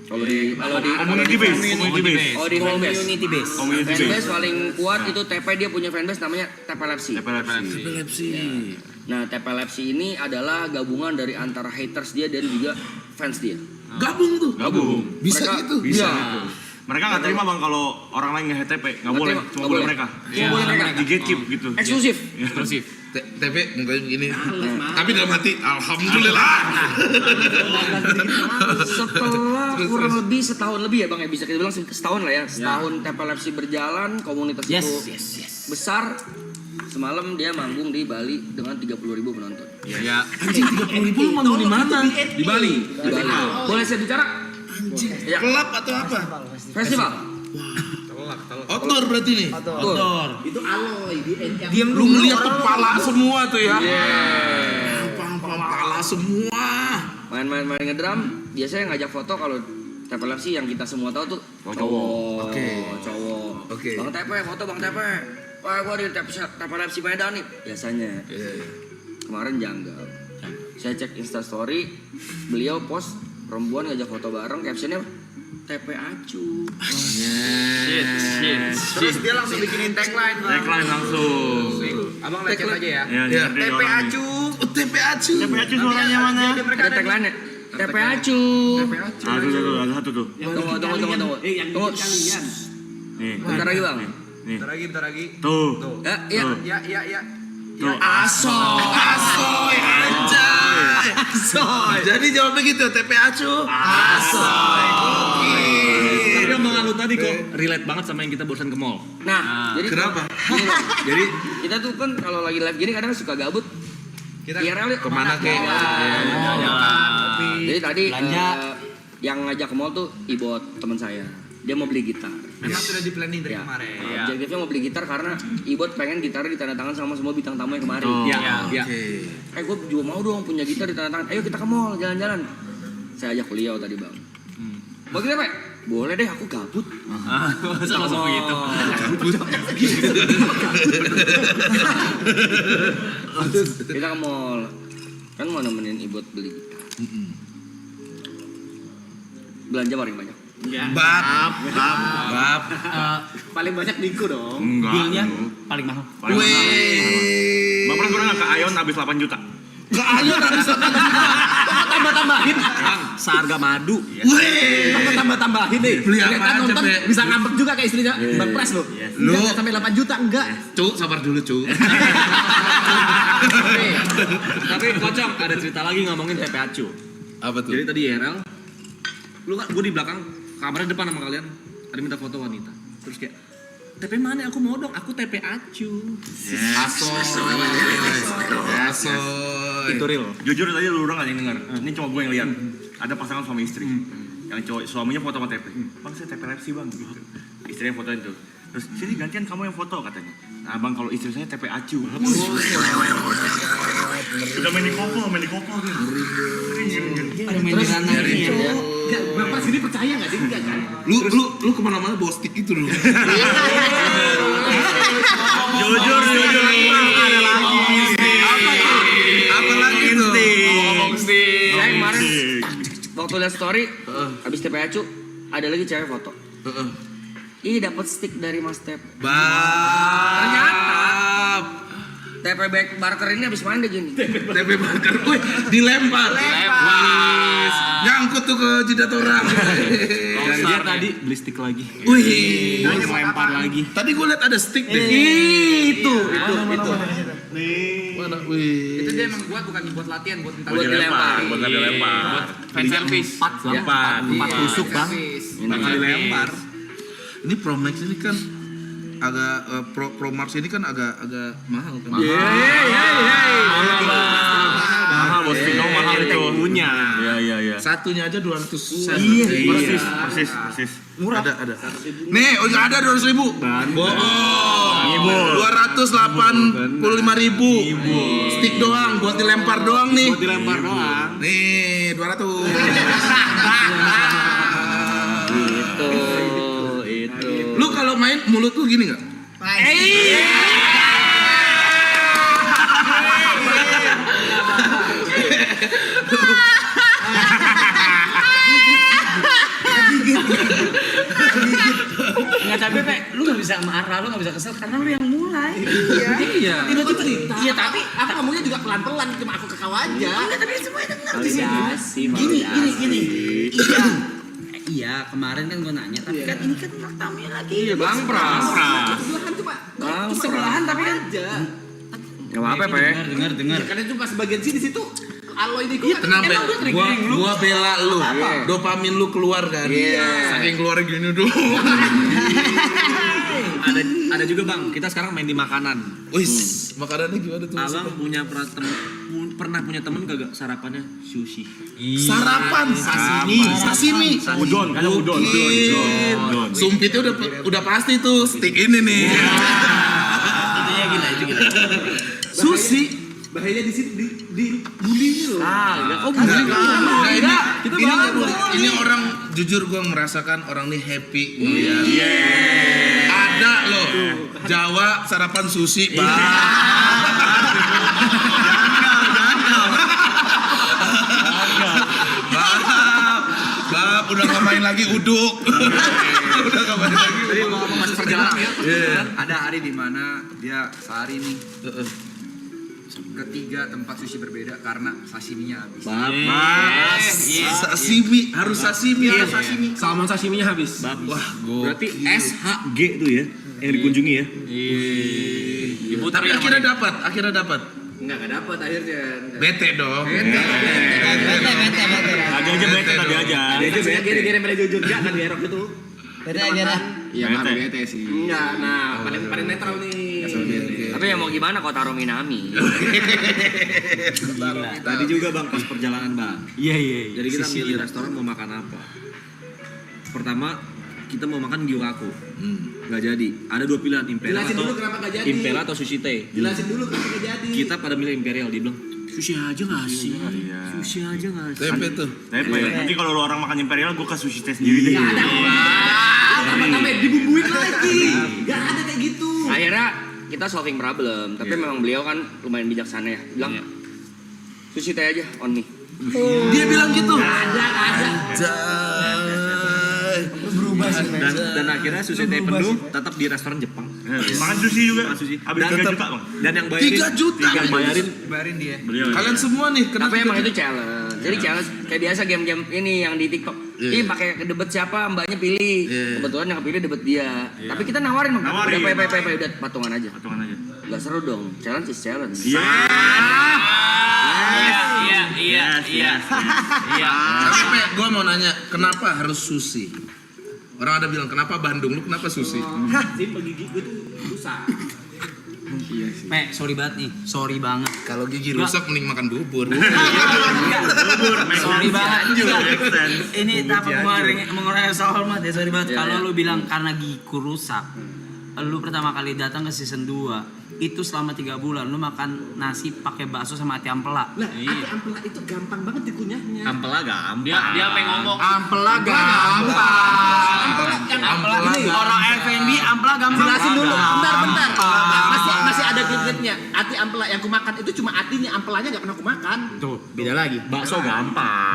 Kalau di Community base. Oh di home base. Community base. Community base. Fanbase paling kuat itu TP, dia punya fanbase namanya TP Lepsi. Epilepsi. Nah TP Lepsi ini adalah gabungan dari antara haters dia dan juga fans dia. Gabung tuh. Gabung. Bisa Mereka- gitu. Iya. Mereka nggak terima bang kalau orang lain nge TP, nggak boleh, terima, cuma nggak boleh boleh. mereka. Cuma boleh mereka. Di gatekeep gitu. Eksklusif. Eksklusif. TP mukanya begini. Tapi dalam hati, alhamdulillah. Setelah kurang lebih setahun lebih ya Bang ya, bisa kita bilang setahun lah ya. Setahun TP Lepsi berjalan, komunitas itu besar. Semalam dia manggung di Bali dengan 30.000 penonton. Ya. Anjing 30.000 lu manggung di mana? Di Bali. Di Bali. Boleh saya bicara? Ya. Kelab atau apa? Festival. Outdoor berarti nih. Outdoor. Itu Aloy di Diam lu ngeliat kepala semua tuh ya. Yeah. Kepala semua. Main ngedrum, biasanya ngajak foto kalau TP Lepsi yang kita semua tahu tuh cowok. Cowok. Oke. Bang TP, foto Bang TP. Wah, gua di TP Lepsi Medan nih. Biasanya. Kemarin janggal. Saya cek Insta story, beliau post perempuan ngajak foto bareng, captionnya TP Acu. Terus dia langsung bikinin tagline. Bang. Tagline langsung. Abang lecet aja ya. Ya, TP Acu. TP Acu. TP Acu suaranya mana? Ada tagline-nya. TP Acu. Ada satu tuh. Tunggu. Yang Tunggu. bikin kalian. Nih. Bentar lagi Bang. Nih. Bentar lagi. Tuh. Ya. Ya. Tuh. Asoy anjay. Asoy. Jadi jawabnya gitu, TP Acu. Asoy. Tapi omongan lu tadi kok relate banget sama yang kita barusan ke mall. Nah, jadi Kenapa? jadi kita tuh kan kalau lagi live gini kadang suka gabut. Kita IRL yuk. Kemana kek? Jadi tadi Belanja. yang ngajak ke mall tuh Ibot teman saya. Dia mau beli gitar. Memang sudah di planning dari Ya. kemarin. Objektifnya mau beli gitar karena Ibot pengen gitarnya ditandatangan sama semua bintang tamu yang kemarin. Ya. Gue juga mau dong punya gitar ditandatangan. Ayo kita ke mall jalan-jalan. Saya ajak beliau tadi Bang. Mau kita Pak? Boleh deh, aku gabut. Langsung begitu. Kita ke mall. Kan mau nemenin Ibot beli gitar. Belanja paling banyak. Bab. Paling banyak Niko dong. Enggak. Bilnya paling mahal. Weh. Bapak pernah nggak ke Ion habis 8 juta? Ke Ayu habis Tambah-tambahin. Seharga madu. Weh. Tambah-tambahin deh. Beli apa Lihat aja, nonton Be? bisa ngambek juga kayak istrinya Bang Pras lo. Lu- Enggak sampai 8 juta enggak. Cuk, sabar dulu, Cuk. Tapi Kocok ada cerita lagi ngomongin TP Acu. Apa tuh? Jadi tadi IRL, lu kan gue di belakang kamarnya depan sama kalian, ada minta foto wanita. Terus kayak TP mana? Aku mau dong, aku TP Acu. Asoy. Itu real. Jujur tadi lu orang gak ada yang dengar. Ini cuma gue yang lihat. Ada pasangan suami istri. Yang cowok suaminya foto sama TP. Bang saya TP Lepsi bang gitu. Istrinya fotoin tuh. Terus sini gantian kamu yang foto katanya. Nah bang kalau istri saya TP Acu. Udah main di kopo gitu. Ada main di ranah ini ya. Enggak, Bapak sini percaya enggak sih? Enggak kan? Lu kemana-mana bawa stick itu lu. Jujur. Ada lagi. Apa lagi tuh? Saya kemarin waktu lihat story habis TP Acu ada lagi cewek foto. Ih dapat stick dari Mas Tep. Ternyata TP Barker ini habis main deh gini. TP Barker, wih dilempar. Nyangkut tuh ke jidat orang. Dan dia tadi beli stick lagi. Wih, Terus lempar lagi. tadi gue liat ada stick deh. Itu. Nih. Mana? Wih. Itu dia emang buat bukan buat latihan, buat Buat dilempar. Buat dilempar. Buat fan service. 4 tusuk bang. Bakal dilempar. Ini Pro Max ini kan agak Pro Max ini kan agak mahal kan. Mahal bos, Vino mahal itu. Punya. Iya. Satunya aja 200. Iya, persis. Murah. Ada. Nih, udah ada 200.000. Bohong. 285.000. Stick doang buat dilempar doang nih. Buat dilempar doang. Nih, 200. Itu. Lu kalau main mulut lu gini enggak? Nggak capek, Pe. Lu nggak bisa marah, lu nggak bisa kesel karena lu yang mulai. Iya. Itu tuh cerita. Iya, tapi aku ngomongnya juga pelan-pelan, cuma aku ketawa aja. Enggak, tapi semuanya dengar di sini. Gini. Iya, kemarin kan gue nanya, tapi kan ini kan tamunya lagi. Iya, Bang Pras. Itu kan cuma sebelahan tapi kan aja. Gak apa-apa, Pe. Dengar. Karena cuma sebagian sini situ Aloy ini gue Tenang, Pe. Gua bela lu. Dopamin lu keluar kan. Saking keluar gini dulu. Ada juga bang, kita sekarang main di makanan. Wis, makanannya gimana tuh? Abang pernah punya temen gak sarapannya sushi? Sarapan sashimi. Udon, kan udon. Sumpitnya udah pasti tuh stick ini nih. itu gila. Sushi. Bahayanya di sini di bulinya loh. Ini orang jujur gua merasakan orang nih happy ngeliat. Ada loh Jawa sarapan sushi bang. Bang, udah nggak main lagi uduk. Udah nggak main lagi. Jadi ngomong masih perjalanan ya. Ada hari di mana dia sehari nih ketiga tempat sushi berbeda karena sashiminya habis. Sashimi harus sashimi. Salmon sashiminya habis. Wah, Berarti SHG tuh ya yang dikunjungi ya. Tapi akhirnya dapat. Enggak dapat akhirnya. Bete dong. Bete. Tadi aja bete tadi aja. Gara-gara mereka jujur gak kan dierok gitu. Iya, ngaruh bete sih. Enggak, nah paling netral nih. Tapi ya mau gimana kok taruh Minami. Tadi juga bang pas perjalanan bang. Iya. Jadi kita milih restoran mau makan apa. Pertama kita mau makan Gyokaku. Nggak jadi. Ada dua pilihan, Imperial Jelasin atau dulu kenapa nggak jadi. Imperial atau Sushi Tei. Jelasin dulu kenapa nggak jadi. Kita pada milih Imperial, dia bilang sushi aja nggak sih? Sushi aja nggak sih? Tempe tuh. Nanti kalau lu orang makan Imperial, gue ke sushi teh sendiri deh. Tambah dibumbuin lagi. Nggak ada kayak gitu. Akhirnya kita solving problem, tapi memang beliau kan lumayan bijaksana ya. Bilang sushi teh aja on me. Dia bilang gitu. Dan akhirnya sushi teh penuh, tetap di restoran Jepang. Makan sushi juga. Habis 3 juta bang. Dan yang bayarin 3 juta. yang Bayarin dia. Beliau. Kalian semua nih kena Tapi 3 emang juta. itu challenge. Jadi challenge kayak biasa game-game ini yang di TikTok. Ini pakai debat siapa, mbaknya pilih. Kebetulan yang kepilih debat dia. Tapi kita nawarin, Bang. Nawarin. Udah patungan aja. Patungan aja. Gak seru dong. Challenge is challenge. Iya. Tapi gue mau nanya, kenapa harus sushi? Orang ada bilang, kenapa Bandung? Lu kenapa sushi? Simpel gigi gue tuh rusak. Pe, sorry banget nih. Sorry banget. Kalau gigi rusak mending makan bubur. Sorry banget juga. Ini tapi mengurangi rasa hormat ya, sorry banget. Kalau lu bilang karena gigiku rusak, lu pertama kali datang ke season 2 itu selama 3 bulan lu makan nasi pakai bakso sama ati ampela. Lah, ati ampela itu gampang banget dikunyahnya. Ampela gampang. Dia apa yang ngomong? Ampela gampang. Orang F&B ampela gampang. Jelasin dulu, bentar. Masih ada gigitnya. Ati ampela yang kumakan itu cuma atinya, ampelanya nggak pernah kumakan. Tuh, beda lagi. Bakso gampang.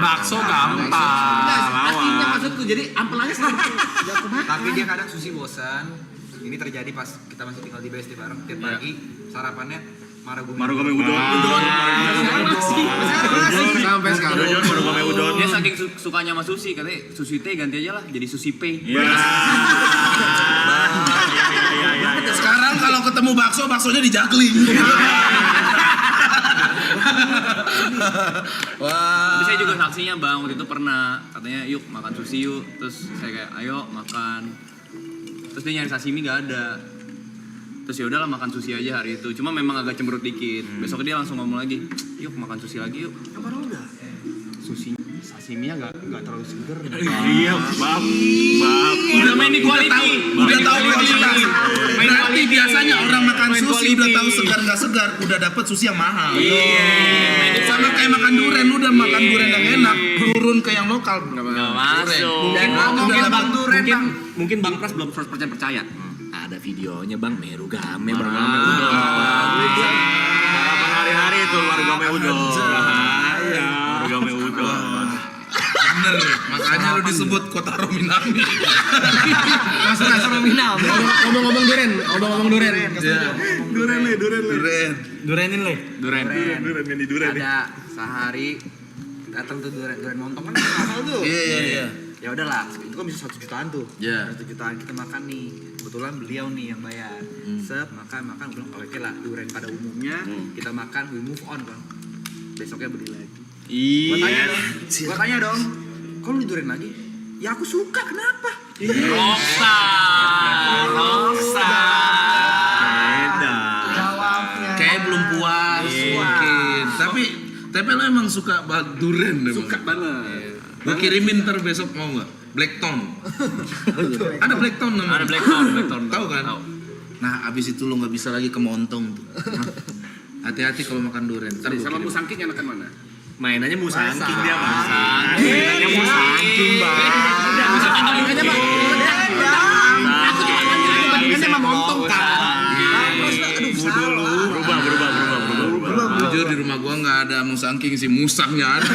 Atinya maksudku, jadi ampelanya selalu nggak kumakan. Tapi dia kadang sushi bosan. Ini terjadi pas kita masih tinggal di BSD bareng. Tiap pagi sarapannya Marugame udon. Sampai sekarang. Marugame udon. Dia saking sukanya sama sushi, katanya sushi teh ganti aja lah jadi sushi pay. Iya. Sekarang kalau ketemu bakso, baksonya di juggling. Wah. Tapi saya juga saksinya bang, waktu itu pernah katanya yuk makan sushi yuk, terus saya kayak ayo makan, terus dia nyari sashimi gak ada, terus ya udahlah makan sushi aja hari itu, cuma memang agak cemberut dikit. Besok dia langsung ngomong lagi, yuk makan sushi lagi yuk. Yang baru udah. Sushi sashiminya nggak terlalu seger. Iya, bab. Udah main di quality, Udah tahu kualitas. Main Berarti quality. biasanya orang makan Main sushi udah quality. tahu segar nggak segar, udah dapet sushi yang mahal. Iya. Sama kayak makan durian, lu udah makan durian yang enak, turun ke yang lokal Nggak masuk. Mungkin Bang Pras belum 100% percaya. Ada videonya Bang Meru Game Bang. Harapan hari-hari itu Marugame Udon. Bahaya. Marugame Udon. Bener, makanya lu disebut kota Rominami. Ngomong-ngomong duren. Durenin le. Duren yang di duren nih. Ada sehari datang tuh duren montong kan mahal tuh. Iya. Ya udahlah, itu kan bisa 1 jutaan tuh. Iya. 1 jutaan kita makan nih. Kebetulan beliau nih yang bayar. Sep, makan bilang oke lah duren pada umumnya kita makan, we move on kan. Besoknya beli lagi. Gua tanya dong, kok lu duren lagi? Ya aku suka, kenapa? Rockstar. Kayak belum puas mungkin. Tapi lo emang suka banget duren emang. Suka banget. Gue kirimin ntar besok mau nggak? Blackton. Ada Blackton namanya. Ada Blackton. Tahu kan? Tahu. Nah abis itu lo nggak bisa lagi ke Montong tuh. Hati-hati kalau makan duren. Ntar gua Sama kirim. musangking enakan mana? Mainannya musangking dia, Mas. Mainannya musangking, Bandingannya mah aku cuma bandingannya sama montong kan. Aduh salah. Berubah. Jujur di rumah gua nggak ada musangking sih, musangnya ada.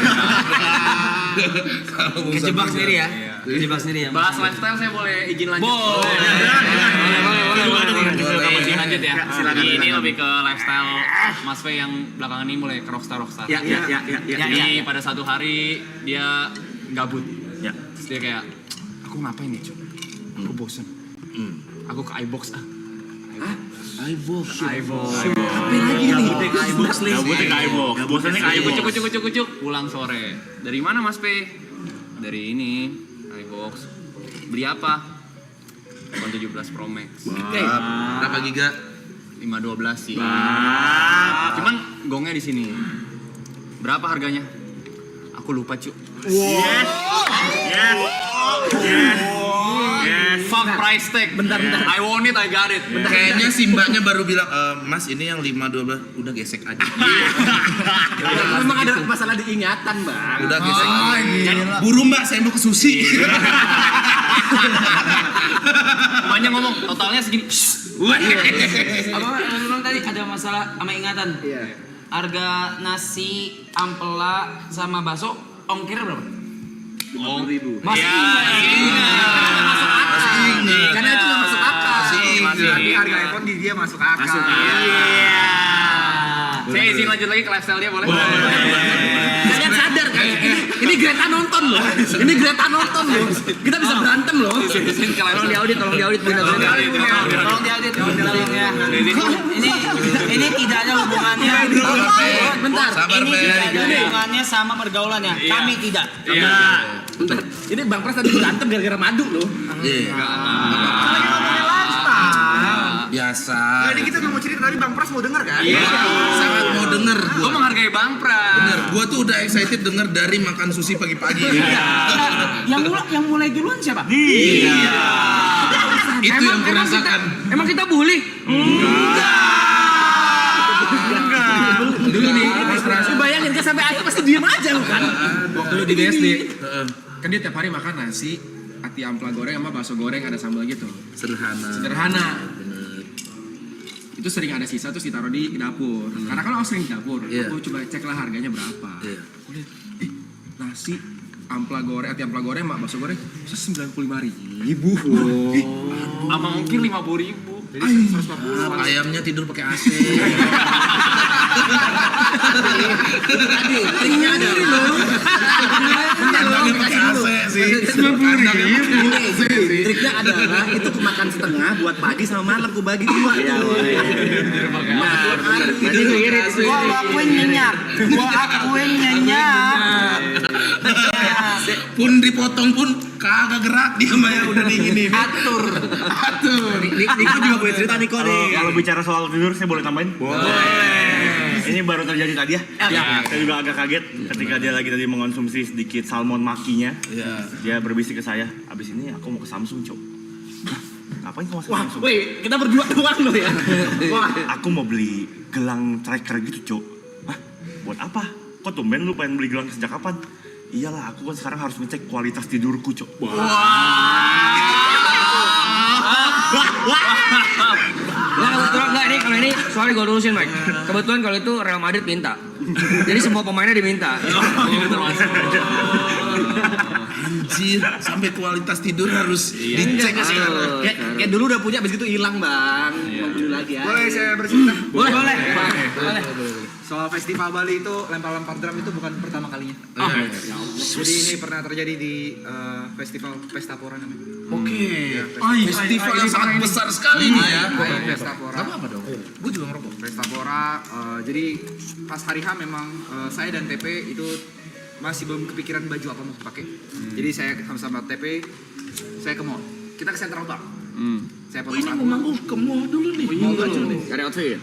Kalau musang Kejebak bisa. sendiri ya. Kejebak sendiri ya. Bahas lifestyle saya boleh izin lanjut. Boleh. Izin lanjut ya. Silakan. Ini lebih ke lifestyle Mas V yang belakangan ini mulai ke rockstar. Ya. Jadi pada satu hari dia gabut. Ya. Terus dia kayak, aku ngapain ya cuy? Aku bosen. Aku ke iBox ah. iBox. Ngapain lagi nih? iBox Gabutnya ke iBox. Bosannya ke iBox. Kucuk. Pulang sore. Dari mana Mas P? Dari ini iBox. Beli apa? iPhone 17 Pro Max. Berapa giga? 512 sih. Cuman gongnya di sini. Berapa harganya? Aku lupa cu. Yes. Fuck price tag. Bentar. I want it, I got it. Kayaknya si mbaknya baru bilang, Mas ini yang 512 udah gesek aja. Memang ada masalah diingatan, Bang. Udah gesek. Buru mbak, saya mau ke sushi. Banyak ngomong, totalnya segini. Apa memang tadi ada masalah sama ingatan? Iya. Harga nasi, ampela sama bakso ongkir berapa? 50.000. Masih ingat. Karena itu nggak masuk akal. Tapi harga iPhone di dia masuk akal. Saya izin lanjut lagi ke lifestyle dia boleh? Kalian sadar kan? Ini Greta nonton loh. Kita bisa berantem loh. Izin ke lifestyle. Tolong diaudit bener. Tolong diaudit ya. Ini tidak ada hubungannya. Bentar. Sabar, Ini Be. tidak ada hubungannya sama pergaulannya. Kami tidak. Bentar. Ini Bang Pras tadi berantem gara-gara madu loh. Biasa. Jadi kita nggak mau cerita tadi Bang Pras mau denger kan? Sangat mau denger Gue gua. menghargai Bang Pras. Bener, gua tuh udah excited denger dari makan sushi pagi-pagi. Yang mulai duluan siapa? Itu yang kurasakan. Emang kita bully? Dulu nih, Mas Pras. Lu bayangin kan sampai akhir pasti diem aja lu kan. Waktu lu di BSD, kan dia tiap hari makan nasi, ati ampla goreng sama bakso goreng ada sambal gitu. Sederhana. Itu sering ada sisa terus ditaruh di dapur. Karena kalau aku sering di dapur, Iya. aku coba cek lah harganya berapa. Iya. Aku lihat, nasi ampla goreng, ati ampla goreng sama bakso goreng bisa 95.000. Sama mungkin 50.000. Jadi 140. Ayamnya tidur pakai AC. Tadi, ringnya ada loh. Tangannya pakai AC. Triknya adalah itu aku makan setengah buat pagi sama malam aku bagi dua. Iya, Gua akuin nyenyak. Pun dipotong pun kagak gerak dia mah ya udah digini. Atur. Niko juga boleh cerita Niko nih. Kalau bicara soal tidur, saya boleh tambahin? Ini baru terjadi tadi ya. Saya juga agak kaget ketika dia lagi tadi mengonsumsi sedikit salmon makinya. Dia berbisik ke saya, abis ini aku mau ke Samsung, Cok. Hah? Ngapain kamu masuk Samsung? Wih, kita berdua doang loh ya. Aku mau beli gelang tracker gitu, Cok. Hah? Buat apa? Kok tumben lu pengen beli gelang sejak kapan? Iyalah, aku kan sekarang harus ngecek kualitas tidurku, Cok. Enggak, ini kalau ini sorry gue lurusin Mike. Kebetulan kalau itu Real Madrid minta. Jadi semua pemainnya diminta. Anjir, sampai kualitas tidur harus dicek sekarang. Kayak dulu udah punya, abis itu hilang bang. Mau beli lagi ya. Boleh saya bercerita? Boleh. Soal festival Bali itu lempar-lempar drum itu bukan pertama kalinya. Jadi ini pernah terjadi di festival Pestapora namanya. Oke. Festival yang sangat besar sekali nih ya. Pestapora. Gak apa-apa dong. Gue juga ngerokok. Pestapora. Jadi pas hari H memang saya dan TP itu masih belum kepikiran baju apa mau pakai. Jadi saya sama TP saya ke mall. Kita ke Central Park. Saya potong Ini mau manggung ke mall dulu nih. Mall baju nih. Cari outfit.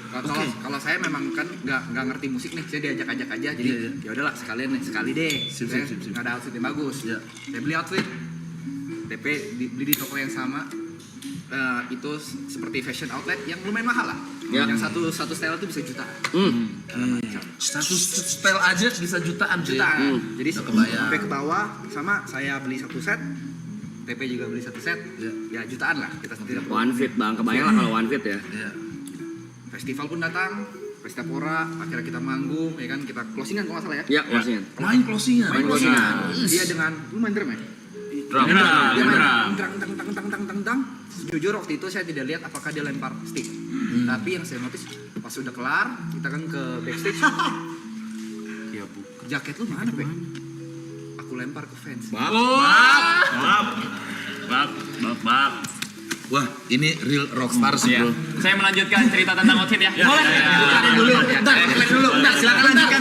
Kalau saya memang kan nggak ngerti musik nih, saya diajak-ajak aja. Jadi ya udahlah sekalian nih, sekali deh. Saya nggak ada outfit yang bagus. Saya beli outfit. TP beli di toko yang sama. Itu seperti fashion outlet yang lumayan mahal lah. Yang satu style itu bisa jutaan. Satu style aja bisa jutaan. Jadi kebayang. sampai ke bawah sama saya beli satu set. TP juga beli satu set. Ya jutaan lah kita tidak. One fit bang, kebayang lah kalau one fit ya. Festival pun datang. Pestapora, akhirnya kita manggung, ya kan kita closingan kalau nggak salah ya. Iya, closingan. Main closingan. Dia dengan lu main drum ya? Drum. Dia main tang. Jujur waktu itu saya tidak lihat apakah dia lempar stick. Tapi yang saya notice pas sudah kelar, kita kan ke backstage. Ya bu, jaket lu mana Pe? Aku lempar ke fans. Wah, ini real rockstar sih, bro. Saya melanjutkan cerita tentang outfit ya. Boleh. Bentar, silakan lanjutkan.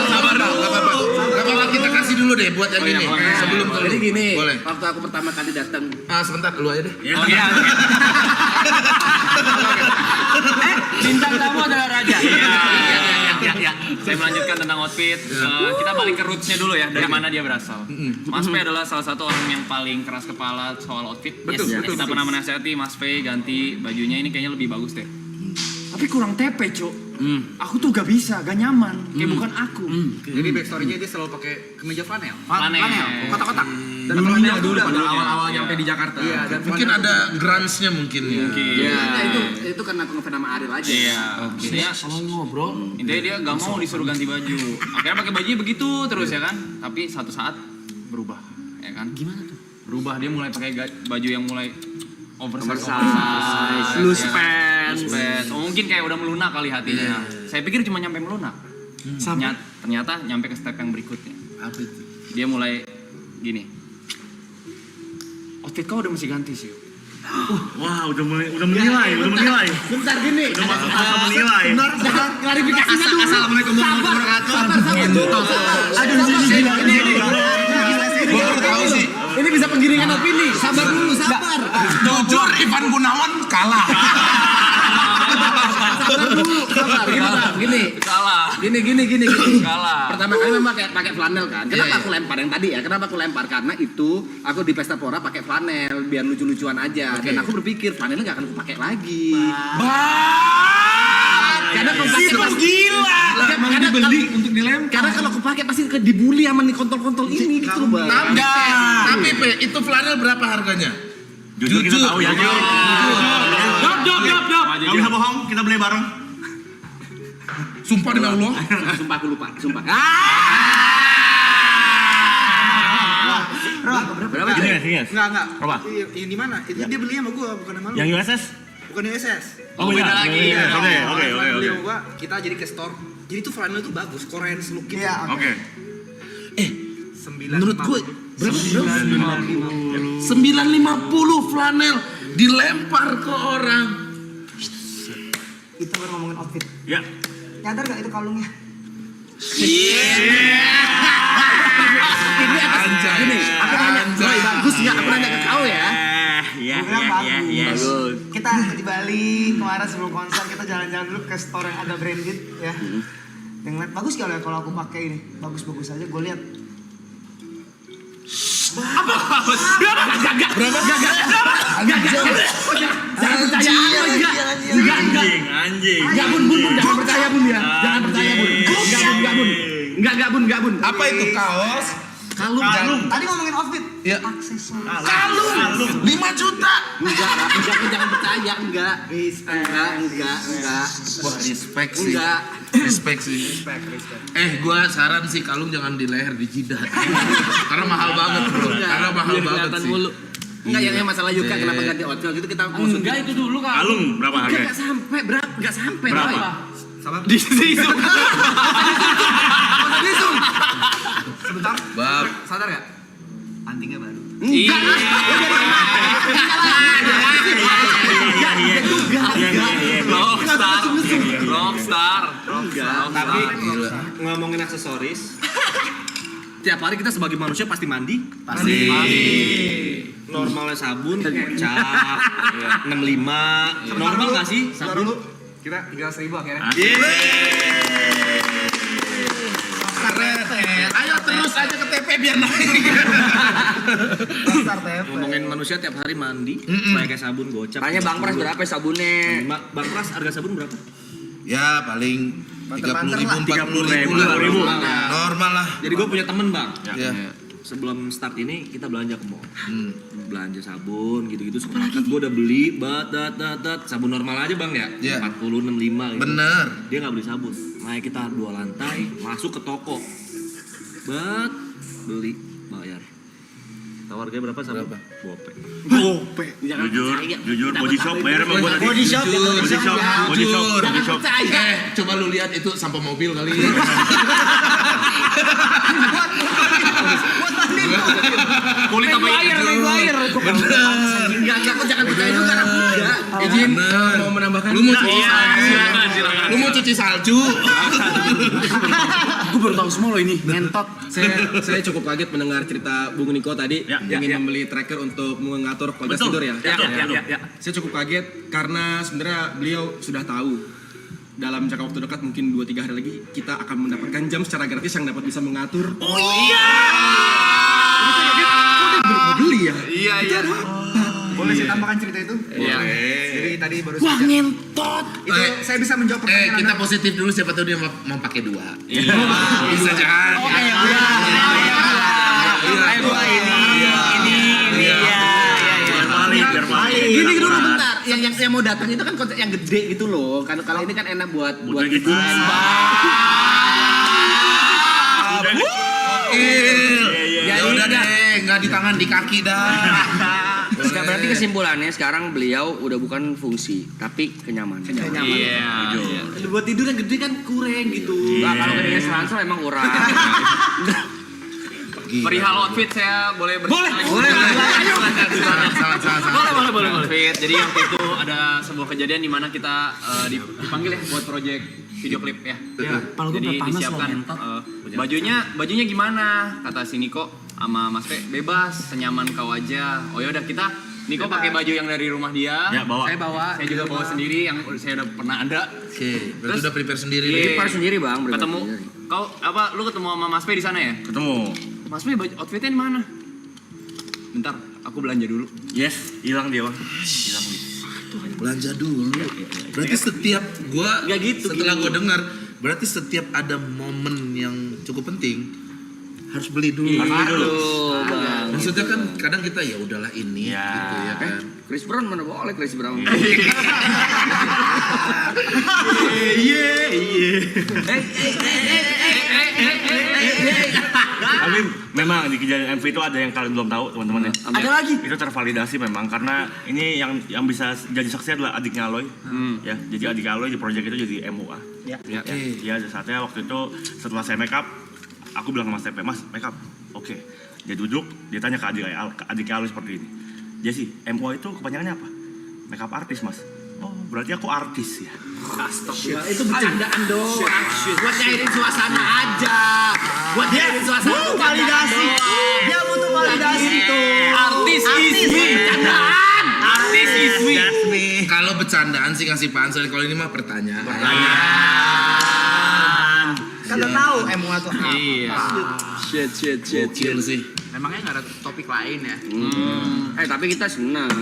Sabar dong, gak apa-apa. Kita kasih dulu deh buat yang ini. Sebelum ke lu. Jadi gini, Boleh. waktu aku pertama kali datang, Sebentar, lu aja deh. Bintang tamu adalah raja. Ya. Saya melanjutkan tentang outfit. Kita balik ke rootsnya dulu ya, dari mana dia berasal. Mas P adalah salah satu orang yang paling keras kepala soal outfit. Betul. Kita pernah menasihati Mas P ganti bajunya ini kayaknya lebih bagus deh. Tapi kurang tepe, Cok. Aku tuh gak bisa, gak nyaman. Kayak bukan aku. Jadi backstory-nya dia selalu pakai kemeja flanel. kotak-kotak. Dan flanel dulu pada awal-awal nyampe di Jakarta. Iya, dan Mungkin ada grunge-nya mungkin ya. Itu karena aku ngefans sama Ariel aja. Iya. Intinya dia gak mau disuruh ganti baju. Akhirnya pakai bajunya begitu terus ya kan. Tapi satu saat berubah, ya kan? Gimana tuh? Berubah, dia mulai pakai baju yang mulai oversize, loose pants. Oh, mungkin kayak udah melunak kali hatinya. Saya pikir cuma nyampe melunak. Ternyata nyampe ke step yang berikutnya. Apa itu? Dia mulai gini. Outfit kau udah mesti ganti sih. Wah, udah menilai. Bentar gini. Udah masuk masa menilai. Jangan klarifikasinya dulu. Assalamualaikum warahmatullahi wabarakatuh. Aduh, ini. Gue baru tahu sih. Ini bisa penggiringan opini. Sabar dulu, sabar. Jujur, Ivan Gunawan kalah. Sabar, gini. Salah. Gini. Kalah. Pertama kali memang pakai flanel kan. Kenapa aku lempar yang tadi ya? Kenapa aku lempar? Karena itu aku di Pestapora pakai flanel biar lucu-lucuan aja. Dan aku berpikir flanelnya nggak akan aku pakai lagi. Karena aku pakai gila. Karena dibeli untuk dilempar. Karena kalau aku pakai pasti dibully sama nih kontol-kontol ini gitu loh, Bang. Tapi Pe, itu flanel berapa harganya? Jujur kita tahu ya. Jawab. Gak bisa bohong, kita beli bareng. Sumpah demi Allah. Sumpah aku lupa, sumpah. berapa? Sini. Enggak. Apa? Ini mana? Itu dia beli sama gua, bukan sama lu. Yang USS? Bukan USS. Oh, beda lagi. Oke. Beli sama gua, kita jadi ke store. Jadi itu flanel itu bagus, Korean look gitu. Oke. Menurut gue berapa? 950 flanel dilempar ke orang. Kita baru ngomongin outfit. Ya. Nyadar gak itu kalungnya? Ini aku nanya, Roy, bagus nggak? Aku nanya ke kau ya. Ya, Gua bilang bagus. Bagus. Kita di Bali kemarin sebelum konser kita jalan-jalan dulu ke store yang agak branded ya. Dengan bagus gak ya kalau aku pakai ini? Bagus-bagus aja gue lihat. Anjing. Enggak bun, jangan percaya bun ya. Jangan percaya bun. Enggak bun. Apa itu kaos? Kalung. Tadi ngomongin outfit. Ya. Aksesoris. Kalung 5 juta. Enggak, jangan percaya, enggak. Wah, respect sih. Enggak. Respect sih. Gua saran sih kalung jangan di leher, di jidat. Karena mahal banget, Bro. Karena mahal banget sih. Enggak, yang masalah Yuka kenapa ganti outfit gitu kita maksudnya. Enggak itu dulu kan. Kalung berapa harganya? Enggak sampai. Berapa? Roy. Di situ. Sebentar. Bab. Sadar gak? Antingnya baru. Rockstar. Tapi ngomongin aksesoris, tiap hari kita sebagai manusia pasti mandi. Pasti. Normalnya sabun, cap, 65. Normal nggak sih sabun? Kita 300.000 akhirnya. Keren. Ayo terus aja ke TP biar naik. Dasar TP. Ngomongin manusia tiap hari mandi, pakai sabun gocap. Tanya Bang Pras berapa sabunnya? Bang Pras harga sabun berapa? Ya paling 30.000, 30.000 40.000 lah. normal lah. Jadi gue punya temen bang. Ya. Sebelum start ini kita belanja ke mall. Belanja sabun gitu-gitu supermarket gue udah beli sabun normal aja bang ya. Iya. 40 65 gitu. Bener. Dia nggak beli sabun. Naik kita 2 lantai, masuk ke toko. Beli, bayar. Tahu harganya berapa sabun? Gope. Jujur body shop bayar sama gua tadi. Body shop. Body shop. Coba lu lihat itu sampah mobil kali. Kulit apa itu? Enggak, kok jangan percaya juga karena enggak. Izin mau menambahkan. Lu mau cuci salju? Lu mau cuci salju? Gue baru tahu semua loh ini. Ngentot. Saya cukup kaget mendengar cerita Bung Niko tadi ingin membeli tracker untuk mengatur kualitas tidur ya. Saya cukup kaget karena sebenarnya beliau sudah tahu dalam jangka waktu dekat mungkin 2-3 hari lagi kita akan mendapatkan jam secara gratis yang dapat bisa mengatur. Oh iya. Ini saya kaget, kok dia beli ya? Iya. Boleh saya tambahkan cerita itu? Iya. Jadi tadi baru Wah saja. ngentot. Itu saya bisa menjawab pertanyaan Kita Anda. positif dulu siapa tahu dia mau pakai 2. Bisa jadi. Biar balik. Gini dulu bentar. Yang mau datang itu kan konsep yang gede gitu loh. Kan kalau ini kan enak buat gitu. Ya udah deh, nggak di tangan di kaki dah. Berarti kesimpulannya sekarang beliau udah bukan fungsi, tapi kenyamanan. Iya. buat tidur yang gede kan kurang gitu. Enggak, kalau gedenya seransel emang kurang. Perihal outfit saya boleh Boleh. Boleh. Outfit. Jadi waktu itu ada sebuah kejadian di mana kita dipanggil ya buat project video klip ya. Jadi disiapkan bajunya gimana? Kata si Niko sama Mas P, bebas, senyaman kau aja. Oh ya udah kita Niko pakai baju yang dari rumah dia. Ya, bawa. Saya juga bawa sendiri yang saya udah pernah ada. Oke, berarti udah prepare sendiri. Iya. Prepare sendiri bang. Ketemu kau apa? Lu ketemu sama Mas P di sana ya? Ketemu. Mas P outfitnya di mana? Bentar, aku belanja dulu. Yes, hilang dia bang. Hilang dia. Belanja dulu. Berarti setiap gua Nggak gitu, setelah gitu. gua dengar, berarti setiap ada momen yang cukup penting harus beli dulu. Aduh, bang. Maksudnya kan kadang kita ya udahlah ini Ya. gitu ya kan. Chris Brown mana boleh Chris Brown. Tapi memang di kejadian MV itu ada yang kalian belum tahu teman-teman ya. Ada lagi. Itu tervalidasi memang karena ini yang bisa jadi saksi adalah adiknya Aloy. Ya, jadi adik Aloy di project itu jadi MUA. Ya, ada saatnya waktu itu setelah saya make up, aku bilang sama Mas Tepe, Mas make up. Oke, dia duduk, dia tanya ke adiknya Alwi seperti ini. Jesse, MO itu kepanjangannya apa? Makeup artist, Mas. Oh, berarti aku artis ya. Astagfirullah, itu bercandaan doang. Buat nyairin suasana aja. Buat nyairin suasana. Validasi. Dia butuh validasi tuh. Artis iswi. Bercandaan. Artis iswi. Kalau bercandaan sih ngasih pansel, kalau ini mah pertanyaan. Kan udah tahu MUA tuh apa. Iya. Gokil sih. Memangnya nggak ada topik lain ya? Tapi kita senang.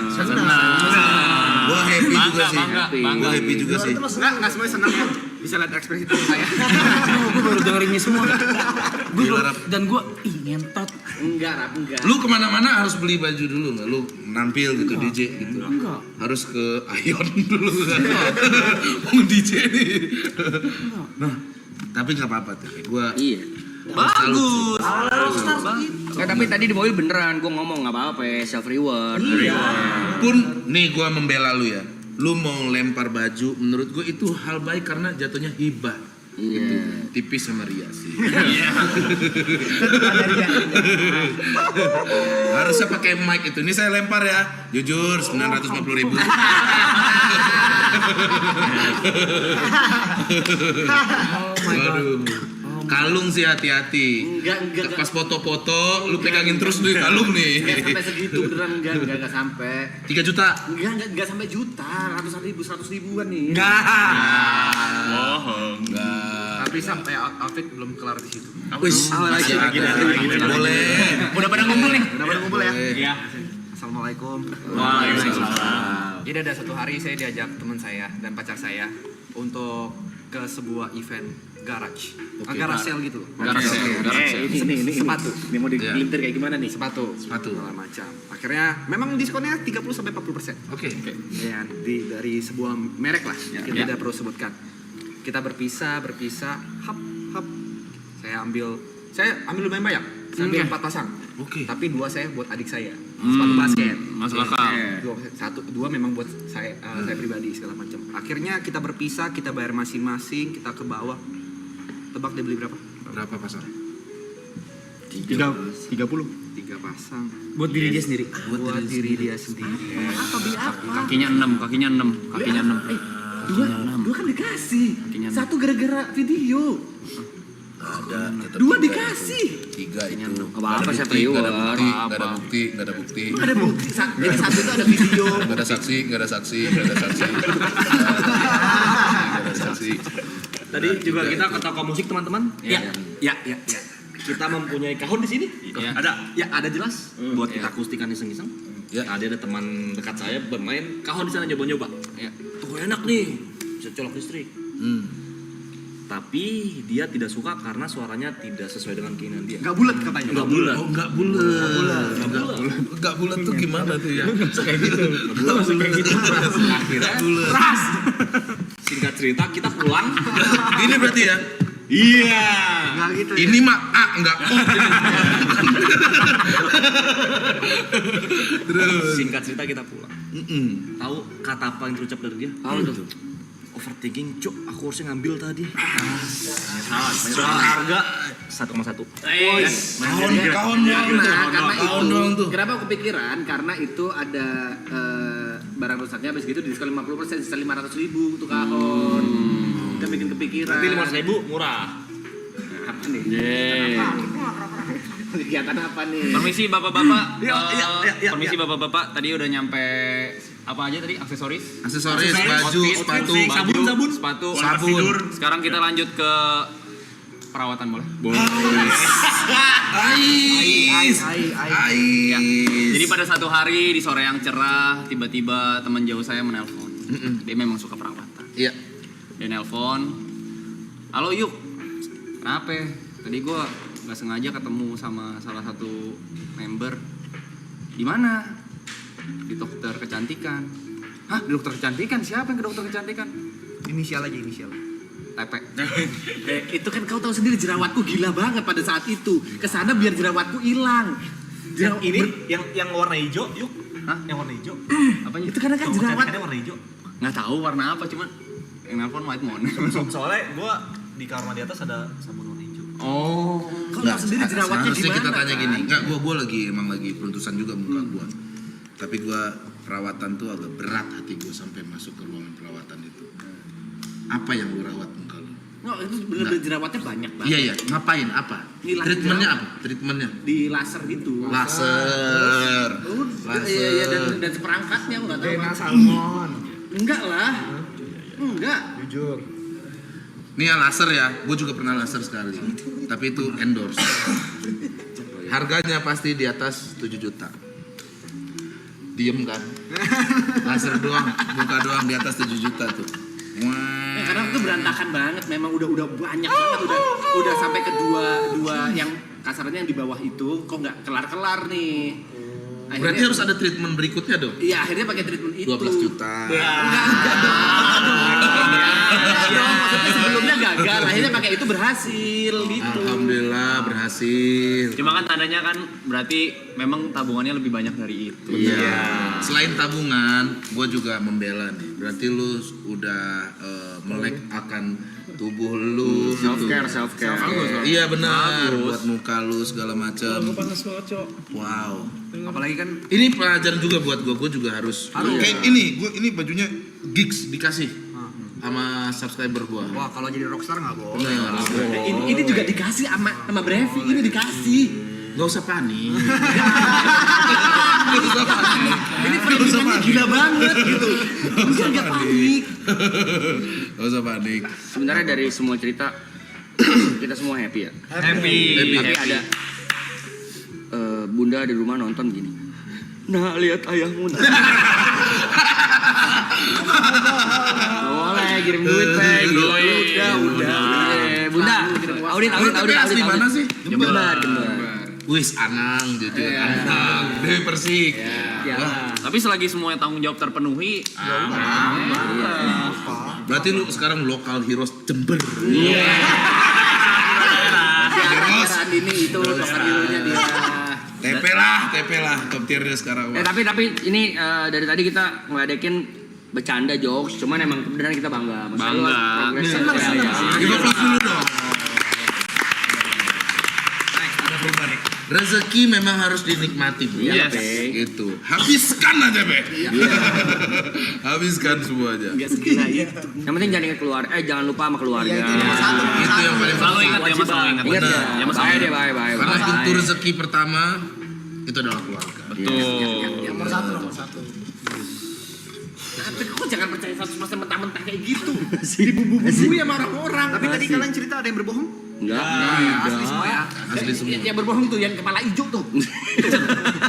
Gua happy juga sih. bangga. Gua happy juga sih. Nggak semuanya senang ya. Bisa lihat ekspresi tubuh saya. Gue baru dengerin ini semua. Dan gue, ngentot. Enggak. Lu kemana-mana harus beli baju dulu nggak? Lu nampil gitu DJ gitu. Enggak. Harus ke Ion dulu kan. Mau DJ nih. Nah, tapi nggak apa-apa tuh. Gua Iya. Bagus. Tapi tadi di mobil beneran gue ngomong nggak apa-apa, self reward. pun nih gua membela lu ya. Lu mau lempar baju, menurut gua itu hal baik karena jatuhnya hibah. Gitu. Tipis sama Ria sih. Harusnya pakai mic itu. Ini saya lempar ya. Jujur 950.000. Waduh. Kalung sih hati-hati. Enggak. Pas foto-foto lu pegangin terus nih kalung nih. Enggak sampai segitu beneran, enggak sampai. 3 juta. Enggak sampai juta, ratusan ribu, 100 ribuan nih. Bohong. Tapi sampai outfit belum kelar di situ. Wis, masih ada. Boleh. Udah pada ngumpul nih. Udah pada ngumpul ya? Iya. Assalamualaikum. Waalaikumsalam. Jadi ada satu hari saya diajak teman saya dan pacar saya untuk ke sebuah event garage. Garage sale gitu. Garage sale. Ini sepatu. Ini mau digelintir kayak gimana nih? Sepatu. Segala macam. Akhirnya memang diskonnya 30-40%. Oke. Ya, dari sebuah merek lah. Kita tidak perlu sebutkan. Kita berpisah. Hap. Saya ambil lumayan banyak. Saya ambil 4 pasang. Oke. Tapi 2 saya buat adik saya. Sepatu basket. Masuk akal. Dua memang buat saya pribadi segala macam. Akhirnya kita berpisah, kita bayar masing-masing, kita ke bawah. Tebak dia beli berapa? Berapa pasang? 30 pasang. Buat diri dia sendiri. Buat diri dia sendiri. Kakinya 6. Dua kan dikasih. Kakinya Satu gara-gara video. Ada. Tetap 2 dikasih. 3 itu. Apa saya Nggak ada reward? bukti. Nggak ada bukti. Ada bukti. Jadi satu itu ada video. Nggak ada saksi. Nggak ada saksi. Tadi juga kita ke toko musik teman-teman. Iya. Ya. Kita mempunyai kahon di sini. Iya. Ada. Ya, ada jelas. Buat kita akustikan iseng-iseng. Ya. Ada teman dekat saya bermain kahon di sana nyoba-nyoba. Iya. Tuh enak nih. Bisa colok listrik. Tapi dia tidak suka karena suaranya tidak sesuai dengan keinginan dia. Enggak bulat katanya. Enggak bulat. Oh, nggak bulat. Nggak bulat tuh gimana tuh ya? Kayak gitu. Akhirnya Ras. singkat cerita kita pulang. Ini berarti ya? Iya. Enggak gitu. Ini mah A enggak O. Terus. Singkat cerita kita pulang. Tahu kata apa yang terucap dari dia? Apa tuh? Overthinking, cuk, aku harusnya ngambil tadi. Soal harga 1,1. Kahon doang tuh. Kenapa aku kepikiran? Karena itu ada barang rusaknya habis gitu diskon 50%, sisa 500.000 untuk kahon. Kita bikin kepikiran. Berarti 500.000 murah. Apa nih? Kegiatan apa nih? Permisi bapak-bapak. Iya. Permisi bapak-bapak. Tadi udah nyampe apa aja tadi? Aksesoris, Aksesoris, baju, sepatu, sepatu. sabun. Sekarang kita lanjut ke perawatan boleh? Ais. Ya. Jadi pada satu hari di sore yang cerah, tiba-tiba teman jauh saya menelpon. Dia memang suka perawatan. Iya. Dia nelpon, halo Yuk, kenapa? Tadi gue nggak sengaja ketemu sama salah satu member. Di mana? Di dokter kecantikan. Hah, di dokter kecantikan? Siapa yang ke dokter kecantikan? Inisial aja. Tepe. Itu kan kau tahu sendiri jerawatku gila banget pada saat itu. Kesana biar jerawatku hilang. Yang warna hijau, yuk. Hah? Yang warna hijau. Apanya? Itu karena kan jerawat. Ada warna hijau. Nggak tahu warna apa, cuman yang nelpon white moon. Soalnya gua di kamar di atas ada sabun warna hijau. Oh. Kau Nggak, tahu sendiri jerawatnya seharusnya gimana? kita tanya kan? gini. Enggak, gua lagi peluntusan juga muka gua. Tapi gua perawatan tuh agak berat hati gua sampai masuk ke ruangan perawatan itu. Apa yang lu rawat muka lu? No, itu bener-bener jerawatnya banyak banget. Iya, ngapain? Apa? Ngilangin Treatmentnya jerawat. apa? Treatmentnya? Di laser gitu. Laser. Iya, dan seperangkatnya enggak tahu. salmon. Enggak lah. Enggak. Jujur. Nih ya laser ya, gue juga pernah laser sekali. Tapi itu endorse. Harganya pasti di atas 7 juta. Diem kan? Laser doang, muka doang di atas 7 juta tuh. Wah. Ya, karena itu berantakan banget, memang udah banyak banget, udah sampai ke dua yang kasarnya yang di bawah itu kok nggak kelar nih. Berarti harus ada treatment berikutnya dong. Iya, akhirnya pakai treatment itu. 12 juta. Enggak dong, maksudnya sebelumnya gagal, akhirnya pakai itu berhasil gitu. Alhamdulillah berhasil. Cuma kan tandanya kan berarti memang tabungannya lebih banyak dari itu. Iya. Selain tabungan, gue juga membela nih. Berarti lu udah melek akan tubuh lu Self gitu. care. Iya benar, buat muka lu segala macam. Panas banget, Cok. Wow. Apalagi kan Ini pelajaran juga buat gue juga harus. Kayak ini bajunya gigs dikasih sama subscriber gue. wah kalau jadi rockstar nggak boleh. Ini juga dikasih sama Brevi, ini dikasih. Gak usah panik. Ini perhitungannya gila banget gitu. Bisa nggak panik. Gak usah panik. Sebenarnya dari semua cerita kita semua happy ya. Happy. Tapi ada bunda di rumah nonton gini. Nah, lihat ayahmu. Boleh kirim duit, Pak. Udah. Bunda, audit. Asli mana sih? Jember. Wis Anang, jujur Anang. Dewi Persik. Wah, Tapi selagi semuanya tanggung jawab terpenuhi, berarti lu sekarang lokal heroes Jember. Daerah ini itu lokal hero-nya dia. TP lah, top tier dia sekarang. Tapi ini dari tadi kita ngeledekin bercanda jokes, cuman emang beneran kita bangga. Maksudnya lu Bangga. progresnya Senang. Give applause dulu dong. Rezeki memang harus dinikmati, Bro. Yes. Gitu. Habiskan aja, Be. Habiskan semua aja. Enggak segila itu. Yang penting jangan ingat keluarga, jangan lupa sama keluarga. Itu yang paling selalu penting. ingat ya Mas, selalu ingat. Ingat ya. Ya Mas, Bye deh, bye. Karena pintu rezeki pertama itu adalah keluarga. Betul. Tapi kok jangan percaya 100% mentah-mentah kayak gitu. Dibumbu-bumbui sama orang-orang. Tapi tadi kalian cerita ada yang berbohong? Enggak. Asli semua ya. Asli semua. Yang berbohong tuh yang kepala hijau tuh.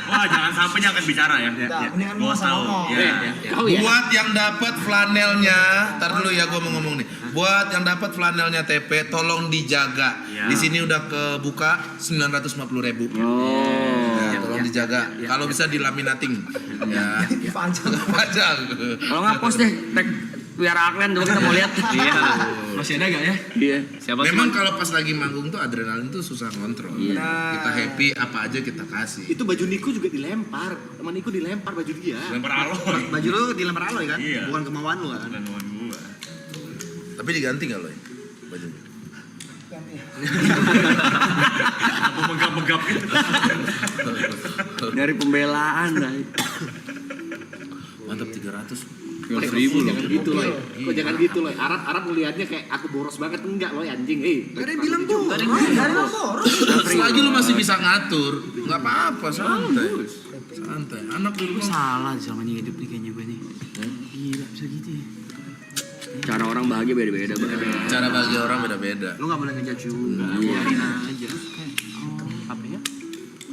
Wah, jangan sampai jangan bicara ya. mendingan Gua gua sama tahu. ngomong. Ya. Kau ya. Buat yang dapat flanelnya, tar dulu ya gua mau ngomong nih. Buat yang dapat flanelnya TP, tolong dijaga. Ya. Di sini udah kebuka 950.000. Ya, tolong dijaga. Kalau bisa dilaminating. Ya. Pajang. Kalau nggak post deh, tag Wiara Aklen dulu kita mau lihat. Iya. Masih ada gak ya? Iya. Siapa sih? Memang kalau pas lagi manggung tuh adrenalin tuh susah ngontrol. Iya. Kita happy apa aja kita kasih. Itu baju Niko juga dilempar. Teman Niko dilempar baju dia. Lempar aloy. Baju lu dilempar aloy kan? Iya. Bukan kemauan lu kan? Dan teman gua. Tapi diganti nggak lo ya bajunya? Apa megap-megap gitu. Dari pembelaan dah. Mantap 300. Jangan gitu loh. Kok jangan gitu loh. Arab ngelihatnya kayak aku boros banget, enggak loh anjing. Gak ada yang bilang boros. Selagi lu masih bisa ngatur, nggak apa-apa, santai. Santai. Anak di rumah. Salah selama ini hidup nih kayaknya gue nih. Gila bisa gitu ya. Cara orang bahagia beda-beda. Cara bagi orang beda-beda. Lu gak boleh ngejudge juga. Biarin aja. Apa ya?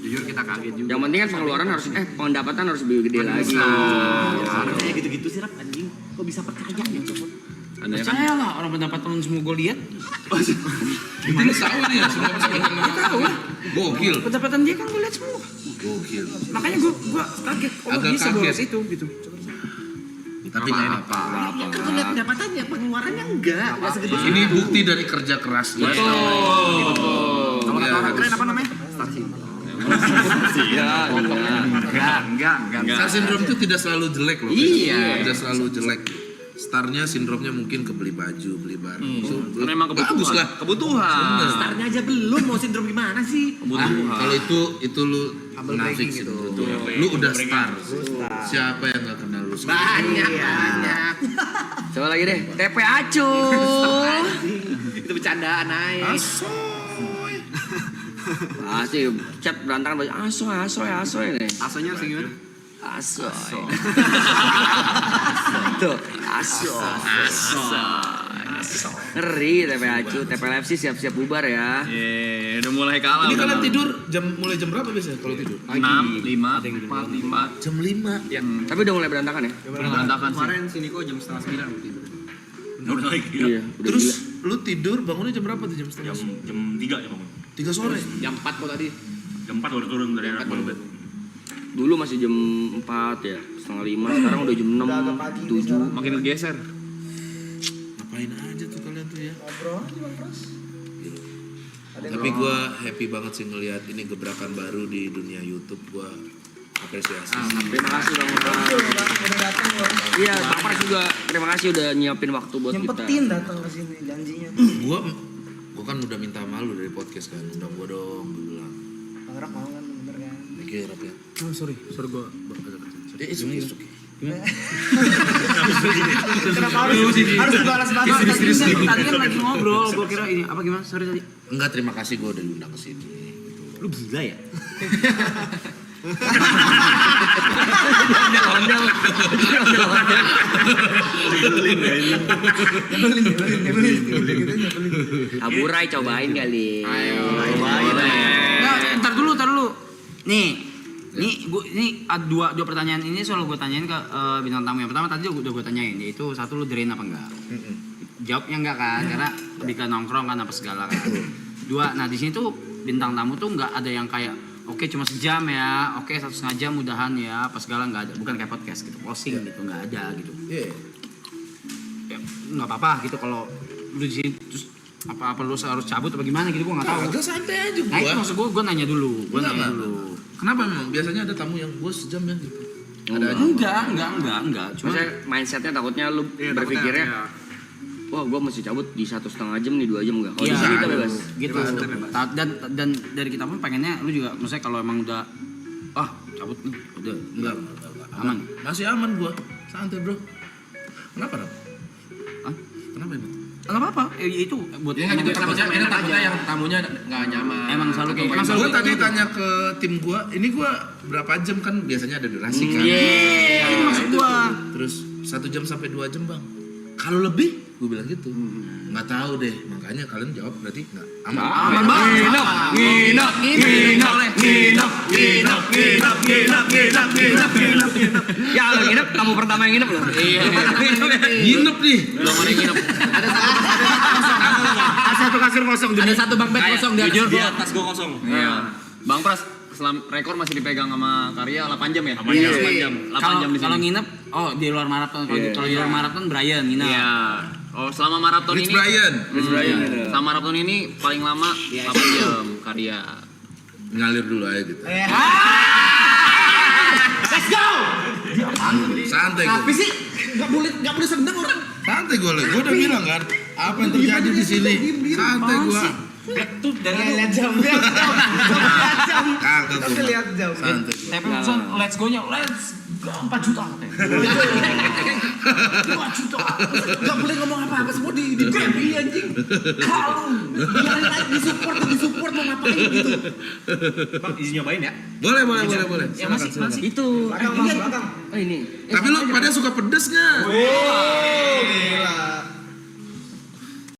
Jujur kita kaget juga. Yang penting kan pengeluaran harus pendapatan harus lebih gede lagi. Kayak gitu-gitu sih Rap anjing. Kok bisa percaya ya coba? Ada kan? Percaya lah orang pendapatan semua gue lihat. Ini tahu nih ya, semua tahu. Gokil. Pendapatan dia kan gue lihat semua. Gokil. Makanya gue kaget. Oh Agak bisa kaget. boros itu gitu. Tapi nggak apa. Kan tuh lihat pendapatannya, pengeluarannya enggak segede Ini bukti dari kerja keras dia. Kalau kata orang keren apa namanya? Star syndrome itu tidak selalu jelek loh. Tidak selalu jelek. Starnya sindromnya mungkin kebeli baju, beli barang. Karena emang Bagus lah. Kebutuhan. Startnya aja belum, mau sindrom gimana sih? Kalau itu lu munafik sih. Lu udah star. Siapa yang gak kenal lu? Banyak. Coba lagi deh. TP Acu. Itu bercandaan aja. Asih, chat berantakan banyak. Asoy nih. Asonya harus gimana? Asoy. Tuh, asoy. Ngeri TP Acu, TP LFC siap-siap bubar ya. Udah mulai kalah. Ini kalian tidur mulai jam berapa biasanya kalau tidur? 6, 5, 4, 5. Jam 5. Tapi udah mulai berantakan ya? Berantakan sih. Kemarin sini kok jam 8:30 tidur. Udah naik. Iya. udah Terus gila. lu tidur bangunnya jam berapa tuh? Jam setengah? Jam 3 ya bangun. 3 sore. Jam 4 kok tadi. Jam 4 baru turun dari anak baru bed. Dulu masih jam 4 ya, setengah 5. Sekarang udah jam 6, 7. Makin geser. Ngapain aja tuh kalian tuh ya? Tapi gue happy banget sih ngelihat ini gebrakan baru di dunia YouTube. Gue apresiasi. Terima kasih Bang Pras. Iya, Bang Pras juga terima kasih udah nyiapin waktu buat kita. datang ke sini janjinya. Gue kan udah minta malu dari podcast kan. Undang gue dong, gue bilang. Bang Rak mau kan bener kan? Mikir ya. Oh, sorry gue. It's okay. Kenapa harus dibalas-balas? Tadi kan lagi ngobrol, gua kira ini apa gimana? Sorry tadi. Enggak, terima kasih gue udah diundang ke sini. Lu gila ya? Aburai cobain kali. Nah, ntar dulu. Nih ada dua pertanyaan ini soal gue tanyain ke bintang tamu. Yang pertama tadi udah gue tanyain, yaitu satu lu drain apa enggak? Jawabnya enggak kan, karena lebih ke nongkrong kan apa segala kan. Dua, nah di sini tuh bintang tamu tuh nggak ada yang kayak oke cuma sejam ya, oke 1,5 jam mudahan ya, apa segala nggak ada, bukan kayak podcast gitu, closing gitu nggak ada gitu. Ya, nggak apa-apa gitu kalau lu di sini terus apa lu harus cabut apa gimana gitu gue nggak tahu. Agak santai aja gue. Nah itu maksud gue nanya dulu, Kenapa memang? Biasanya ada tamu yang gue sejam ya gitu. Ada aja. Enggak. Cuma mindsetnya takutnya lu berpikirnya, wah gue mesti cabut di 1,5 jam nih 2 jam enggak. Kalau di sini kita bebas. Gitu. Dan dari kita pun pengennya lu juga, maksudnya kalau emang udah cabut nih, udah Enggak. aman. Masih aman gue. Santai bro. Kenapa dong? Hah? Kenapa ini? Enggak apa-apa. Itu buat Dia kan juga takutnya yang tamunya nggak nyaman. emang selalu kayak Emang Gue tadi tanya ke tim gue, ini gue berapa jam kan biasanya ada durasi kan? itu maksud gua. Terus 1 jam sampai 2 jam bang. Kalau lebih, gue bilang gitu. Nggak tahu deh, makanya kalian jawab berarti nggak aman. Aman banget. Ya lo nginep, tamu pertama yang nginep loh. Iya. Nginep nih. Belum ada yang nginep. Satu kasur kosong. Ada satu bang bed kosong di atas. Di atas gua kosong. Iya. Bang Pras, rekor masih dipegang sama Karya 8 jam ya? 8 jam. 8 jam. 8 jam di Kalau sini. nginep, di luar maraton. Kalau di luar maraton Brian nginep. Iya. Oh, selama maraton Rich ini. Brian. Selama maraton ini paling lama 8 jam Karya. Ngalir dulu aja gitu. Let's go. Santai Tapi gue. sih nggak boleh sendang orang. Santai gue lagi. Gue udah bilang kan, apa yang terjadi di sini. Santai gue. Tuh dari lihat jam. Kagak gue. Lihat jauh. Santai. Tapi pesan let's go-nya, let's go 4 juta. 2 juta. Nggak boleh ngomong apa-apa, semua di beli anjing. Kalau biarin aja di support mau ngapain gitu. Bang izin nyobain ya. Boleh. Ya masih Itu. Belakang. Oh ini. Tapi lu pada suka pedes nggak? Gila.